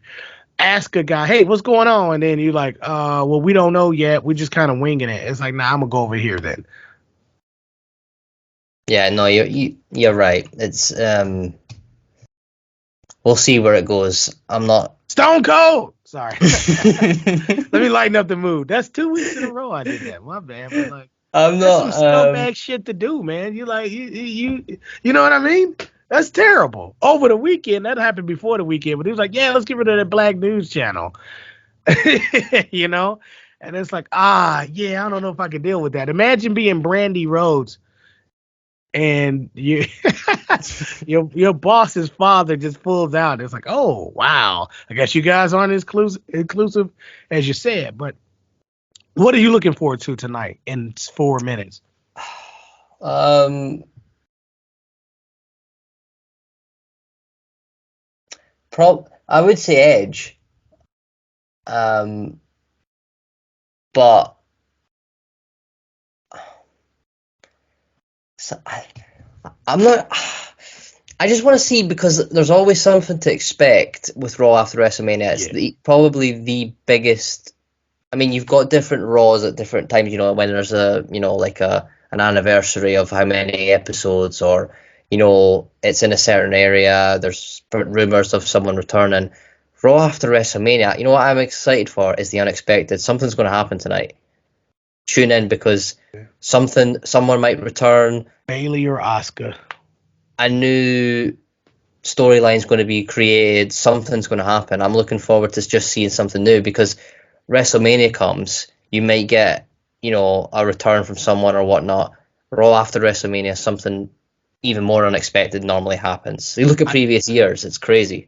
Ask a guy, hey, what's going on? And then you're like, well, we don't know yet. We're just kind of winging it. It's like, nah, I'm gonna go over here then. Yeah, no, you're right. It's we'll see where it goes. I'm not Stone Cold. Sorry, let me lighten up the mood. That's 2 weeks in a row I did that. My bad. But like, I'm that's not some scumbag shit to do, man. You like you know what I mean? That's terrible. Over the weekend, that happened before the weekend, but he was like, yeah, let's get rid of that Black News channel. And it's like, yeah, I don't know if I can deal with that. Imagine being Brandy Rhodes and your boss's father just pulls out. It's like, oh wow, I guess you guys aren't as inclusive as you said. But what are you looking forward to tonight in 4 minutes? I would say Edge, but I'm not. I just want to see, because there's always something to expect with Raw after WrestleMania. It's probably the biggest. I mean, you've got different Raws at different times. When there's an anniversary of how many episodes, or it's in a certain area. There's rumors of someone returning. Raw after WrestleMania. What I'm excited for is the unexpected. Something's going to happen tonight. Tune in, because someone might return. Bayley or Asuka. A new storyline's going to be created. Something's going to happen. I'm looking forward to just seeing something new, because WrestleMania comes, you might get, a return from someone or whatnot. Raw after WrestleMania, something even more unexpected normally happens. You look at previous years, it's crazy.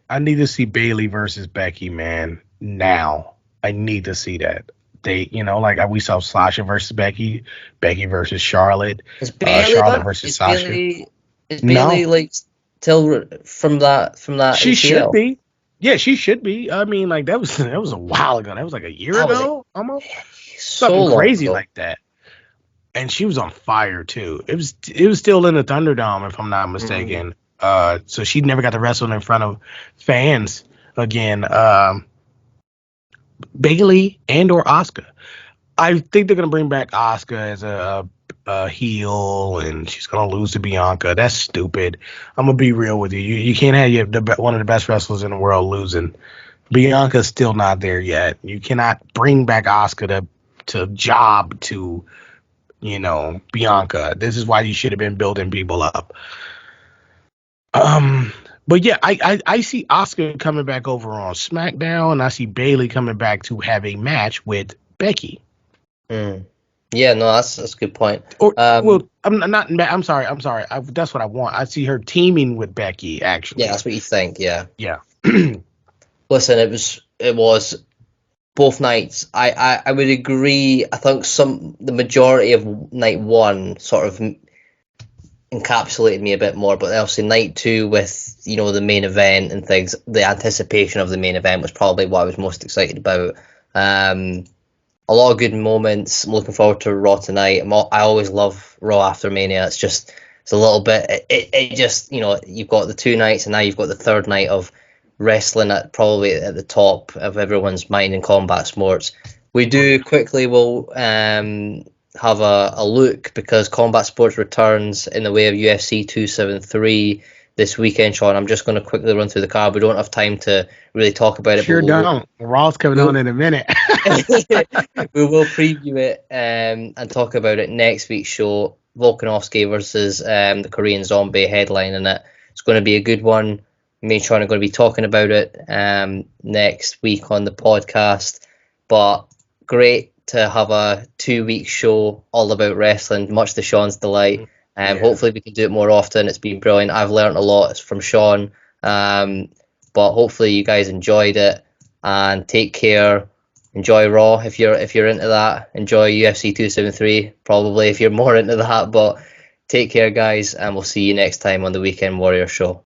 I need to see Bayley versus Becky, man. Now. I need to see that. They, like we saw Sasha versus Becky versus Charlotte, Charlotte versus Sasha. Is Bayley still from that? She should be. Yeah, she should be. I mean, like that was a while ago. That was like a year ago, almost. Something crazy like that. And she was on fire too. It was still in the Thunderdome, if I'm not mistaken. So she never got to wrestle in front of fans again. Bayley and or Asuka. I think they're gonna bring back Asuka as a heel, and she's gonna lose to Bianca. That's stupid. I'm gonna be real with you. You can't have one of the best wrestlers in the world losing. Bianca's still not there yet. You cannot bring back Asuka to job to, Bianca. This is why you should have been building people up. But yeah, I see Asuka coming back over on SmackDown, and I see Bayley coming back to have a match with Becky. Yeah, no, that's a good point. I'm sorry. That's what I want. I see her teaming with Becky, actually. Yeah, that's what you think. Yeah. Yeah. Listen, it was both nights. I would agree. I think the majority of night one sort of encapsulated me a bit more, but obviously night two with the main event and things, the anticipation of the main event was probably what I was most excited about. A lot of good moments. I'm looking forward to Raw tonight. I always love Raw after Mania. It's a little bit. It just you've got the 2 nights, and now you've got the third night of wrestling probably at the top of everyone's mind in combat sports. We do quickly will have a look, because combat sports returns in the way of UFC 273 this weekend, Sean. I'm just going to quickly run through the card. We don't have time to really talk about it. Sure don't. Raw's coming on in a minute. We will preview it and talk about it next week's show. Volkanovski versus the Korean Zombie headlining it. It's going to be a good one. Me and Sean are going to be talking about it next week on the podcast. But great to have a 2-week show all about wrestling, much to Sean's delight. Hopefully we can do it more often. It's been brilliant. I've learned a lot from Sean, but hopefully you guys enjoyed it, and take care. enjoy Raw if you're into that. Enjoy UFC 273 probably if you're more into that. But take care, guys, and we'll see you next time on the Weekend Warrior Show.